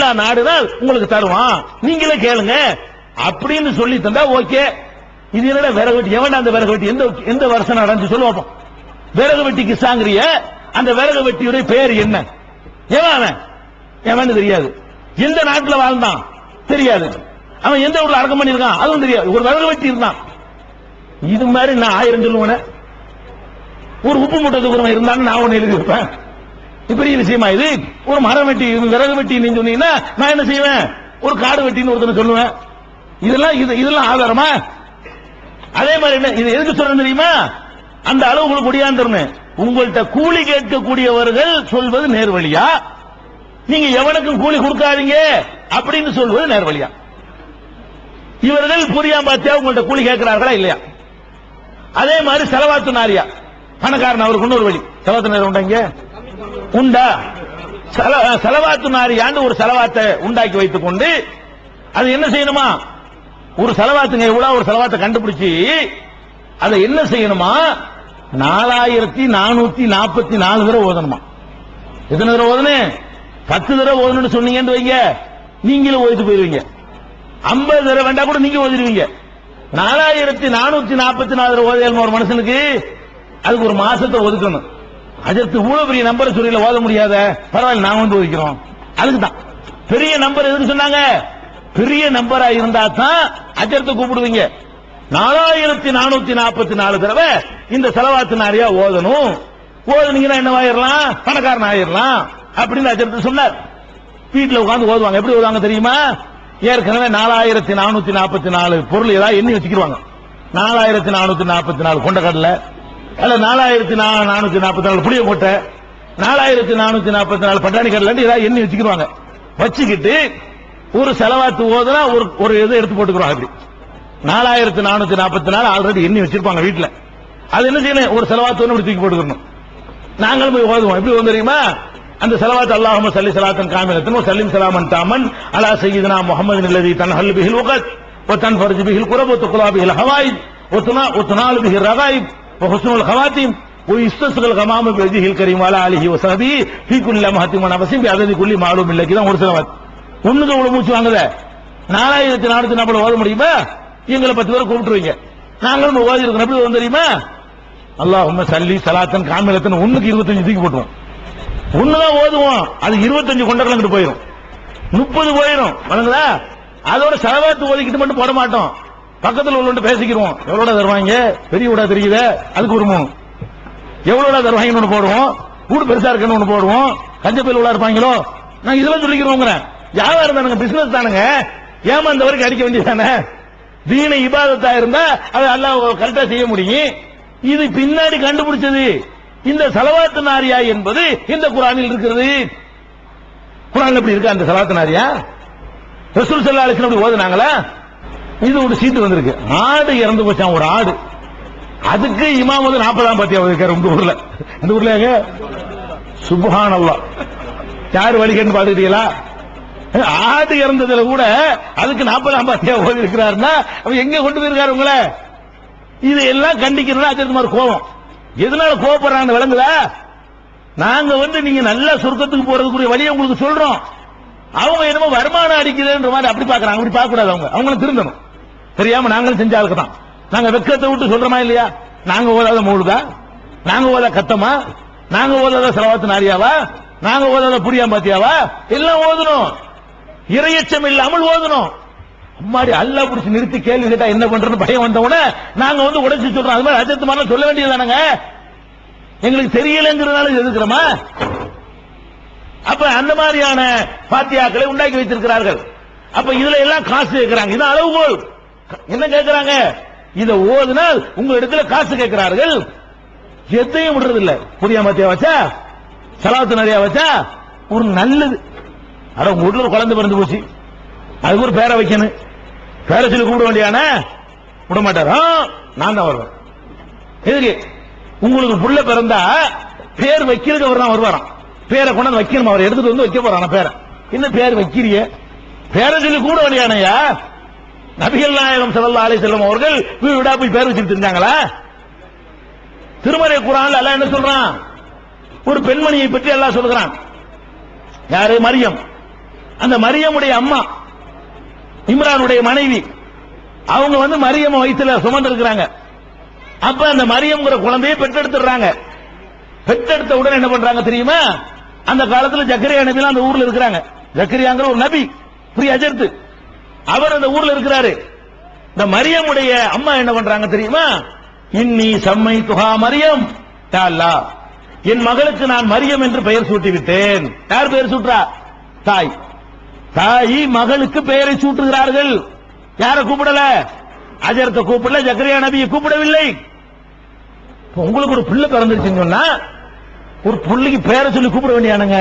அல்லாஹ் நாடுனால் உங்களுக்கு தருவான், நீங்களே கேளுங்க அப்படின்னு சொல்லி தந்தா ஓகே. இது என்னடா விறகு வெட்டி, எவன் அந்த விறகு வெட்டி எந்த வருஷம் நடந்து சொல்லுவோம். விறகு வெட்டிக்கு சாங்கிறிய அந்த விறகு வெட்டியுடைய பேர் என்ன, எவன் தெரியாது, எந்த நாட்டில் வாழ்ந்தான் தெரியாது, அவன் எந்த ஊர்ல அடக்கம் பண்ணிருக்கான் அதுவும் தெரியாது, ஒரு விறகு வெட்டி இருந்தான். இது மாதிரி நான் 1000 சொல்லுவேன். ஒரு உப்பு மூட்டை தூக்குறவன் இருந்தான்னு நான் ஒண்ணு எழுதி இருப்பேன். பெரிய விஷயமா இது? ஒரு மரம் வெட்டி விறகு வெட்டி நீங்க சொன்னீங்கன்னா நான் என்ன செய்வேன், ஒரு காடு வெட்டின்னு ஒருத்தனை சொல்லுவேன். இதெல்லாம் ஆதாரமா? அதே மாதிரி என்ன இது எதுக்கு சொல்றேன் தெரியுமா? அந்த அளவு உங்களுக்கு முடியாந்துருன்னு உங்கள்கிட்ட கூலி கேட்கக்கூடியவர்கள் சொல்வது நேர்வழியா, நீங்க எவனுக்கும் கூலி கொடுக்காதீங்க அப்படின்னு சொல்வது நேர்வழியா? இவர்கள் புரியாம பார்த்தியா உங்கள்கிட்ட கூலி கேட்கிறார்களா இல்லையா? அதே மாதிரி செலவாத்து நாரியா, பணக்காரன் அவருக்கு இன்னொரு வழி. செலவாத்து நாரியா உண்டாங்க உண்டா? செலவாத்து நாரியாண்டு ஒரு செலவாத்தை உண்டாக்கி வைத்துக் கொண்டு அது என்ன செய்யணுமா, ஒரு செலவாத்துங்க எவ்வளவு ஒரு செலவாத்தை கண்டுபிடிச்சு அதை என்ன செய்யணுமா, 4444 தடவை ஓதணுமா. எத்தனை தடவை ஓதணும்? 10 தடவை ஓதணும்னு சொன்னீங்கன்னு வைங்க, நீங்களும் ஓதிட்டு போயிருவீங்க. 50 தடவை வேண்டாம் கூட நீங்க ஓதிடுவீங்க. 4444 தடவை ஓதையல் ஒரு மனுஷனுக்கு அதுக்கு ஒரு மாசத்தை ஒதுக்கணும். அதற்கு இவ்வளவு பெரிய நம்பரை சொல்லி ஓத முடியாத, பரவாயில்ல நான் வந்து ஒதுக்கிறோம். அதுக்குதான் பெரிய நம்பர் எதுக்கு சொன்னாங்க, பெரிய நம்பரா இருந்தா தான் அஜரத்தை கூப்பிடுவீங்க. 4444 தடவை இந்த செலவாத்து நாரியா ஓதணும். ஓதுனீங்கன்னா என்னவாயிரலாம், பணக்காரன் ஆயிரலாம் அப்படின்னு அஜரத்து சொன்னார். வீட்டுல உட்கார்ந்து ஓதுவாங்க. எப்படி ஓதுவாங்க தெரியுமா? ஏற்கனவே 4444 பொருள் ஏதாவது எண்ணி வச்சுக்கிடுவாங்க. 4444 கொண்டக்கடலை, அல்ல 4444 புளிய போட்ட, 4444 பட்டாணி கடலை ஏதாவது எண்ணி வச்சுக்கிடுவாங்க. வச்சுக்கிட்டு ஒரு செலவாத்து ஓதுனா ஒரு இதை எடுத்து போட்டுக்கிறோம். அப்படி 4444 ஆல்ரெடி எண்ணி வச்சிருப்பாங்க வீட்டுல. அது என்ன செய்யணும், ஒரு செலவாத்து ஒன்று தூக்கி போட்டுக்கணும். நாங்களும் போய் ஓதுவோம். எப்படி ஓதும் தெரியுமா? அந்த செலவாத்து அல்லாஹும்ம ஸல்லி ஸலாத்தன் காமிலத்தன் வ ஸல்லிம் ஸலாமன் தாமன் அலா சய்யிதினா முஹம்மதின் அல்லதி தன்ஹல் பிஹில் வகத் வ தன்ஃபர்ஜு பிஹில் குரப் வ துக்லா பிஹில் ஹவாயித் வ துனாலு பிஹில் ரகாயிப் வ ஹுஸ்னுல் ஹவாத்திம் வ இஸ்தஸ்கல் கமாம பிவஜ்ஹில் கரீம் வ அலா ஆலிஹி வ ஸஹ்பிஹி ஃபீ குல்லி லம்ஹத்தின் வ நஃபஸின் பி அததி குல்லி மாலூம் இல்லகி தான் ஒரு செலவாத். ஒண்ணுக்கு இவ்வளவு மூச்சு வாங்குத. 4440 ஓத முடியுமா? எங்களை 10 பேரை கூப்பிட்டுருவீங்க. நாங்களும் ஓதி இருக்கோம். எப்படி ஓதும் தெரியுமா? அல்லாஹும்ம ஸல்லி ஸலாத்தன் காமிலத்தன் ஒண்ணுக்கு 25 தூக்கி போட்டுருவோம். ஒண்ணுதான் ஓதுவோம். அது 25 கொண்டக்கிட்டு போயிடும், 30 போயிடும். வணங்குதா? அதோட செலவாத்து ஒதுக்கிட்டு மட்டும் போட மாட்டோம். பக்கத்தில் உள்ள பேசிக்கிறோம். எவ்வளோட தருவாங்க, பெரிய வீடா தெரியுத, அதுக்கு ஒரு 3 எவ்வளோட தருவாங்கன்னு ஒண்ணு போடுவோம். வீடு பெருசா இருக்குன்னு ஒண்ணு போடுவோம். கஞ்ச பயில் உள்ள இருப்பாங்களோ, நான் இதெல்லாம் சொல்லிக்கிறோங்க. வியாபாரம் தானுங்க, பிசினஸ் தானுங்க. ஏமாந்த வரைக்கும் அடிக்க வேண்டியதானே? தீன இபாதத்தா இருந்தா அது அல்லாஹ் கரெக்டா செய்ய முடியும். இது பின்னாடி கண்டுபிடிச்சது. இந்த செலவாத்து நாரியா என்பது இந்த குர்ஆனில் இருக்கிறது. குர்ஆன்ல எப்படி இருக்கு அந்த செலவாத்து நாரியா? ரசூல் ஸல்லல்லாஹு அலைஹி வஸல்லம் ஓதுனாங்களா? இது ஒரு சீட்டு வந்திருக்கு. ஆடு இறந்து போச்சான், ஒரு ஆடு. அதுக்கு இமாம் வந்து 40ஆம் பாத்தியா ஓதிருக்காரு இந்த ஊர்ல. இந்த ஊர்ல சுப்ஹானல்லாஹ். யார் வழிகேன்னு பாத்துக்கிட்டீங்களா? ஆடு இறந்ததுல கூட அதுக்கு 40ஆம் பாத்தியா ஓதி இருக்கிறாருன்னா அவன் எங்க கொண்டு போயிருக்காரு உங்களை? இது எல்லாம் கண்டிக்கிறதா அஜர்குமார் கோபம். எதனால கோபப்படுறாங்க விளங்குதா? நாங்க வந்து நீங்க நல்ல சொர்க்கத்துக்கு போறதுக்குரிய வழியை உங்களுக்கு சொல்றோம். அவங்க என்னமோ வருமானம் அடிக்குதுன்ற மாதிரி அப்படி பாக்குறாங்க. அப்படி பார்க்க கூடாது. அவங்களும் திருந்தணும். தெரியாம நாங்களும் செஞ்ச ஆளுக்கு தான். நாங்க வெக்கத்தை விட்டு சொல்றோமா இல்லையா? நாங்க ஓதாத மௌலுதா, நாங்க ஓதாத கத்தமா, நாங்க ஓதாத செலவாத்து நாரியாவா, நாங்க ஓதாத புரியாம பாத்தியாவா? எல்லாம் ஓதணும். இரையச்சம் இல்லாமல் ஓதணும். அம்மாடி அல்லாஹ் புடிச்சு நிறுத்தி கேள்வி கேட்டா என்ன பண்றதுன்னு பயம் வந்தவன நாங்க வந்து உடைச்சு சொல்றோம். அது மாதிரி அஜத்து மாதிரி சொல்ல வேண்டியதானங்க. எங்களுக்கு தெரியலங்கிறதுனால எதுக்குறோமா? அப்ப அந்த மாதிரியான பாத்தியாக்களை உண்டாக்கி வைத்திருக்கிறார்கள். அப்ப இதுல எல்லாம் காசு கேட்கிறாங்க. இது அளவுகோல். என்ன கேட்கிறாங்க? இத ஓதுனால் உங்க இடத்துல காசு கேட்கிறார்கள். எதையும் விடுறது இல்ல. புரியாம பாத்தியா வச்சா, செலவாத்து நிறைய வச்சா ஒரு நல்லது. அட உங்க வீட்டுல ஒரு குழந்தை பிறந்து போச்சு, அதுக்கு ஒரு பேரை வைக்கணும். பேரை சொல்லி கூப்பிட வேண்டியான விட மாட்டார். நான் தான் வருவேன். எதுக்கு? உங்களுக்கு புள்ள பிறந்தா பேர் வைக்கிறதுக்கு அவர் தான் வருவாராம். பேரை கொண்டாந்து வைக்கணும். அவர் எடுத்துட்டு வந்து வைக்க போறான பேரை. என்ன பேர் வைக்கிறிய? பேரை சொல்லி கூட வேண்டியானையா? நபிகள் நாயகம் ஸல்லல்லாஹு அலைஹி வஸல்லம் அவர்கள் வீடா போய் பேர் வச்சுட்டு இருந்தாங்களா? திருமறை குர்ஆன்ல அல்லாஹ் என்ன சொல்றான்? ஒரு பெண்மணியை பற்றி அல்லாஹ் சொல்கிறான். யாரு? மரியம். அந்த மரியமுடைய அம்மா இம்ரானுடைய மனைவி அவங்க வந்து மரியம் வயிற்றுல சுமந்து இருக்கிறாங்க. அப்ப அந்த மரியம்ங்கிற குழந்தையை பெற்றெடுத்துறாங்க. பெற்றெடுத்த உடனே என்ன பண்றாங்க தெரியுமா? அந்த காலத்துல ஜக்கரியா நபி அந்த ஊர்ல இருக்கிறாங்க. ஜக்கரியாங்கிற ஒரு நபி புரிய அஜர்த்து அவர் அந்த ஊர்ல இருக்கிறாரு. இந்த மரியமுடைய அம்மா என்ன பண்றாங்க தெரியுமா? இன்னி சம்மை துஹா மரியம், யா அல்லாஹ் என் மகளுக்கு நான் மரியம் என்று பெயர் சூட்டி விட்டேன். யார் பெயர் சூட்டுறா? தாய். தாய் மகளுக்கு பெயரை சூட்டுகிறார்கள். யாரை கூப்பிடல? அஜரத்தை கூப்பிடல, ஜக்கரியா நபியை கூப்பிடவில்லை. உங்களுக்கு ஒரு பிள்ளை பிறந்துருச்சுன்னு சொன்னா ஒரு பிள்ளைக்கு பேரை சொல்லி கூப்பிட வேண்டியானுங்க.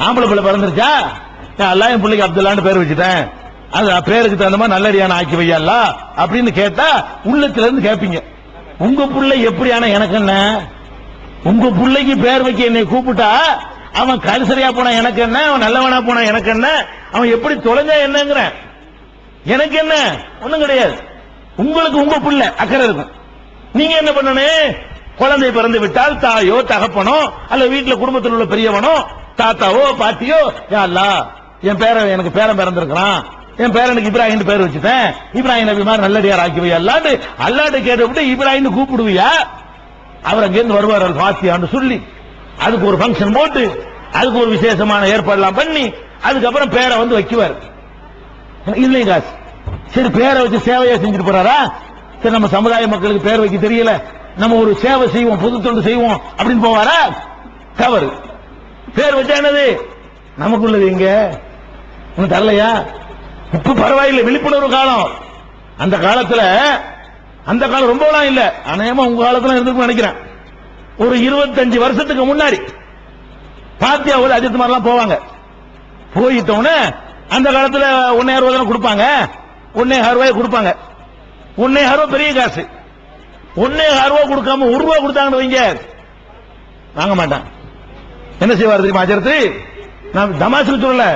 ஆம்பளை பிள்ளை பிறந்துருச்சா, எல்லாம் என் பிள்ளைக்கு அப்துல்லான்னு பேர் வச்சுட்டேன், அது பேருக்கு தகுந்த மாதிரி நல்லடியான ஆக்கி வையல்ல அப்படின்னு கேட்டா உள்ளத்துல இருந்து கேட்பீங்க. உங்க பிள்ளை எப்படியான எனக்கு என்ன? உங்க பிள்ளைக்கு பேர் வைக்க என்னை கூப்பிட்டா அவன் கரிசரியா போனா எனக்கு என்ன, அவன் நல்லவனா போனா எனக்கு என்ன, அவன் எப்படி தொலைஞ்சா என்னங்கிற எனக்கு என்ன? ஒண்ணும் கிடையாது. உங்களுக்கு உங்க பிள்ளை அக்கறை இருக்கும். நீங்க என்ன பண்ணணும்? குழந்தை பிறந்து விட்டால் தாயோ தகப்பனோ அல்ல வீட்டுல குடும்பத்தில் உள்ள பெரியவனோ தாத்தாவோ பாட்டியோ, யா அல்லாஹ் என் பேரன் எனக்கு பேரன் பிறந்திருக்கிறான், என் பேரனுக்கு இப்ராஹிம் பேர் வச்சுட்டேன், இப்ராஹிம் நபி மாதிரி நல்லடியார் ஆக்கி வை அல்லாண்டு அல்லாண்டு கேட்டு இப்ராஹிம் கூப்பிடுவியா? அவர் அங்கிருந்து வருவார் பாத்தியான்னு சொல்லி அதுக்கு ஒரு பங்கன் போட்டு அதுக்கு ஒரு விசேஷமான ஏற்பாடுலாம் பண்ணி அதுக்கப்புறம் பேரை வந்து வைக்குவார். இல்லை காசு சரி பேரை வச்சு சேவையா செஞ்சுட்டு போறாரா? சரி நம்ம சமுதாய மக்களுக்கு பேர் வைக்க தெரியல, நம்ம ஒரு சேவை செய்வோம், பொது தொண்டு செய்வோம் அப்படின்னு போவாரா? தவறு. பேர் வச்சா என்னது? நமக்குள்ளது எங்க ஒண்ணு தரலையா? இப்ப பரவாயில்லை, விழிப்புணர்வு காலம். அந்த காலத்துல அந்த காலம் ரொம்பலாம் இல்ல, அநேகமா உங்க காலத்துல இருந்து நினைக்கிறேன். ஒரு 25 வருஷத்துக்கு முன்னாடி பாத்தியாவது அஜித் மாதிரிலாம் போவாங்க. போயிட்டோன்னு அந்த காலத்துல 1,000 ரூபாய் கொடுப்பாங்க, 1,000 ரூபாய் கொடுப்பாங்க. 1,000 ரூபாய் பெரிய காசு. 1,000 ரூபாய் கொடுக்காம 1 ரூபாய் கொடுத்தாங்கன்னு வைங்க, வாங்க மாட்டான். என்ன செய்வார் தெரியுமா அஜரத்து? நான் தமாசுக்கு சொல்லல,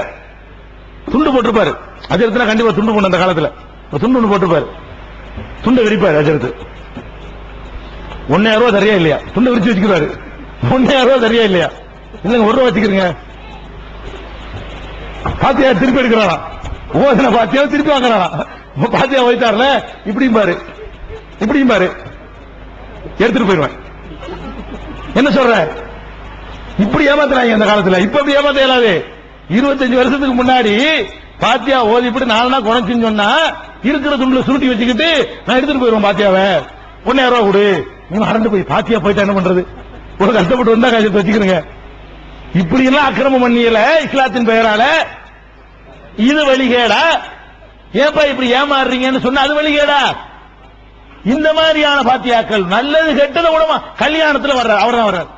துண்டு போட்டிருப்பாரு. அஜரத்துல கண்டிப்பா துண்டு போன அந்த காலத்துல துண்டு ஒண்ணு போட்டிருப்பாரு. துண்டை விரிப்பாரு அஜரத்து. 1,000 ரூபாய் சரியா இல்லையா? துண்டை விரிச்சு வச்சுக்கிறாரு. 1,000 ரூபாய் சரியா இல்லையா? இல்லங்க 1 ரூபாய் வச்சுக்கிறீங்க. பாத்தியா திருப்பி எடுக்கிறானா? ஓதனை பாத்தியா திருப்பி வாங்குறானா? பாத்தியா வைத்தார்ல இப்படியும் பாரு இப்படியும் பாரு எடுத்துட்டு போயிருவேன். என்ன சொல்ற? இப்படி ஏமாத்துறாங்க அந்த காலத்துல. இப்ப எப்படி ஏமாத்த இயலாது? 25 வருஷத்துக்கு முன்னாடி பாத்தியா ஓதி இப்படி 4 நாள் குறைச்சுன்னு சொன்னா இருக்கிற துண்டுல சுருட்டி வச்சுக்கிட்டு நான் எடுத்துட்டு போயிருவேன். பாத்தியாவை 1,000 ரூபாய் கொடு, நீங்க அரண்டு போய் பாத்தியா போயிட்டா என்ன பண்றது? ஒரு கஷ்டப்பட்டு வந்தா காசத்தை வச்சுக்கிறீங்க. இப்படி எல்லாம் அக்கிரமம் பண்ணியல இஸ்லாத்தின் பெயரால. இது வழிகேடா? ஏப்பா இப்படி ஏமாறுறீங்கன்னு சொன்னா அது வழிகேடா? இந்த மாதிரியான பாத்தியாக்கள் நல்லது கெட்டது கூடமா கல்யாணத்துல வர்ற அவர் தான் வர்றார்.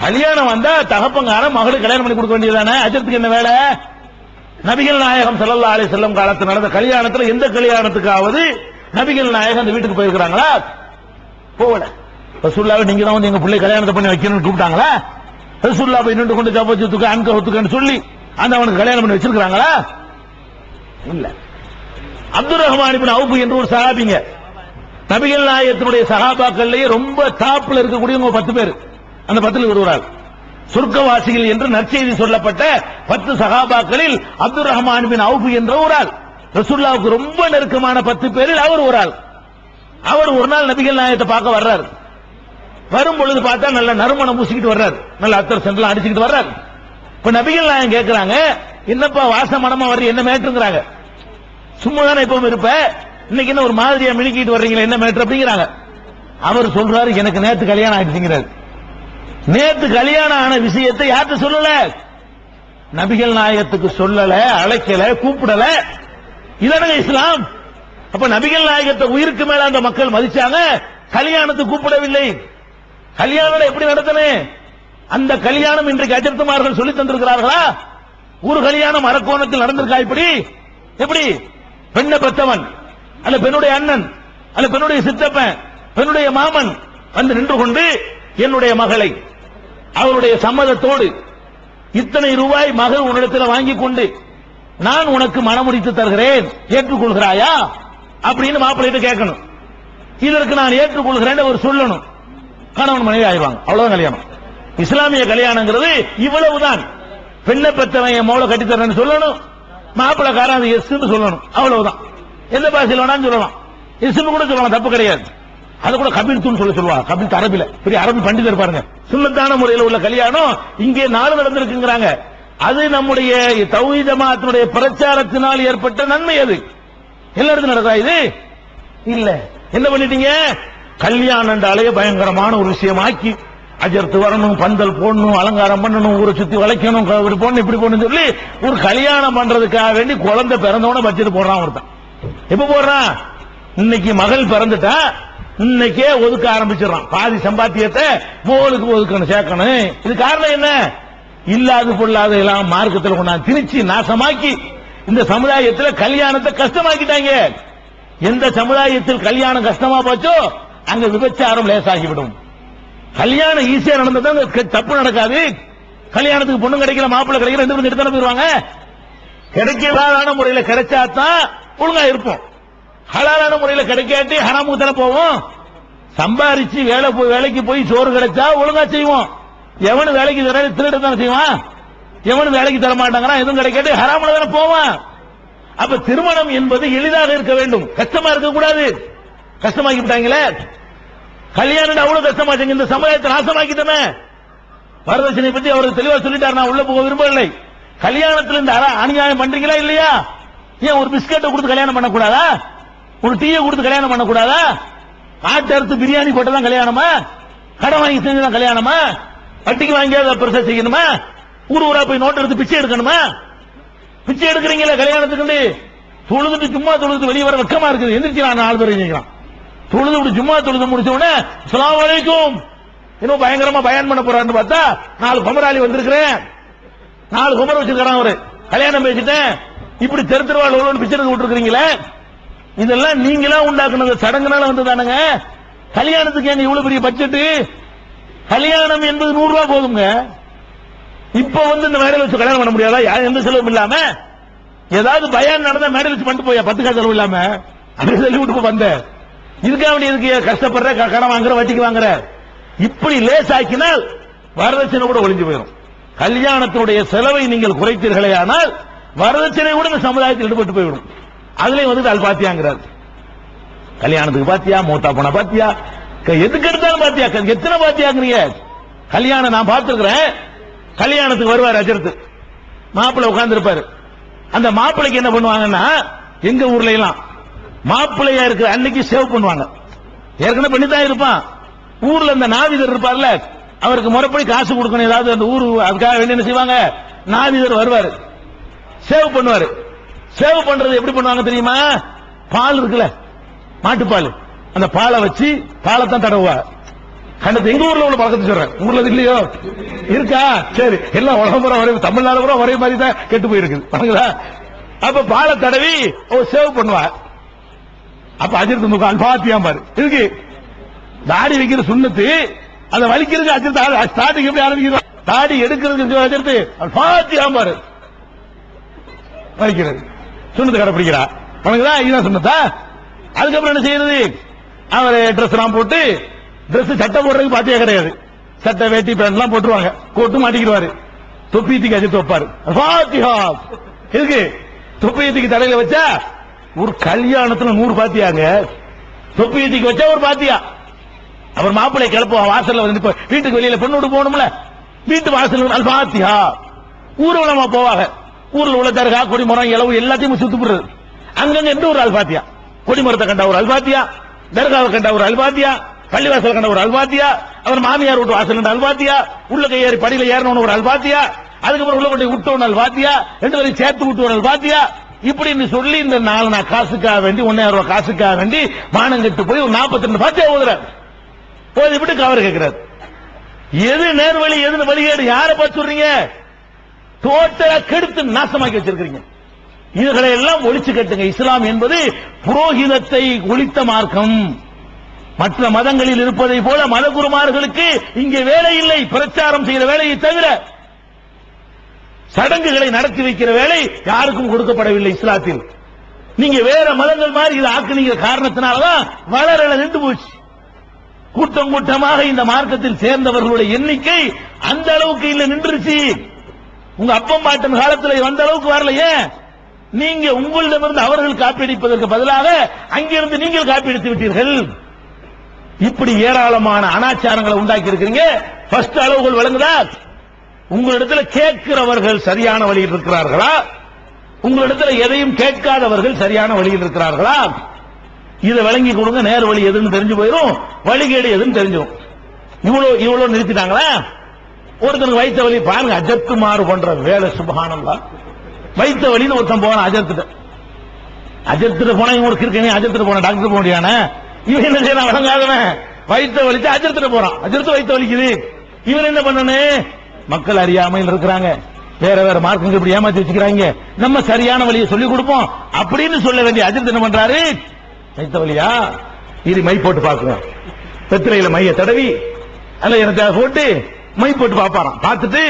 கல்யாணம் வந்தா தகப்பங்கார மகளுக்கு கல்யாணம் பண்ணி கொடுக்க வேண்டியதானே? அஜத்துக்கு என்ன வேலை? நபிகள் நாயகம் ஸல்லல்லாஹு அலைஹி வஸல்லம் காலத்தில் நடந்த கல்யாணத்துல எந்த கல்யாணத்துக்காவது நபிகள் நாயகம் அந்த வீட்டுக்கு போயிருக்கிறாங்களா? போகல. ரசூலுல்லாஹ் நீங்க தான் வந்து எங்க பிள்ளை கல்யாணத்தை பண்ணி வைக்கணும்னு கூப்பிட்டாங்களா? ரசூலுல்லாஹ் போய் நின்று கொண்டு ஜபத்துக்கு அன்க ஒத்துக்கன்னு சொல்லி அந்த அவனுக்கு கல்யாணம் பண்ணி வச்சிருக்காங்களா? இல்ல. அப்துர் ரஹ்மான் இப்னு அவுஃப் என்ற ஒரு சஹாபிங்க, நபிகள் நாயகத்தினுடைய சஹாபாக்கள்லயே ரொம்ப டாப்ல இருக்கக்கூடியவங்க 10 பேர். அந்த 10ல் ஒருவரால் சொர்க்கவாசிகள் என்று நற்செய்தி சொல்லப்பட்ட 10 சஹாபாக்களில் அப்துர் ரஹ்மான் இப்னு அவுஃப் என்ற ஒரு ஆள். ரசூலுல்லாஹ்வுக்கு ரொம்ப நெருக்கமான 10 பேரில் அவர் ஒரு ஆள். அவர் ஒரு நாள் நபிகள் நாயகத்தை பார்க்க வர்றார். வரும் பொழுது பார்த்தா நல்ல நறுமணம் பூசிக்கிட்டு வர்றார், நல்ல அத்தர் சென்டெல்லாம் அடிச்சுக்கிட்டு வர்றார். இப்ப நபிகள் நாயகம் கேட்கிறாங்க, என்னப்பா வாச மனமா வர்ற, என்ன மேட்டுங்கிறாங்க. சும்மா தானே எப்பவும் இருப்ப, இன்னைக்கு என்ன ஒரு மாதிரியா மினுக்கிட்டு வர்றீங்களா, என்ன மேட்ரு அப்படிங்கிறாங்க. அவர் சொல்றாரு, எனக்கு நேத்து கல்யாணம் ஆயிடுச்சுங்கிறாரு. நேத்து கல்யாணம் ஆன விஷயத்தை யார்கிட்ட சொல்லல? நபிகள் நாயகத்துக்கு சொல்லல, அழைக்கல, கூப்பிடல. இதானங்க இஸ்லாம். அப்ப நபிகள் நாயகத்தை உயிருக்கு மேல அந்த மக்கள் மதிச்சாங்க, கல்யாணத்துக்கு கூப்பிடவில்லை. கல்யாணம் எப்படி நடத்தணும்? அந்த கல்யாணம் இன்றைக்கு அஜர்த்துமார்கள் சொல்லி தந்திருக்கிறார்களா? ஒரு கல்யாணம் அரக்கோணத்தில் நடந்திருக்கா? இப்படி எப்படி பெண்ணை பெற்றவன் அல்ல பெண்ணுடைய அண்ணன் அல்ல பெண்ணுடைய சித்தப்பன் பெண்ணுடைய மாமன் வந்து நின்று கொண்டு என்னுடைய மகளை அவருடைய சம்மதத்தோடு இத்தனை ரூபாய் மகள் உன்னிடத்தில் வாங்கிக் கொண்டு நான் உனக்கு மனமுடித்து தருகிறேன், ஏற்றுக்கொள்கிறாயா அப்படின்னு மாப்பிள்ளைகிட்ட கேட்கணும். இதற்கு நான் ஏற்றுக்கொள்கிறேன் அவர் சொல்லணும். கணவன் மனைவி ஆயிடுவாங்க, அவ்வளவுதான் கல்யாணம். இஸ்லாமிய கல்யாணங்கிறது இவ்வளவுதான். பெண்ணை பெற்றவன் மோளை கட்டி தரேன்னு சொல்லணும், மாப்பிள்ளைக்காரன் அது எஸ்ன்னு சொல்லணும், அவ்வளவுதான். எந்த பாஷையில் வேணாலும் சொல்லலாம், எஸ்ன்னு கூட சொல்லலாம், தப்பு கிடையாது. அது கூட கபில்துன்னு சொல்லுவாங்க, கபில் அரபில பெரிய அரபி பண்டிதர் பாருங்க. சுன்னத்தான முறையில் உள்ள கல்யாணம் இங்கே 4 நடந்திருக்குங்கிறாங்க. அது நம்முடைய தௌஹீத் ஜமாஅத்தினுடைய பிரச்சாரத்தினால் ஏற்பட்ட நன்மை. அது எல்லா இடத்துல நடக்கா? இது இல்ல. என்ன பண்ணிட்டீங்க? கல்யாணம் என்றாலே பயங்கரமான ஒரு விஷயமாக்கி அஜர்த்து வரணும், பந்தல் போடணும், அலங்காரம் பண்ணணும், ஊரை சுத்தி வளைக்கணும், போடணும், இப்படி போடணும் சொல்லி ஒரு கல்யாணம் பண்றதுக்காக வேண்டி குழந்தை பிறந்தவன பட்ஜெட் போடுறான் ஒருத்தன். எப்ப போடுறான்? இன்னைக்கு மகள் பிறந்துட்டா இன்னைக்கே ஒதுக்க ஆரம்பிச்சிடறான். பாதி சம்பாத்தியத்தை மோளுக்கு ஒதுக்கணும், சேர்க்கணும். இது காரணம் என்ன? இல்லாது பொல்லாத எல்லாம் மார்க்கத்தில் கொண்டாந்து திணிச்சு நாசமாக்கி இந்த சமுதாயத்தில் கல்யாணத்தை கஷ்டமாக்கிட்டாங்க. எந்த சமுதாயத்தில் கல்யாணம் கஷ்டமா போச்சோ அங்க விபச்சாரம் லேசாகிவிடும். கல்யாணம் ஈஸியா நடந்தது தப்பு நடக்காது. கல்யாணத்துக்கு பொண்ணு கிடைக்கல, மாப்பிள்ளை கிடைக்கல, 2 பேரும் எடுத்தான போயிருவாங்க. கிடைக்காத முறையில் கிடைச்சாதான் ஒழுங்கா இருப்போம். ஹலாலான முறையில் கிடைக்காட்டி ஹராமுக்கு தானே போவோம். சம்பாரிச்சு வேலைக்கு போய் சோறு கிடைச்சா ஒழுங்கா செய்வோம். எவனு வேலைக்கு தர திருட்டு தானே செய்வான். எவனு வேலைக்கு தர மாட்டாங்கன்னா எதுவும் கிடைக்காட்டி ஹராமுல தானே போவான். அப்ப திருமணம் என்பது எளிதாக இருக்க வேண்டும், கஷ்டமா இருக்க கூடாது. கஷ்டமாக்கி விட்டாங்களே கல்யாணம், அவ்வளவு கஷ்டமாச்சு. இந்த சமுதாயத்தை நாசமாக்கிட்டமே. வரதட்சணை பத்தி அவருக்கு தெளிவா சொல்லிட்டார், நான் உள்ள போக விரும்பவில்லை. கல்யாணத்தில் இந்த அநியாயம் பண்றீங்களா இல்லையா? ஏன் ஒரு பிஸ்கட்டை கொடுத்து கல்யாணம் பண்ணக்கூடாதா? ஒரு டீயை கொடுத்து கல்யாணம் பண்ணக்கூடாதா? ஆட்டு அறுத்து பிரியாணி போட்டதான் கல்யாணமா? கடன் வாங்கி செஞ்சுதான் கல்யாணமா? வட்டிக்கு வாங்கியாவது பெருசா செய்யணுமா? ஊர் ஊரா போய் நோட்டு எடுத்து பிச்சை எடுக்கணுமா? பிச்சை எடுக்கிறீங்களா கல்யாணத்துக்கு? தொழுதுட்டு சும்மா தொழுது வெளியே வர வெக்கமா இருக்குது. எந்திரிச்சு நான் 4 பேர் செஞ்சுக்கலாம். தொழுது சும்மா தொழுது முடிச்ச உடனே அஸ்ஸலாமு அலைக்கும் இன்னும் பயங்கரமா பயான் பண்ண போறான்னு பார்த்தா 4 குமராளி வந்திருக்கிறேன், 4 குமர வச்சிருக்கான். அவரு கல்யாணம் பேசிட்டேன், இப்படி தெருவாள் பிச்சை எடுக்க விட்டுருக்கீங்களே. இதெல்லாம் நீங்களா உண்டாக்குனது, சடங்குனால வந்ததானுங்க. கல்யாணத்துக்கு எங்க இவ்வளவு பெரிய பட்ஜெட்? கல்யாணம் என்பது 100 ரூபாய் போதுங்க. இப்ப இந்த மேடையில் வச்சு கல்யாணம் பண்ண முடியாதா? எந்த செலவும் இல்லாம? ஏதாவது பயான் நடந்தா மேடையில் வச்சு பண்ணிட்டு போயா, 10 காசு செலவு இல்லாம அப்படி சொல்லி விட்டு வந்த. இதுக்காக வேண்டிய எதுக்கு கஷ்டப்படுற, கடன் வாங்குற, வட்டிக்கு வாங்குற? இப்படி லேசாக்கினால் வரதட்சணை கூட ஒளிஞ்சு போயிடும். கல்யாணத்தினுடைய செலவை நீங்கள் குறைத்தீர்களே ஆனால் வரதட்சணை கூட இந்த சமுதாயத்தில் ஈடுபட்டு போய்விடும். அதுலயும் அது பாத்தியாங்கிறார். கல்யாணத்துக்கு பாத்தியா, மூத்தா போன பாத்தியா, எதுக்கு எடுத்தாலும் பாத்தியா, எத்தனை பாத்தியாங்கிறீங்க? கல்யாணம் நான் பார்த்திருக்கிறேன். கல்யாணத்துக்கு வருவார் அஜர்த்து, மாப்பிள்ளை உட்கார்ந்து இருப்பாரு. அந்த மாப்பிள்ளைக்கு என்ன பண்ணுவாங்கன்னா, எங்க ஊர்ல எல்லாம் மாப்பிள்ளையா இருக்கிற அன்னைக்கு சேவ் பண்ணுவாங்க. ஏற்கனவே பண்ணித்தான் இருப்பான். ஊர்ல இந்த நாவிதர் இருப்பார்ல, அவருக்கு முறைப்படி காசு கொடுக்கணும். ஏதாவது அந்த ஊர் அதுக்காக வேண்டி என்ன செய்வாங்க, நாவிதர் வருவாரு, சேவ் பண்ணுவாரு. சேவ் பண்றது எப்படி பண்ணுவாங்க தெரியுமா? பால் இருக்குல்ல, மாட்டுப்பால், அந்த பாலை வச்சு பாலைத்தான் தடவுவா. கண்டது எங்க ஊர்ல உள்ள பழக்கத்தை சொல்றேன், ஊர்ல இல்லையோ இருக்கா? சரி, எல்லாம் உலகம் பூரா ஒரே, தமிழ்நாடு பூரா ஒரே மாதிரி தான் கெட்டு போயிருக்கு. அப்ப பாலை தடவி சேவ் பண்ணுவா. அப்ப அஜித் முகான் பாத்தியா பாரு இருக்கு. தாடி வைக்கிற சுண்ணத்து, அதை வலிக்கிறது அஜித். ஸ்டார்டிங் எப்படி ஆரம்பிக்கிறோம்? தாடி எடுக்கிறதுக்கு அஜித் பாத்தியா பாரு வலிக்கிறது. சுண்ணத்தை கடைப்பிடிக்கிறா உனக்குதான், இதுதான் சுண்ணத்தா. அதுக்கப்புறம் என்ன செய்யறது? அவர் டிரெஸ் எல்லாம் போட்டு, டிரெஸ் சட்டை போடுறதுக்கு பாத்தியா கிடையாது, சட்டை வேட்டி பேண்ட் எல்லாம் போட்டுருவாங்க, கோட்டு மாட்டிக்கிடுவாரு, தொப்பியத்துக்கு அஜித் வைப்பாரு. பாத்தியா இருக்கு. தொப்பியத்துக்கு தலையில வச்சா ஒரு கல்யாணத்துல 100 பாத்தியாங்க. தொப்பியத்துக்கு வச்சா ஒரு பாத்தியா. அவர் மாப்பிள்ளை கிளப்புவா, வாசல்ல வந்து வீட்டுக்கு வெளியில பொண்ணு விட்டு போகணும்ல, வீட்டு வாசல் அல் பாத்தியா. ஊர்வலமா போவாங்க. ஊர்ல உள்ள தர்கா, கொடிமரம், இளவு எல்லாத்தையும் சுத்து போடுறது. அங்கங்க எந்த ஒரு அல்பாத்தியா, கொடிமரத்தை கண்ட ஒரு அல்பாத்தியா, தர்காவை கண்ட ஒரு அல்பாத்தியா, பள்ளிவாசல் கண்ட ஒரு அல்பாத்தியா, அவர் மாமியார் வீட்டு வாசல் அல்பாத்தியா, உள்ள கையேறி படியில ஏறணும் ஒரு அல்பாத்தியா, அதுக்கப்புறம் உள்ள கொண்டு விட்டு அல்பாத்தியா, 2 பேரும் சேர்த்து விட்டு ஒரு அல்பாத்தியா. இப்படின்னு சொல்லி இந்த 4 காசுக்காக வேண்டி 1000 ரூபாய் காசுக்காக வேண்டி மானம் கெட்டு போய் ஒரு 42 பாத்தியா ஓதுறாரு. போய் இப்படி கவர் கேட்கிறார். எது நேர்வழி, எது வழிகேடு? யாரை பார்த்து சொல்றீங்க? டோட்டலா கெடுத்து நாசமாக்கி வச்சிருக்கீங்க. இதுகளை எல்லாம் ஒழிச்சு கட்டுங்க. இஸ்லாம் என்பது புரோகிதத்தை ஒழித்த மார்க்கம். மற்ற மதங்களில் இருப்பதை போல மதகுருமார்களுக்கு இங்கே வேலை இல்லை. பிரச்சாரம் செய்கிற வேலையை தவிர சடங்குகளை நடத்தி வைக்கிற வேலை யாருக்கும் கொடுக்கப்படவில்லை இஸ்லாத்தில். நீங்க வேற மதங்கள் மாதிரி இதை ஆக்குனீங்க காரணத்தினாலதான் வளரல நின்று போச்சு. கூட்டம் கூட்டமாக இந்த மார்க்கத்தில் சேர்ந்தவர்களுடைய எண்ணிக்கை அந்த அளவுக்கு இல்ல, நின்றுச்சு. உங்க அப்பம் பாட்டன் காலத்துல வந்த அளவுக்கு வரலையே. நீங்க உங்களிடமிருந்து அவர்கள் காப்பீடிப்பதற்கு பதிலாக அங்கிருந்து நீங்கள் காப்பீடித்து விட்டீர்கள். இப்படி ஏராளமான அனாச்சாரங்களை உண்டாக்கி இருக்கிறீங்க. ஃபர்ஸ்ட் அளவுகள் வழங்குதா? உங்களிடத்தில் கேட்கிறவர்கள் சரியான வழியில் இருக்கிறார்களா, உங்களிடத்தில் எதையும் கேட்காதவர்கள் சரியான வழியில் இருக்கிறார்களா? இதை விளங்கி கொடுங்க. நேர் வழி எதுன்னு தெரிஞ்சு போயிடும், வழிகேடு எதுன்னு தெரிஞ்சிடும். இவ்வளவு நிறுத்திட்டாங்களா? ஒருத்தனுக்கு வைத்த வழி பாருங்க, அஜத்து மாறு பண்ற வேலை. சுபஹானல்லாஹ். வைத்த வழின்னு ஒருத்தன் போன அஜத்துட்டு போனா இவங்க இருக்கேன், அஜத்துட்டு போன டாக்டர் போக முடியானே. இவன் என்ன செய்யலாம் வழங்காதவன், வைத்த வலிச்சு அஜத்துட்டு போறான். அஜத்து வைத்த வலிக்குது. இவன் என்ன பண்ணனு? மக்கள் அறியாமையில் இருக்கிறாங்க, வேற வேற மார்க்கங்கள் இப்படி ஏமாத்தி வச்சுக்கிறாங்க, நம்ம சரியான வழியை சொல்லிக் கொடுப்போம் அப்படின்னு சொல்ல வேண்டிய அஜித் என்ன பண்றாரு? வைத்த வழியா இது மை போட்டு பாக்குறோம். வெத்திரையில மைய தடவி அல்ல எனக்கு போட்டு மை போட்டு பாப்பாராம். பார்த்துட்டு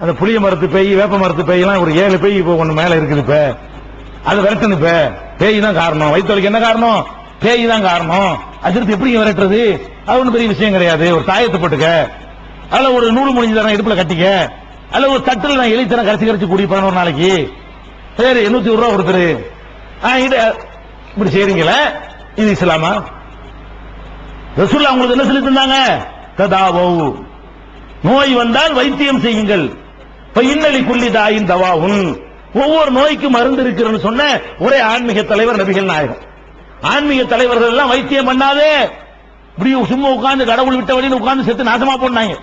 அந்த புளிய மரத்து பேய், வேப்ப மரத்து பேய் எல்லாம் ஒரு 7 பேய் இப்போ ஒண்ணு மேல இருக்குது. இப்ப அதை விரட்டணும். இப்ப பேய் தான் காரணம். வைத்த வலிக்கு என்ன காரணம்? பேய் தான் காரணம். அஜித் எப்படி விரட்டுறது? அது ஒன்றும் பெரிய விஷயம் கிடையாது. ஒரு தாயத்தை போட்டுக்க, அதுல ஒரு நூறு முடிஞ்சு தரேன் இடுப்புல கட்டிக்க, அல்ல ஒரு தட்டில் நான் எலித்தனை கரைச்சி குடிப்பேன் ஒரு நாளைக்கு. சரி 800 ரூபா கொடுத்துரு. இப்படி செய்றீங்களே, இது இஸ்லாமா? ரசூலுல்லாஹ் உங்களுக்கு என்ன சொல்லி தந்தாங்க? ததாவோ, நோய் வந்தால் வைத்தியம் செய்யுங்கள். இன்னலி குல்லி தாயின் தவாவுன், ஒவ்வொரு நோய்க்கும் மருந்து இருக்கிறன்னு சொன்ன ஒரே ஆன்மீக தலைவர் நபிகள் நாயகம். ஆன்மீக தலைவர்கள் எல்லாம் வைத்தியம் பண்ணாதே, இப்படி சும்மா உட்கார்ந்து கடவுள் விட்ட வழியில் உட்கார்ந்து செத்து நாசமா போனாங்க.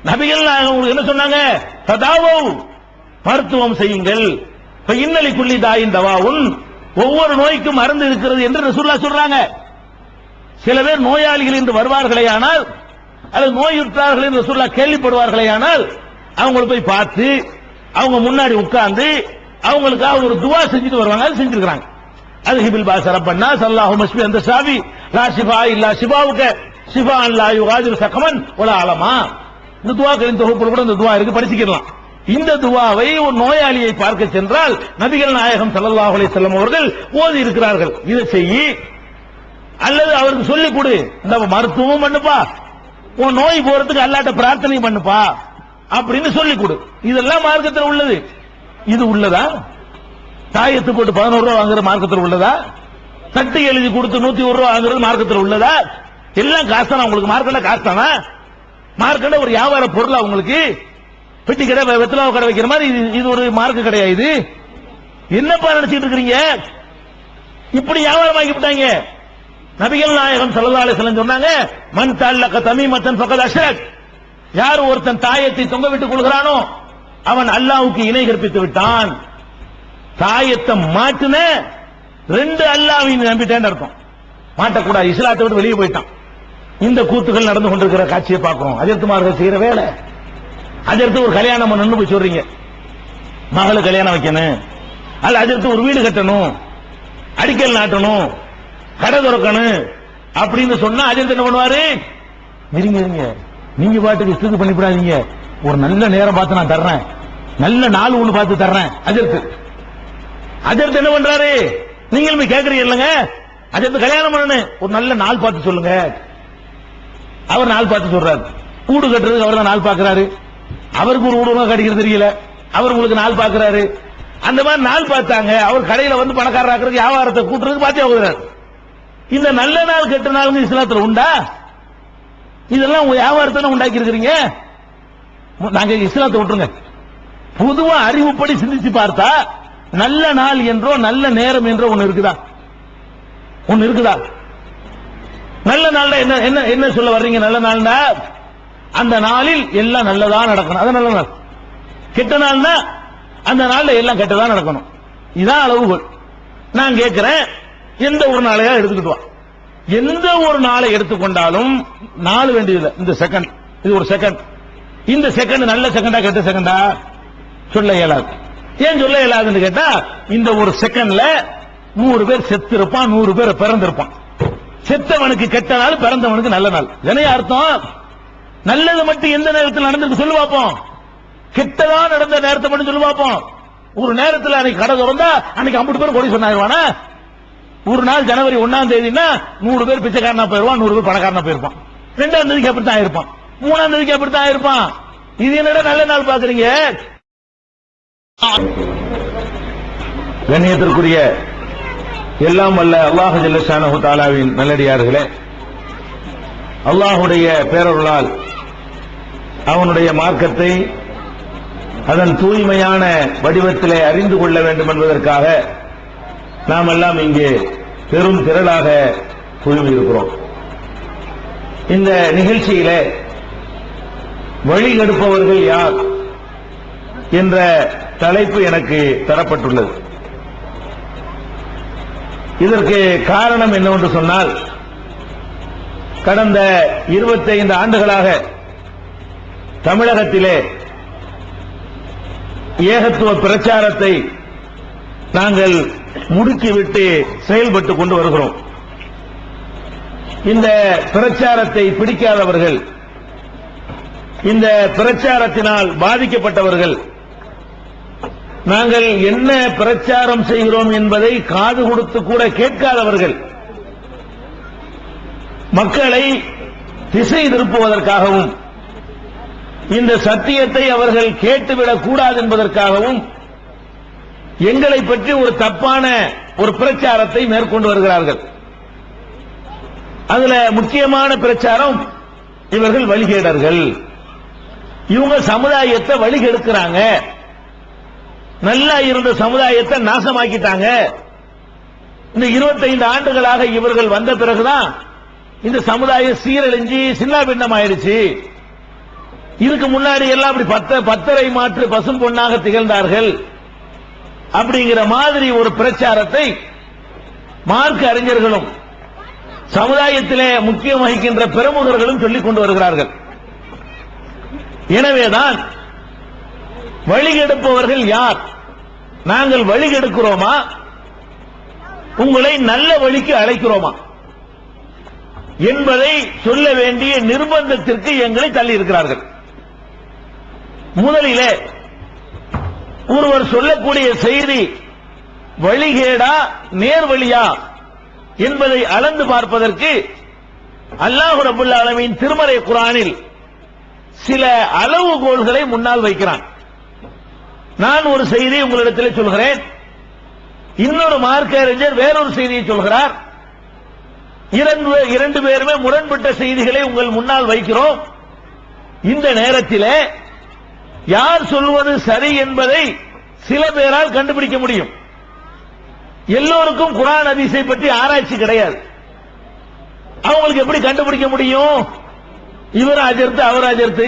நபிகள் நாயகம் என்ன சொன்னாங்க? ததாவோ, மருத்துவம் செய்யுங்கள். இன்னலி குல்லி தாயின் தவாவுன், ஒவ்வொரு நோய்க்கும் மருந்து இருக்கிறது என்று ரசூலுல்லாஹ் சொல்றாங்க. சில பேர் நோயாளிகள் என்று வருவார்களேயானால், அல்லது நோயுற்றார்கள் என்று ரசூலுல்லாஹ் கேள்விப்படுவார்களேயானால், அவங்களை போய் பார்த்து அவங்க முன்னாடி உட்கார்ந்து அவங்களுக்காக ஒரு துவா செஞ்சுட்டு வருவாங்க. அது செஞ்சிருக்காங்க. அது ஹிபில் பாசரப்பன்னா சல்லாஹு மஸ்பி அந்த சாவி லா ஷிஃபா இல்லா ஷிஃபாவுக ஷிஃபா லா யுகாதிரு சகமன் வலா அலமா. இந்த துவாக்களின் தொகுப்புல கூட இந்த துவா இருக்கு, படிச்சுக்கலாம். இந்த துவாவை ஒரு நோயாளியை பார்க்க சென்றால் நபிகள் நாயகம் ஸல்லல்லாஹு அலைஹி வஸல்லம் அவர்கள் ஓதி இருக்கிறார்கள். இதை செய்யி, அல்லது அவருக்கு சொல்லிக் கொடு, இந்த மருத்துவம் பண்ணுப்பா, உன் நோய் போறதுக்கு அல்லாஹ்ட்ட பிரார்த்தனை பண்ணுப்பா அப்படின்னு சொல்லிக் கொடு. இதெல்லாம் மார்க்கத்தில் உள்ளது. இது உள்ளதா? தாயத்து போட்டு 11 ரூபா வாங்குற மார்க்கத்தில் உள்ளதா? தட்டு எழுதி கொடுத்து 101 ரூபா வாங்குறது மார்க்கத்தில் உள்ளதா? எல்லாம் காசு. உங்களுக்கு மார்க்கெட்ல காசு தானா? மார்க்கெட்ல ஒரு வியாபார பொருளா உங்களுக்கு? பெட்டி கடை, வெத்தலாவை கடை வைக்கிற மாதிரி இது ஒரு மார்க்க கிடையா? இது என்னப்பா நினைச்சிட்டு இருக்கிறீங்க? இப்படி வியாபாரம் ஆகிவிட்டாங்க. நபிகள் நாயகம் ஸல்லல்லாஹு அலைஹி வஸல்லம் சொன்னாங்க, மன் தல்லக தமீமத்தன் ஃபகத் அஷ்ரக், யார் ஒருத்தன் தாயத்தை தொங்க விட்டுக் கொள்கிறானோ அவன் அல்லாஹ்வுக்கு இணை கற்பித்து விட்டான். தாயத்தை மாட்டுன 2 அல்லாஹ்வை நம்பிட்டேன்னு அர்த்தம். மாட்டக்கூடாது, இஸ்லாத்தை விட்டு வெளியே போயிட்டான். இந்த கூத்துகள் நடந்து கொண்டிருக்கிற காட்சியை பார்க்கிறோம். அஜர்த்துமார்கள் செய்யற வேலை. அஜர்த்து ஒரு கல்யாணம் பண்ணணும்னு போய் சொல்றீங்க, மகளை கல்யாணம் வைக்கணும், அல்ல அஜர்த்து ஒரு வீடு கட்டணும், அடிக்கல் நாட்டணும், கடை திறக்கணும் அப்படின்னு சொன்னா அஜர்த்து என்ன பண்ணுவாரு? இருங்க, நீங்க பாட்டுக்கு இஷ்டத்துக்கு பண்ணிவிடாதீங்க, ஒரு நல்ல நேரம் பார்த்து நான் தர்றேன், நல்ல நாள் ஒண்ணு பார்த்து தர்றேன். அஜர்த்து என்ன பண்றாரு? நீங்களுமே கேட்கறீங்க இல்லங்க, அஜர்த்து கல்யாணம் பண்ணணும், ஒரு நல்ல நாள் பார்த்து சொல்லுங்க. அவர் நாள் பார்த்து சொல்றாரு. வீடு கட்டுறதுக்கு அவர் தான் நாள் பார்க்கிறாரு. அவருக்கு ஒரு வீடு கட்டிக்கிறது தெரியல, அவர் உங்களுக்கு நாள் பார்க்கிறாரு. அந்த மாதிரி நாள் பார்த்தாங்க. அவர் கடையில வந்து பணக்காரராக்குறதுக்கு வியாபாரத்தை கூட்டுறதுக்கு பார்த்தே போகிறார். இந்த நல்ல நாள் கெட்ட நாள் இஸ்லாத்துல உண்டா? இதெல்லாம் உங்க வியாபாரத்தை உண்டாக்கி இருக்கிறீங்க. நாங்க இஸ்லாத்தை விட்டுருங்க. பொதுவா அறிவுப்படி சிந்திச்சு பார்த்தா நல்ல நாள் என்றோ நல்ல நேரம் என்றோ ஒன்னு இருக்குதா? நல்ல நாள் என்ன என்ன சொல்ல வர்றீங்க? நல்ல நாள்னா அந்த நாளில் எல்லாம் நல்லதா நடக்கணும், அது நல்ல நாள். கெட்ட நாள்னா அந்த நாள்ல எல்லாம் கெட்டதா நடக்கணும். இதான் அளவுகோல். நான் கேட்கிறேன், எந்த ஒரு நாளையா எடுத்துக்கிட்டு வா, எந்த ஒரு நாளை எடுத்துக்கொண்டாலும் நாள் வேண்டியதில்லை. இந்த செகண்ட், இது ஒரு செகண்ட். இந்த செகண்ட் நல்ல செகண்டா கெட்ட செகண்டா சொல்ல இயலாது. ஏன் சொல்ல இயலாதுன்னு கேட்டா, இந்த ஒரு செகண்ட்ல 100 பேர் செத்து இருப்பான், 100 பேர் பிறந்திருப்பான். செத்தவனுக்கு கெட்ட நாள், பிறந்தவனுக்கு நல்ல நாள். என்ன அர்த்தம்? நல்லது மட்டும் எந்த நேரத்தில் நடந்திருக்கு சொல்லு பார்ப்போம், கெட்டதா நடந்த நேரத்தை மட்டும் சொல்லு பார்ப்போம். ஒரு நேரத்தில் அன்னைக்கு கடை திறந்தா அன்னைக்கு 50 பேர் கோடி சொன்னாயிருவானா? ஒரு நாள் ஜனவரி 1ஆம் தேதினா 100 பேர் பிச்சைக்காரனா போயிருவான், 100 பேர் பணக்காரனா போயிருப்பான். 2ஆம் தேதிக்கு அப்படித்தான் இருப்பான், 3ஆம் தேதிக்கு அப்படித்தான் இருப்பான். இது என்னடா நல்ல நாள் பாக்குறீங்க? கண்ணியத்திற்குரிய எல்லாம் வல்ல அல்லாஹ் ஜல்ல ஷானஹு தஆலாவின் நல்லடியார்களே, அல்லாஹுடைய பேரருளால் அவனுடைய மார்க்கத்தை அதன் தூய்மையான வடிவத்திலே அறிந்து கொள்ள வேண்டும் என்பதற்காக நாம் எல்லாம் இங்கே பெரும் திரளாக குழுமியிருக்கிறோம். இந்த நிகழ்ச்சியிலே வழிகெடுப்பவர்கள் யார் என்ற தலைப்பு எனக்கு தரப்பட்டுள்ளது. இதற்கு காரணம் என்னவென்று சொன்னால், கடந்த 25 ஆண்டுகளாக தமிழகத்திலே ஏகத்துவ பிரச்சாரத்தை நாங்கள் முடுக்கிவிட்டு செயல்பட்டுக் கொண்டு வருகிறோம். இந்த பிரச்சாரத்தை பிடிக்காதவர்கள், இந்த பிரச்சாரத்தினால் பாதிக்கப்பட்டவர்கள், நாங்கள் என்ன பிரச்சாரம் செய்கிறோம் என்பதை காது கொடுத்து கூட கேட்காதவர்கள், மக்களை திசை திருப்புவதற்காகவும் இந்த சத்தியத்தை அவர்கள் கேட்டுவிடக் கூடாது என்பதற்காகவும் எங்களை பற்றி ஒரு தப்பான ஒரு பிரச்சாரத்தை மேற்கொண்டு வருகிறார்கள். அதுல முக்கியமான பிரச்சாரம், இவர்கள் வழிகேடர்கள், இவங்க சமுதாயத்தை வழிகெடுக்கிறாங்க, நல்லா இருந்த சமுதாயத்தை நாசமாக்கிட்டாங்க. இந்த 25 ஆண்டுகளாக இவர்கள் வந்த பிறகுதான் இந்த சமுதாயம் சீரழிஞ்சி சின்ன பின்னம் ஆயிடுச்சு. இதுக்கு முன்னாடி எல்லாம் அப்படி பத்தரை மாற்று பசும் பொன்னாக திகழ்ந்தார்கள் அப்படிங்கிற மாதிரி ஒரு பிரச்சாரத்தை மார்க்க அறிஞர்களும் சமுதாயத்திலே முக்கியம் வகிக்கின்ற பிரமுகர்களும் சொல்லிக் கொண்டு வருகிறார்கள். எனவேதான் வழிகெடுப்பவர்கள் யார், நாங்கள் வழிகெடுக்கிறோமா, உங்களை நல்ல வழிக்கு அழைக்கிறோமா என்பதை சொல்ல வேண்டிய நிர்பந்தத்திற்கு எங்களை தள்ளி இருக்கிறார்கள். முதலிலே ஒருவர் சொல்லக்கூடிய செய்தி வழிகேடா நேர்வழியா என்பதை அளந்து பார்ப்பதற்கு அல்லாஹ் ரப்பல் ஆலமீன் திருமறை குர்ஆனில் சில அளவுகோல்களை முன்னால் வைக்கிறான். நான் ஒரு செய்தியை உங்களிடத்தில் சொல்கிறேன், இன்னொரு மார்க்க அறிஞர் வேறொரு செய்தியை சொல்கிறார். இரண்டு பேருமே முரண்பட்ட செய்திகளை உங்கள் முன்னால் வைக்கிறோம். இந்த நேரத்தில் யார் சொல்வது சரி என்பதை சில பேரால் கண்டுபிடிக்க முடியும். எல்லோருக்கும் குர்ஆன் ஹதீஸை பற்றி ஆராய்ச்சி கிடையாது. அவங்களுக்கு எப்படி கண்டுபிடிக்க முடியும்? இவர் அஜர்த்து அவர் அஜர்த்து,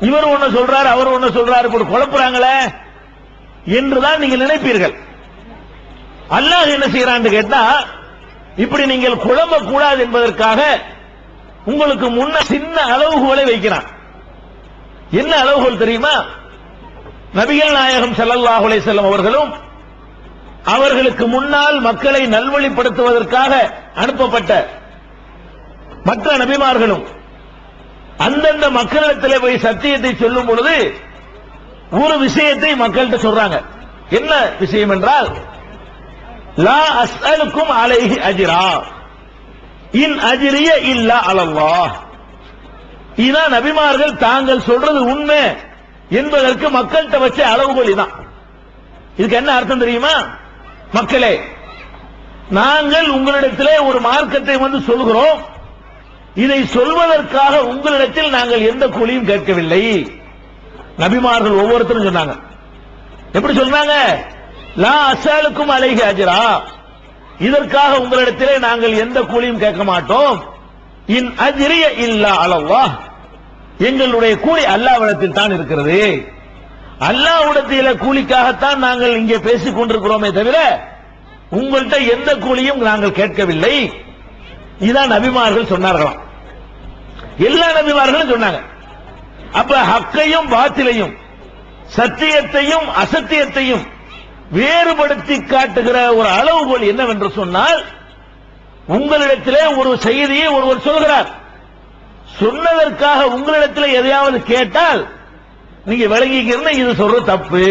இவர் ஒன்னு சொல்றாரு அவர் ஒன்னு சொல்றாரு, இப்படி குழப்புறாங்களே என்றுதான் நீங்கள் நினைப்பீர்கள். அல்லாஹ் என்ன செய்யறான்னு கேட்டா, இப்படி நீங்கள் குழம்ப கூடாது என்பதற்காக உங்களுக்கு முன்ன சின்ன அளவுகோலை வைக்கிறான். என்ன அளவுகோல் தெரியுமா? நபிகள் நாயகம் ஸல்லல்லாஹு அலைஹி வஸல்லம் அவர்களும் அவர்களுக்கு முன்னால் மக்களை நல்வழிப்படுத்துவதற்காக அனுப்பப்பட்ட மற்ற நபிமார்களும் அந்தந்த மக்களிடத்தில் போய் சத்தியத்தை சொல்லும் பொழுது ஒரு விஷயத்தை மக்கள்கிட்ட சொல்றாங்க. என்ன விஷயம் என்றால், லா அஸ்அலுக்கும் அலைஹி அஜ்ரா இன் அஜ்ரிய இல்லா அலல்லாஹ். இதான் நபிமார்கள் தாங்கள் சொல்றது உண்மை என்பதற்கு மக்கள்கிட்ட வச்ச அளவுகோல் இதான். இதுக்கு என்ன அர்த்தம் தெரியுமா? மக்களே, நாங்கள் உங்களிடத்திலே ஒரு மார்க்கத்தை வந்து சொல்கிறோம், இதை சொல்வதற்காக உங்களிடத்தில் நாங்கள் எந்த கூலியும் கேட்கவில்லை. நபிமார்கள் ஒவ்வொருத்தரும் சொன்னாங்க. எப்படி சொன்னாங்க? லா அஸ்அலுக்கும் அலைஹி அஜ்ரா, இதற்காக உங்களிடத்திலே நாங்கள் எந்த கூலியும் கேட்க மாட்டோம். இன் அஜ்ரிய இல்லா அலல்லாஹ், எங்களுடைய கூலி அல்லாஹ்விடத்தில் தான் இருக்கிறது. அல்லாஹ்விடத்திலே கூலிக்காகத்தான் நாங்கள் இங்கே பேசிக் கொண்டிருக்கிறோமே தவிர உங்கள்கிட்ட எந்த கூலியும் நாங்கள் கேட்கவில்லை. இதான் நபிமார்கள் சொன்னார்களாம். எல்லா நபிமார்களும் சொன்னாங்க. அப்ப ஹக்கையும் பாத்திலையும், சத்தியத்தையும் அசத்தியத்தையும் வேறுபடுத்தி காட்டுகிற ஒரு அளவுகோல் என்னவென்று சொன்னால், உங்களிடத்திலே ஒரு செய்தியை ஒருவர் சொல்கிறார், சொன்னதற்காக உங்களிடத்தில் எதையாவது கேட்டால் நீங்க விளங்கிக்கிறீங்க, இது சொல்ற தப்பு.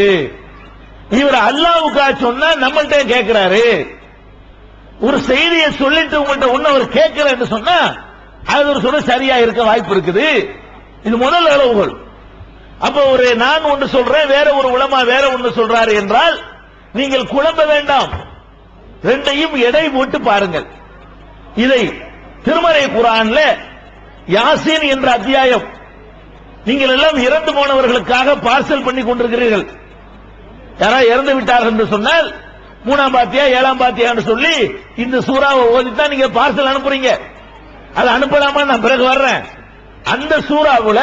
இவர் அல்லாஹ்வுக்காக சொன்னா நம்மள்ட்ட கேட்கிறாரு. ஒரு செய்தியை சொல்லிட்டு உங்கள்ட்ட ஒண்ணு அவர் கேட்கிறேன்னு சொன்னா அது ஒரு சொல்ல சரியா இருக்க வாய்ப்பு இருக்குது. இது முதல் அளவுகோல். அப்ப நான் ஒன்று சொல்றேன், வேற ஒரு உலமா வேற ஒன்று சொல்றாரு என்றால் நீங்கள் குழம்ப வேண்டாம், ரெண்டையும் எடை போட்டு பாருங்கள். இதை திருமறை குர்ஆன்ல யாசீன் என்ற அத்தியாயம், நீங்கள் எல்லாம் இறந்து போனவர்களுக்காக பார்சல் பண்ணி கொண்டிருக்கிறீர்கள். யாராவது இறந்து விட்டார்கள் என்று சொன்னால் 3ஆம் பாத்தியா 7ஆம் பாத்தியான்னு சொல்லி இந்த சூறாவை ஓதித்தான் நீங்க பார்சல் அனுப்புறீங்க. அதை அனுப்பலாமா? நான் பிறகு வர்றேன். அந்த சூறாவுல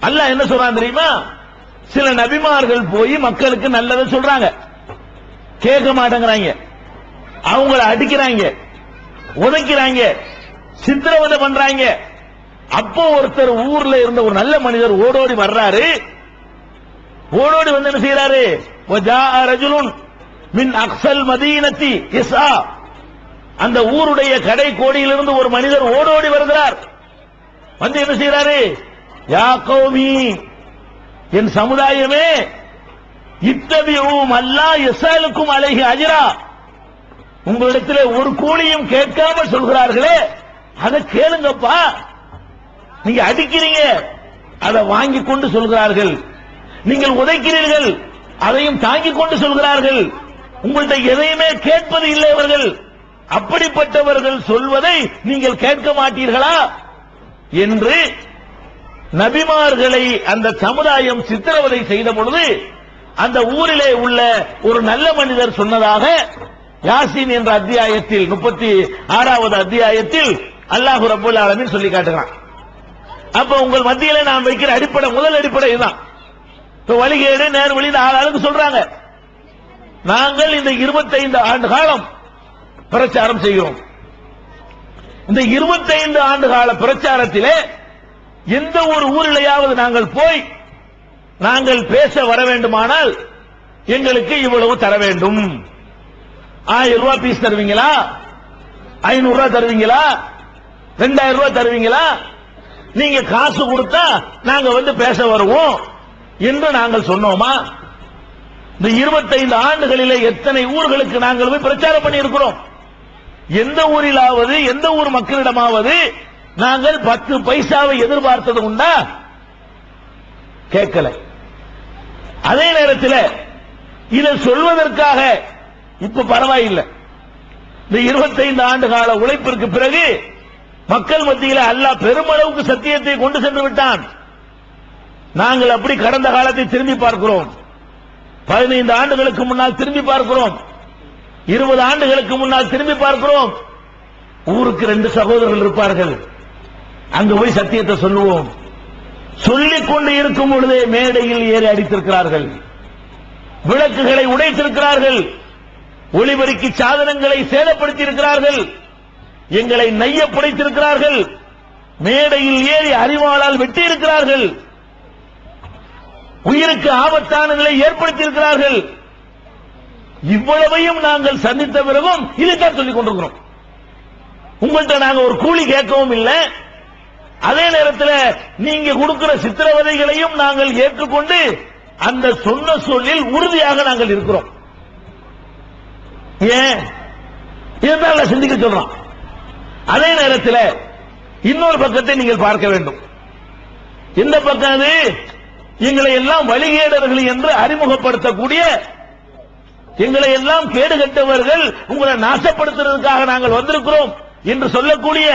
அல்லாஹ் என்ன சொல்றான் தெரியுமா? சில நபிமார்கள் போய் மக்களுக்கு நல்லதை சொல்றாங்க, கேட்க மாட்டேங்கிறாங்க, அவங்கள அடிக்கிறாங்க, உதைக்கிறாங்க, சித்திரவதை பண்றாங்க. அப்போ ஒருத்தர் ஊர்ல இருந்த ஒரு நல்ல மனிதர் ஓடோடி வர்றாரு. ஓடோடி வந்து என்ன செய்யறாரு? வஜாஅ ரஜுலுன் மின் அக்ஸல் மதீனத்தி இஸ்ஆ, அந்த ஊருடைய கடை கோடியிலிருந்து ஒரு மனிதர் ஓடோடி வருகிறார். வந்து என்ன செய்யறாரு? யா கௌமி, என் சமுதாயமே, இத்தபிஉ அல்லா யஸலுக்கும் அலைஹி அஜ்ரா, உங்களிடத்திலே ஒரு கூலியும் கேட்காமல் சொல்கிறார்களே அதை கேளுங்கப்பா. நீங்க அடிக்கிறீங்க, அதை வாங்கி கொண்டு சொல்கிறார்கள், நீங்கள் உதைக்கிறீர்கள், அதையும் தாங்கிக் கொண்டு சொல்கிறார்கள், உங்கள்கிட்ட எதையுமே கேட்பது இல்லை அவர்கள். அப்படிப்பட்டவர்கள் சொல்வதை நீங்கள் கேட்க மாட்டீர்களா என்று நபிமார்களை அந்த சமுதாயம் சித்திரவதை செய்த பொழுது அந்த ஊரிலே உள்ள ஒரு நல்ல மனிதர் சொன்னதாக யாசீன் என்ற அத்தியாயத்தில் 36வது அத்தியாயத்தில் அல்லாஹ் ரப்பல் ஆலமீன் சொல்லி காட்டுகிறான். அப்ப உங்கள் மத்தியில நாம் வைக்கிற அடிப்படை, முதல் அடிப்படை இதுதான். வழிகேடு நேர்வழி ஆளாளுக்கு சொல்றாங்க. நாங்கள் இந்த 25 ஆண்டு காலம் பிரச்சாரம் செய்கிறோம். இந்த 25 ஆண்டு கால பிரச்சாரத்திலே எந்த ஒரு ஊரிலேயாவது நாங்கள் போய் நாங்கள் பேச வர வேண்டுமானால் எங்களுக்கு இவ்வளவு தர வேண்டும். 1000 ரூபாய் பீஸ் தருவீங்களா? 500 ரூபாய் தருவீங்களா? 2000 ரூபாய் தருவீங்களா? நீங்க காசு கொடுத்தா நாங்க வந்து பேச வருவோம் என்று நாங்கள் சொன்னோமா? இந்த 25 ஆண்டுகளிலே எத்தனை ஊர்களுக்கு நாங்கள் போய் பிரச்சாரம் பண்ணி இருக்கிறோம். எந்த ஊரிலாவது எந்த ஊர் மக்களிடமாவது நாங்கள் 10 பைசாவை எதிர்பார்த்தது உண்டா? கேட்கல. அதே நேரத்தில் இதை சொல்வதற்காக இப்ப பரவாயில்லை, இந்த 25 ஆண்டு கால உழைப்பிற்கு பிறகு மக்கள் மத்தியில் அல்லாஹ் பெருமளவுக்கு சத்தியத்தை கொண்டு சென்று விட்டான். நாங்கள் அப்படி கடந்த காலத்தை திரும்பி பார்க்கிறோம். 15 ஆண்டுகளுக்கு முன்னால் திரும்பி பார்க்கிறோம். 20 ஆண்டுகளுக்கு முன்னால் திரும்பி பார்க்கிறோம். ஊருக்கு 2 சகோதரர்கள் இருப்பார்கள். அங்கு போய் சத்தியத்தை சொல்லுவோம். சொல்லிக் கொண்டு இருக்கும் பொழுதே மேடையில் ஏறி அடித்திருக்கிறார்கள், விளக்குகளை உடைத்திருக்கிறார்கள், ஒளிபெருக்கி சாதனங்களை சேதப்படுத்தி இருக்கிறார்கள், எங்களை நைய புடைத்திருக்கிறார்கள், மேடையில் ஏறி அறிவாளால் வெட்டி இருக்கிறார்கள், உயிருக்கு ஆபத்தான நிலை ஏற்படுத்தி இருக்கிறார்கள். இவ்வளவையும் நாங்கள் சந்தித்த பிறகும் இதைத்தான் சொல்லிக் கொண்டிருக்கிறோம். உங்கள்கிட்ட நாங்கள் ஒரு கூலி கேட்கவும் இல்லை. அதே நேரத்தில் நீங்க கொடுக்கிற சித்திரவதைகளையும் நாங்கள் ஏற்றுக்கொண்டு அந்த சொன்ன சொல்லில் உறுதியாக நாங்கள் இருக்கிறோம். ஏன் இதுதான் சிந்திக்க சொல்றோம். அதே நேரத்தில் இன்னொரு பக்கத்தை நீங்கள் பார்க்க வேண்டும். இந்த பக்கம் அது எங்களை எல்லாம் வழிகேடர்கள் என்று அறிமுகப்படுத்தக்கூடிய, எங்களை எல்லாம் கேடுகட்டவர்கள், உங்களை நாசப்படுத்துவதற்காக நாங்கள் வந்திருக்கிறோம் என்று சொல்லக்கூடிய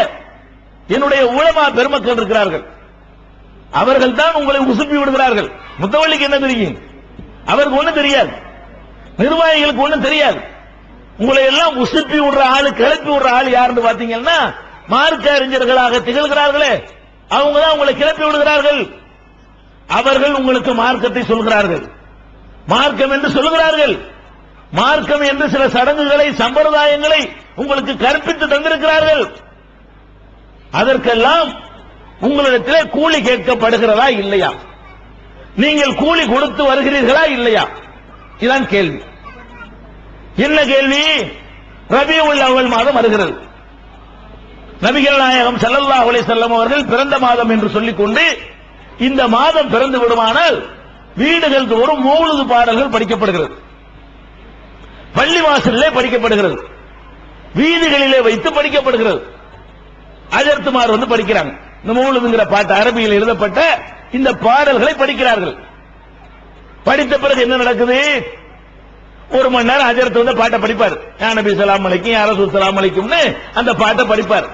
என்னுடைய உலமா பெருமக்கள் இருக்கிறார்கள். அவர்கள் தான் உங்களை உசுப்பி விடுகிறார்கள். முத்தவள்ளிக்கு என்ன தெரியும்? அவருக்கு ஒண்ணும் தெரியாது, நிர்வாகிகளுக்கு ஒண்ணும் தெரியாது. உங்களை எல்லாம் உசுப்பி விடுற ஆளு, கிளப்பி விடுற ஆளு யாருன்னு பாத்தீங்கன்னா மார்க்க அறிஞர்களாக திகழ்கிறார்களே அவங்க தான் உங்களை கிளப்பி விடுகிறார்கள். அவர்கள் உங்களுக்கு மார்க்கத்தை சொல்கிறார்கள், மார்க்கம் என்று சொல்லுகிறார்கள். மார்க்கம் என்று சில சடங்குகளை, சம்பிரதாயங்களை உங்களுக்கு கற்பித்து தந்திருக்கிறார்கள். அதற்கெல்லாம் உங்களிடத்திலே கூலி கேட்கப்படுகிறதா இல்லையா? நீங்கள் கூலி கொடுத்து வருகிறீர்களா இல்லையா? இதுதான் கேள்வி. என்ன கேள்வி? ரபியுல் அவ்வல் மாதம் வருகிறது. நபிகள் நாயகம் ஸல்லல்லாஹு அலைஹி வஸல்லம் அவர்கள் பிறந்த மாதம் என்று சொல்லிக்கொண்டு இந்த மாதம் பிறந்து விடுமானால் வீடுகள் தோறும் மௌலிது பாடல்கள் படிக்கப்படுகிறது, பள்ளிவாசலிலே படிக்கப்படுகிறது, வீதிகளிலே வைத்து படிக்கப்படுகிறது. அஜர்த்துமார் வந்து படிக்கிறாங்க. இந்த மௌலிதுங்கிற பாட்டு அரபியில் எழுதப்பட்ட இந்த பாடல்களை படிக்கிறார்கள். படித்த பிறகு என்ன நடக்குது? ஒரு மணி நேரம் ஹஜரத் வந்து பாட்டை படிப்பார். யா நபி ஸல்லல்லாஹு அலைஹி யா ரசூல் ஸல்லல்லாஹு அலைஹின்னு அந்த பாட்டை படிப்பார்.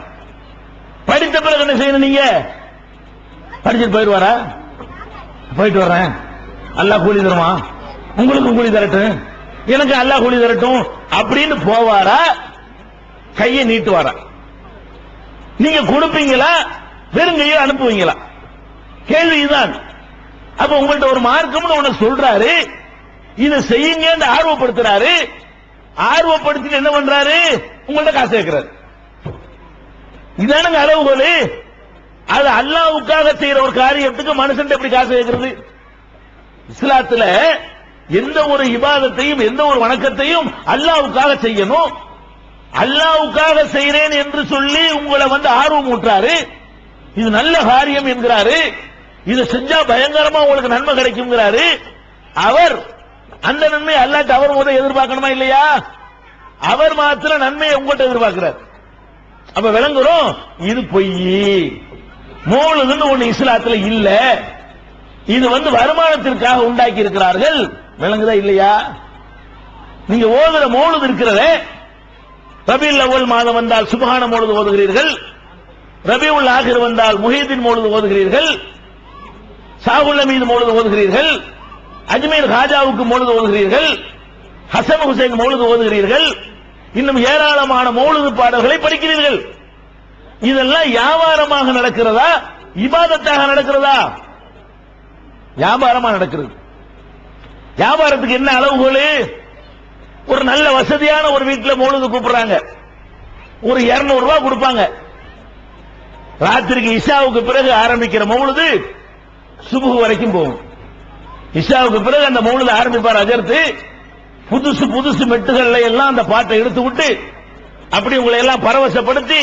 படித்த பிறகு என்ன செய்யணும்? நீங்க படிச்சுட்டு போயிடுவாரா? போயிட்டு வர்றேன், அல்லாஹ் கூலி தருமா, உங்களுக்கும் கூலி தரட்டும், எனக்கு அல்லாஹ் கூலி தரட்டும் அப்படின்னு போவாரா? கையை நீட்டுவாரா? நீங்க கொடுப்பீங்களா, வெறுங்கையை அனுப்புவீங்களா? கேள்வி இதுதான். அப்ப உங்கள்ட்ட ஒரு மார்க்கம்னு ஒண்ணு சொல்றாரு, இதை செய்யுங்க ஆர்வப்படுத்துறாரு. ஆர்வப்படுத்திட்டு என்ன பண்றாரு? உங்கள்ட்ட காசு கேட்கிறாரு. இதானுங்க அளவுகோல். அது அல்லாஹ்வுக்காக செய்யற ஒரு காரியத்துக்கு மனுஷன் எப்படி காசு கேட்கிறது? இஸ்லாத்துல எந்த ஒரு இபாதத்தையும் எந்த ஒரு வணக்கத்தையும் அல்லாஹ்வுக்காக செய்யணும். அல்லாஹ்வுக்காக செய்றேன் என்று சொல்லி உங்களை வந்து ஆர்வம் ஊட்டுறாரு. இது நல்ல காரியம் என்கிறாரு. இதை செஞ்சா பயங்கரமா உங்களுக்கு நன்மை கிடைக்கும்ங்கிறாரு. அவர் அந்த நன்மை அல்லாஹ் அவர் முதல்ல எதிர்பார்க்கணுமா இல்லையா? அவர் மாத்திரம் நன்மையை உங்கள்கிட்ட எதிர்பார்க்கிறார். அப்ப விளங்குறோம், இது பொய். மௌலிதுன்னு ஒண்ணு இஸ்லாத்துல இல்ல. இது வந்து வருமானத்திற்காக உண்டாக்கி இருக்கிறார்கள். விளங்குதா இல்லையா? நீங்க ஓதுற மௌலிது இருக்கிறத, ரபியுல் அவ்வல் மாதம் வந்தால் சுப்ஹான மௌலிது ஓதுகிறீர்கள், ரபியுல் ஆகிர் வந்தால் முஹீதீன் மௌலிது ஓதுகிறீர்கள், ஷாஹுல் ஹமீது மௌலிது ஓதுகிறீர்கள், அஜ்மீர் காஜாவுக்கு மௌலிது ஓதுகிறீர்கள், ஹசன் ஹுசைன் மௌலிது ஓதுகிறீர்கள், இன்னும் ஏராளமான மௌலிது பாடல்களை படிக்கிறீர்கள். இதெல்லாம் வியாபாரமாக நடக்கிறதா, இபாதத்தாக நடக்கிறதா? வியாபாரமா நடக்கிறது. வியாபாரத்துக்கு என்ன அளவுகோல்? ஒரு நல்ல வசதியான ஒரு வீட்டில் மௌலிது கூப்பிடுறாங்க, ஒரு 200 ரூபாய் கொடுப்பாங்க. ராத்திரிக்கு இஷாவுக்கு பிறகு ஆரம்பிக்கிற மௌலிது சுபுஹ் வரைக்கும் போகும். இஷாவுக்கு பிறகு அந்த மௌலிது ஆரம்பிப்பார் ஹஜரத். புதுசு புதுசு மெட்டுகள்ல எல்லாம் அந்த பாட்டை எடுத்து விட்டு அப்படி உங்களை எல்லாம் பரவசப்படுத்தி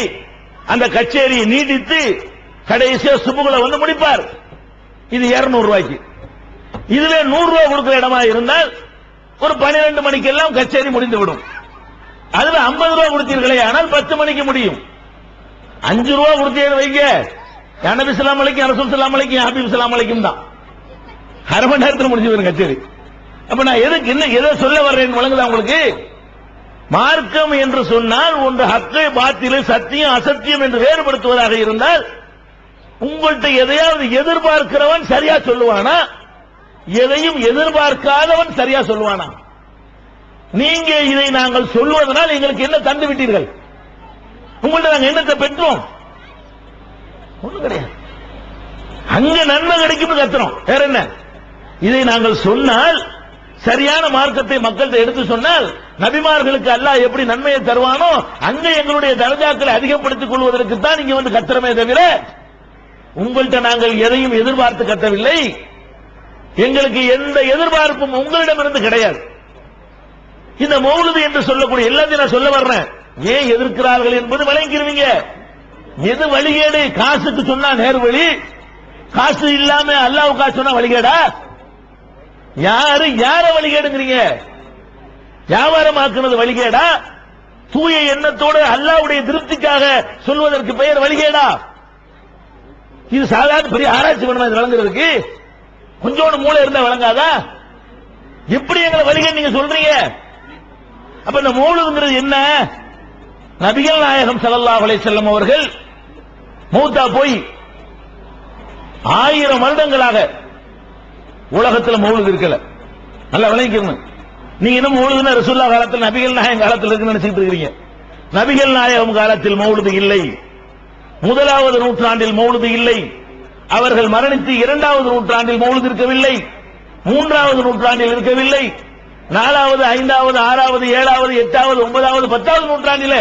அந்த கச்சேரியை நீடித்து கடைசியா சுபுகளை வந்து முடிப்பார். இது 200 ரூபாய்க்கு. இதுல 100 ரூபாய் கொடுக்கிற இடமா இருந்தால் ஒரு 12 மணிக்கு எல்லாம் கச்சேரி முடிந்து விடும். அதுல 50 ரூபாய் கொடுத்தீர்களே ஆனால் 10 மணிக்கு முடியும். 5 ரூபாய் கொடுத்தீங்க வைங்க, யா நபி ஸல்லல்லாஹு அலைஹி யா ரசூல் ஸல்லல்லாஹு அலைஹி ஹபீப் ஸல்லல்லாஹு அலைஹி தான் அரை மணி நேரத்தில் முடிஞ்சு வரும் கச்சேரி. அப்ப நான் எதுக்கு என்ன எதை சொல்ல வர்றேன் வழங்குதா உங்களுக்கு? மார்க்கம் என்று சொன்னால் ஒன்று ஹக்கு பாத்திலு சத்தியம் அசத்தியம் என்று வேறுபடுத்துவதாக இருந்தால் உங்கள்கிட்ட எதையாவது எதிர்பார்க்கிறவன் சரியா சொல்லுவானா? எதையும் எதிர்பார்க்காதவன் சரியா சொல்லுவானா? நீங்க இதை நாங்கள் சொல்வதனால் எங்களுக்கு என்ன தந்து விட்டீர்கள்? உங்கள்ட்ட நாங்கள் என்னத்தை பெற்றோம்? ஒண்ணு கிடையாது. அங்க நன்மை கிடைக்கும் கத்துறோம், வேற என்ன? இதை நாங்கள் சொன்னால் சரியான மார்க்கத்தை மக்கள்கிட்ட எடுத்து சொன்னால் நபிமார்களுக்கு அல்லாஹ் எப்படி நன்மையை தருவானோ அங்க எங்களுடைய தரஜாக்களை அதிகப்படுத்திக் கொள்வதற்கு தான் இங்க வந்து கத்துறமே தவிர உங்கள்கிட்ட நாங்கள் எதையும் எதிர்பார்த்து கத்தவில்லை. எங்களுக்கு எந்த எதிர்பார்ப்பும் உங்களிடமிருந்து கிடையாது. இந்த மௌலிது என்று சொல்லக்கூடிய எல்லாத்தையும் நான் சொல்ல வர்றேன். ஏன் எதிர்க்கிறார்கள் என்பது வழங்கிடுவீங்க. எது வழிகேடு? காசுக்கு சொன்னா நேர் வழி, காசு இல்லாம அல்லாஹ்வுக்காக சொன்னா வழிகேடா? யார வழிகேடுங்கிறீங்க? வியாபாரமாக்குனது வழிகேடா? தூய எண்ணத்தோடு அல்லாஹ்வுடைய திருப்திக்காக சொல்வதற்கு பெயர் வழிகேடா? இது சாதாரண பெரிய ஆராய்ச்சி பண்ணணும் இது வழங்குறதுக்கு. கொஞ்சோண்டு மூளை இருந்தா வழங்காதா? எப்படி எங்களை வழிகேடு நீங்க சொல்றீங்க? அப்ப இந்த மௌலிதுங்கிறது என்ன? நபிகள் நாயகம் ஸல்லல்லாஹு அலைஹி வஸல்லம் அவர்கள் மௌத்தா போய் 1000 வருடங்களாக உலகத்தில் மௌலிது இருக்கல. நல்லா விளங்கிக்கணும். நீங்க இன்னும் மௌலிதுன்னா ரசூலுல்லாஹ் காலத்தில் நபிகள் நாயகம் காலத்தில் இருக்குன்னு நினைச்சிட்டு இருக்கீங்க. நபிகள் நாயகம் காலத்தில் மௌலிது இல்லை. முதலாவது நூற்றாண்டில் மௌலிது இல்லை. அவர்கள் மரணித்து 2வது நூற்றாண்டில் மௌலிது இருக்கவில்லை. 3வது நூற்றாண்டில் இருக்கவில்லை. 4வது 5வது 6வது 7வது 8வது 9வது 10வது நூற்றாண்டிலே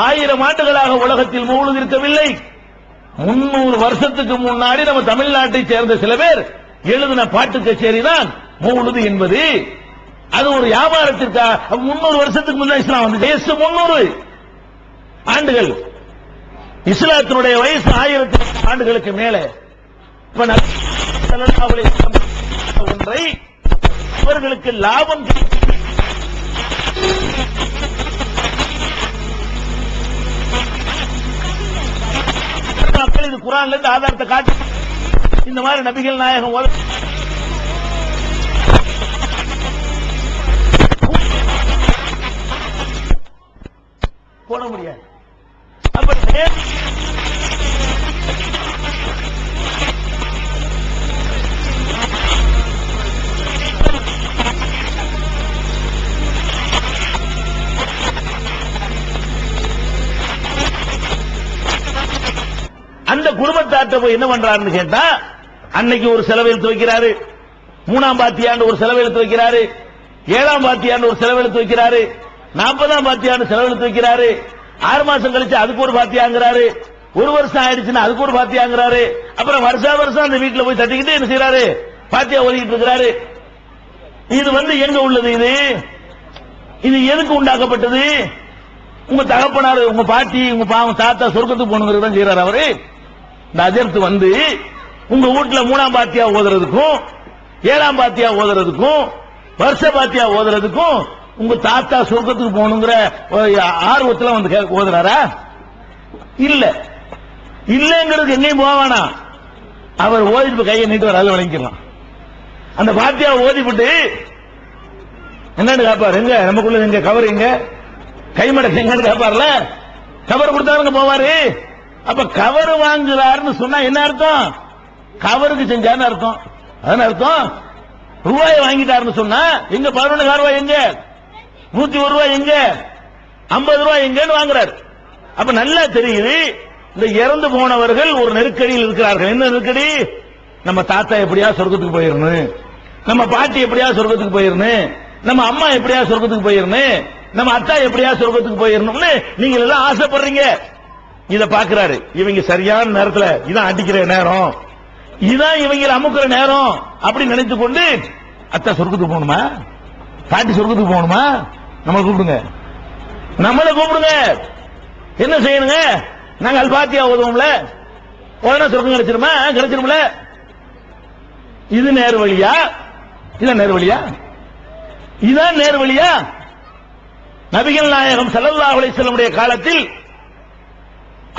1000 ஆண்டுகளாக உலகத்தில் மௌலிது இருக்கவில்லை. 300 வருஷத்துக்கு முன்னாடி நம்ம தமிழ்நாட்டை சேர்ந்த சில பேர் எழுதின பாட்டு கச்சேரி தான் மௌலிது என்பது. அது ஒரு வியாபாரத்திற்காக 300 வருஷத்துக்கு முன்னாடி இஸ்லாம் வந்து 300 ஆண்டுகள். இஸ்லாத்தினுடைய வயசு 1000 ஆண்டுகளுக்கு மேலே. ஒன்றை அவர்களுக்கு லாபம் மக்கள் இது குர்ஆன்ல இருந்து ஆதாரத்தை காட்டி இந்த மாதிரி நபிகள் நாயகம் போட முடியாது. அப்ப அந்த குடும்பத்தாட்ட போய் என்ன பண்றாருன்னு கேட்டா, அன்னைக்கு ஒரு செலவில் துவைக்கிறாரு, 3ஆம் பாத்தியாண்டு ஒரு செலவில் துவைக்கிறாரு, 7ஆம் பாத்தியாண்டு ஒரு செலவில் துவைக்கிறாரு, 40ஆம் பாத்தியாண்டு செலவில் துவைக்கிறாரு, 6 மாசம் கழிச்சு அதுக்கு ஒரு பாத்தியாங்கிறாரு, 1 வருஷம் ஆயிடுச்சுன்னா அதுக்கு ஒரு பாத்தியாங்கிறாரு. அப்புறம் வருஷம் அந்த வீட்டுல போய் தட்டிக்கிட்டு என்ன செய்யறாரு, பாத்தியா ஓதிக்கிட்டு இருக்கிறாரு. இது எங்க உள்ளது? இது எதுக்கு உண்டாக்கப்பட்டது? உங்க தகப்பனார், உங்க பாட்டி, உங்க தாத்தா சொர்க்கத்துக்கு போகணுங்கிறது தான் செய்யறாரு அவரு. இந்த அஜர்த்து உங்க வீட்டுல 3ஆம் பாத்தியா ஓதுறதுக்கும் 7ஆம் பாத்தியா ஓதுறதுக்கும் வருஷ பாத்தியா ஓதுறதுக்கும் உங்க தாத்தா சொர்க்கத்துக்கு போகணுங்கிற ஆர்வத்தில் ஓதுறாரா? இல்ல. இல்லங்கிறது எங்கேயும் போவானா, அவர் ஓதிட்டு கையை நீட்டு வராது வழங்கிக்கலாம். அந்த பாத்தியா ஓதிவிட்டு என்னன்னு கேட்பாரு, எங்க நமக்குள்ள எங்க கவர் எங்க கைமடக்கு எங்கன்னு கேட்பார்ல, கவர் கொடுத்தாருங்க போவாரு. அப்ப கவர் வாங்குறாருன்னு சொன்னா என்ன அர்த்தம்? கவருக்கு செஞ்சான்னு அர்த்தம். அதான் அர்த்தம். ரூபாய் வாங்கிட்டாருன்னு சொன்னா எங்க 11 ரூபாய் எங்க, 101 ரூபாய் எங்க, 50 ரூபாய் எங்கன்னு வாங்குறாரு. அப்ப நல்லா தெரியுது, இந்த இறந்து போனவர்கள் ஒரு நெருக்கடியில் இருக்கிறார்கள். என்ன நெருக்கடி? நம்ம தாத்தா எப்படியா சொர்க்கத்துக்கு போயிடணும், நம்ம பாட்டி எப்படியா சொர்க்கத்துக்கு போயிடணும், நம்ம அம்மா எப்படியா சொர்க்கத்துக்கு போயிடணும், நம்ம அத்தா எப்படியா சொர்க்கத்துக்கு போயிடணும்னு நீங்க எல்லாம் ஆசைப்படுறீங்க. இத பாக்குறாரு. இவங்க சரியான நேரத்தில் இதான் அடிக்கிற நேரம், இதான் இவங்க அமுக்குற நேரம் அப்படி நினைத்து கொண்டு, அத்தா சொர்க்கத்துக்கு போகணுமா, பாட்டி சொர்க்கத்துக்கு போகணுமா, நம்மளை கூப்பிடுங்க, நம்மளை கூப்பிடுங்க. என்ன செய்யணுங்க? நாங்க அல்பாத்தியா ஓதுவோம்ல, உடனே சொர்க்கம் கிடைச்சிருமா? கிடைச்சிரும்ல. இது நேர் வழியா? இதான் நேர் வழியா? இதான் நேர் வழியா? நபிகள் நாயகம் ஸல்லல்லாஹு அலைஹி வஸல்லம் காலத்தில்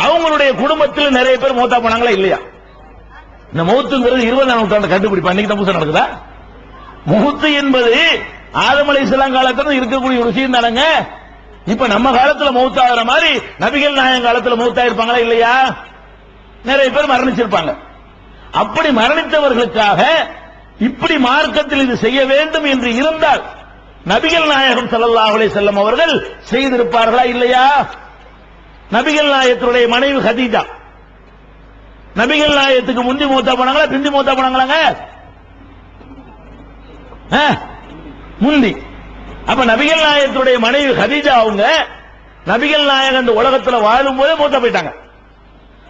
அவங்களுடைய குடும்பத்தில் நிறைய பேர் மௌத்தா போனாங்களா இல்லையா? இந்த மௌத்துங்கிறது 20ஆம் நூற்றாண்டு கண்டுபிடிப்பு. அன்னைக்கு தான் புதுசா நடக்குதா? மௌத்து என்பது ஆதம் அலைஹிஸ்ஸலாம் காலத்துல இருக்கக்கூடிய ஒரு விஷயம் தானங்க. இப்ப நம்ம காலத்துல மௌத்தாகிற மாதிரி நபிகள் நாயகம் காலத்துல மௌத்தா இருப்பாங்களா இல்லையா? நிறைய பேர் மரணிச்சிருப்பாங்க. அப்படி மரணித்தவர்களுக்காக இப்படி மார்க்கத்தில் இது செய்ய வேண்டும் என்று இருந்தால் நபிகள் நாயகம் ஸல்லல்லாஹு அலைஹி வஸல்லம் அவர்கள் செய்திருப்பார்களா இல்லையா? நபிகள் நாயகத்துடைய மனைவி கதீஜா நபிகள் நாயகத்துக்கு முந்தி மூத்தா போனாங்களா, பிந்தி மூத்தா போனாங்களாங்க? முந்தி. அப்ப நபிகள் நாயகத்துடைய மனைவி கதீஜா அவங்க நபிகள் நாயகம் இந்த உலகத்துல வாழும் போதே மூத்தா போயிட்டாங்க.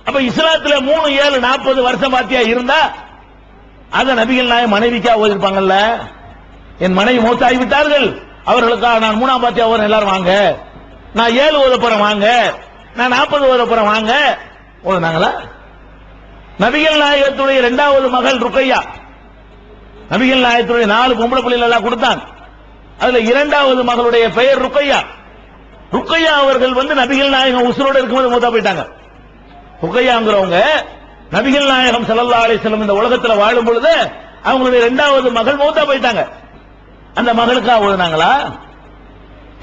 அப்ப இஸ்லாத்துல 3, 7, 40 வருஷம் பாத்தியா இருந்தா அத நபிகள் நாயகம் மனைவிக்கா ஓதிருப்பாங்கல்ல. என் மனைவி மூத்தாகி விட்டார்கள், அவர்களுக்காக நான் 3ஆம் பாத்தியா ஓதுறேன், எல்லாரும் வாங்க, நான் 7 ஓத போறேன் வாங்க, நான் 40 ஓத போறேன் வாங்க, ஓதுனாங்களா? நபிகள் நாயகத்துடைய 2வது மகள் ருக்கையா, நபிகள் நாயகத்துடைய 4 பொம்பளை பிள்ளைகள் எல்லாம் கொடுத்தான். அதுல 2வது மகளுடைய பெயர் ருக்கையா. ருக்கையா அவர்கள் நபிகள் நாயகம் உசுரோடு இருக்கும்போது மூத்தா போயிட்டாங்க. ருக்கையாங்கிறவங்க நபிகள் நாயகம் ஸல்லல்லாஹு அலைஹி வஸல்லம் இந்த உலகத்தில் வாழும் பொழுது அவங்களுடைய 2வது மகள் மூத்தா போயிட்டாங்க. அந்த மகளுக்காக ஓதுனாங்களா?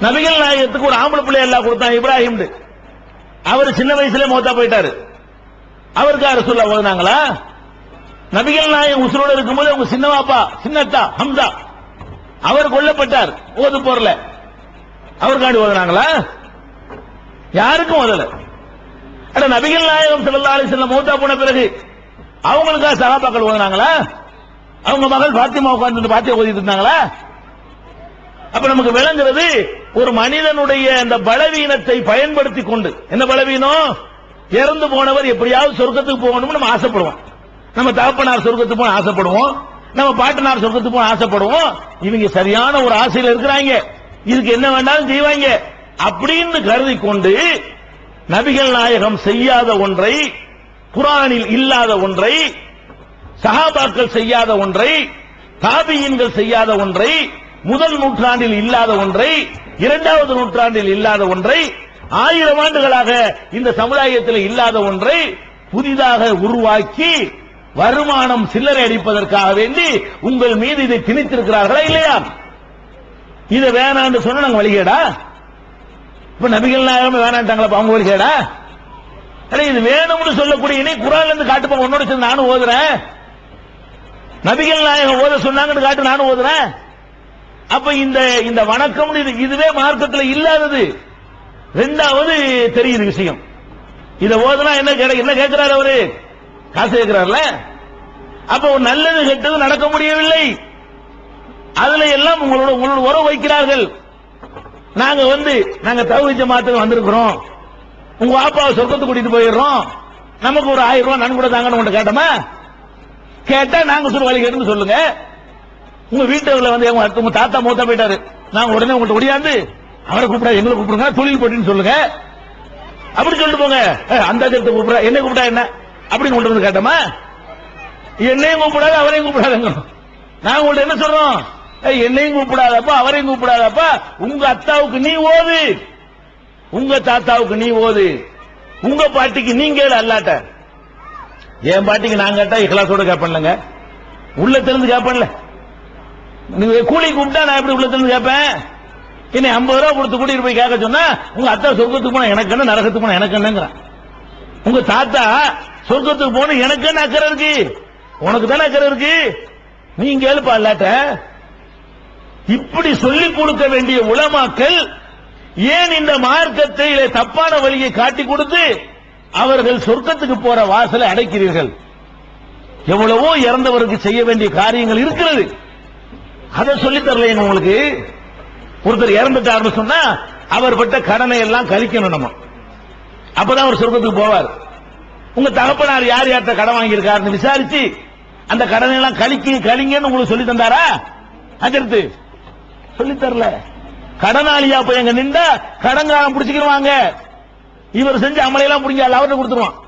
நபிகள் நாயகத்துக்கு ஒரு ஆம்பளை பிள்ளை எல்லாம் கொடுத்தான், இப்ராஹிம். அவர் சின்ன வயசுல மூத்தா போயிட்டாரு, அவருக்காக ரசூலுல்லாஹ் ஓதுனாங்களா? நபிகள் நாயகம் உசுரோடு இருக்கும்போது அவங்க சின்னவாப்பா சின்னத்தா ஹம்சா அவர் கொல்லப்பட்டார், ஓது போறல, அவருக்காண்டி ஓதுனாங்களா? யாருக்கும் ஓதல. அட நபிகள் நாயகம் ஸல்லல்லாஹு அலைஹி வஸல்லம் மூத்தா போன பிறகு அவங்களுக்காக சஹாபாக்கள் ஓதுனாங்களா? அவங்க மகள் பாத்திமா உட்கார்ந்து பாத்தியா ஓதிட்டு இருந்தாங்களா? அப்ப நமக்கு விளங்குறது, ஒரு மனிதனுடைய அந்த பலவீனத்தை பயன்படுத்தி கொண்டு, என்ன பலவீனம்? இறந்து போனவர் எப்படியாவது சொர்க்கத்துக்கு போகணும்னு நம்ம ஆசைப்படுவோம். நம்ம தகப்பனார் சொர்க்கத்துக்கு போக ஆசைப்படுவோம், நம்ம பாட்டனார் சொர்க்கத்துக்கு போக ஆசைப்படுவோம். இவங்க சரியான ஒரு ஆசையில் இருக்கிறாங்க, இதுக்கு என்ன வேண்டாலும் செய்வாங்க அப்படின்னு கருதி கொண்டு நபிகள் நாயகம் செய்யாத ஒன்றை, குர்ஆனில் இல்லாத ஒன்றை, சஹாபாக்கள் செய்யாத ஒன்றை, தாபியீன்கள் செய்யாத ஒன்றை, முதல் நூற்றாண்டில் இல்லாத ஒன்றை, 2வது நூற்றாண்டில் இல்லாத ஒன்றை, 1000 ஆண்டுகளாக இந்த சமுதாயத்தில் இல்லாத ஒன்றை புதிதாக உருவாக்கி வருமானம் சில்லறை அடிப்பதற்காக வேண்டி உங்கள் மீது இதை திணித்திருக்கிறார்களா இல்லையா? இதை வேணான்னு சொன்னா நாங்க வழிகேடா? இப்ப நபிகள் நாயகம் வேணான்ட்டாங்களா? அவங்க வழிகேடா? இது வேணும்னு சொல்லக்கூடிய இணை குர்ஆன்ல இருந்து காட்டுப்பாங்க. உன்னோட சேர்ந்து நானும் ஓதுறேன். நபிகள் நாயகம் ஓத சொன்னாங்கன்னு காட்டு நானும் ஓதுறேன். அப்ப இந்த வணக்கம் இதுவே மார்க்கத்தில் இல்லாதது. ரெண்டாவது தெரியுது விஷயம். இத ஓதுனா என்ன கேட்கிறார் அவரு? காசு கேட்கிறார்ல. அப்ப ஒரு நல்லது கெட்டது நடக்க முடியவில்லை. அதுல எல்லாம் உங்களோட உறவு வைக்கிறார்கள். நாங்க தௌஹீத் ஜமாத்துக்கு வந்திருக்கிறோம், உங்க பாப்பாவை சொர்க்கத்துக்கு கூட்டிட்டு போயிடுறோம், நமக்கு ஒரு 1000 ரூபாய் நன்கொடை தாங்கன்னு உங்கள்ட்ட கேட்டோமா? கேட்டா நாங்க சொல்ல வழி கேட்டு சொல்லுங்க. உங்க வீட்டுல உங்க தாத்தா மூத்தா போயிட்டாரு, நாங்க உடனே உங்கள்ட்ட ஒடியாந்து அவரை கூப்பிடா எங்களை கூப்பிடுங்க தொழில் போட்டின்னு சொல்லுங்க. அப்படி சொல்லிட்டு போங்க. அந்த கூப்பிடுற என்ன கூப்பிட்டா என்ன அப்படின்னு கொண்டு வந்து கேட்டோமா? என்னையும் கூப்பிடாது அவரையும் கூப்பிடாதுங்க. நாங்க உங்கள்ட்ட என்ன சொல்றோம்? என்னையும் கூப்பிடாதப்பா அவரையும் கூப்பிடாதப்பா, உங்க அத்தாவுக்கு நீ ஓது, உங்க தாத்தாவுக்கு நீ ஓது, உங்க பாட்டிக்கு நீங்க அல்லாட்ட. என் பாட்டிக்கு நான் கேட்டா இஹ்லாஸோட கேட்பேன்லங்க, உள்ள திறந்து கேட்பேன்ல. நீங்க கூலி கூப்பிட்டா நான் எப்படி உள்ள திறந்து கேட்பேன்? என்ன 50 ரூபாய் கொடுத்து கூட்டிட்டு போய் கேட்க சொன்னா உங்க அத்தா சொர்க்கத்துக்கு போனா எனக்கு என்ன, நரகத்துக்கு போனா எனக்கு என்னங்கிறான். உங்க தாத்தா சொர்க்கத்துக்கு போன எனக்கு என்ன அக்கறை இருக்கு? உனக்கு தானே அக்கறை இருக்கு, நீங்க கேளுப்பா அல்லாட்ட. இப்படி சொல்லிக் கொடுக்க வேண்டிய உலமாக்கள் ஏன் இந்த மார்க்கத்தை தப்பான வழியை காட்டி கொடுத்து அவர்கள் சொர்க்கத்துக்கு போற வாசலை அடைக்கிறீர்கள்? எவ்வளவோ இறந்தவருக்கு செய்ய வேண்டிய காரியங்கள் இருக்கிறது, அதை சொல்லித் தரல உங்களுக்கு. ஒருத்தர் இறந்துட்டாருன்னு சொன்னா அவர் பட்ட கடனை எல்லாம் கழிக்கணும் நம்ம, அப்பதான் அவர் சொர்க்கத்துக்கு போவார். உங்க தகப்பனார் யார் யார்கிட்ட கடன் வாங்கியிருக்காருன்னு விசாரிச்சு அந்த கடனை எல்லாம் கழிங்கன்னு உங்களுக்கு சொல்லி தந்தாரா? அதற்கு சொல்லி தரல. கடனாளியா போய் எங்க நின்றா கடன்காரன் பிடிச்சிக்கிடுவாங்க, இவர் செஞ்ச அமலையெல்லாம் பிடிங்க அவர்கிட்ட கொடுத்துருவான்.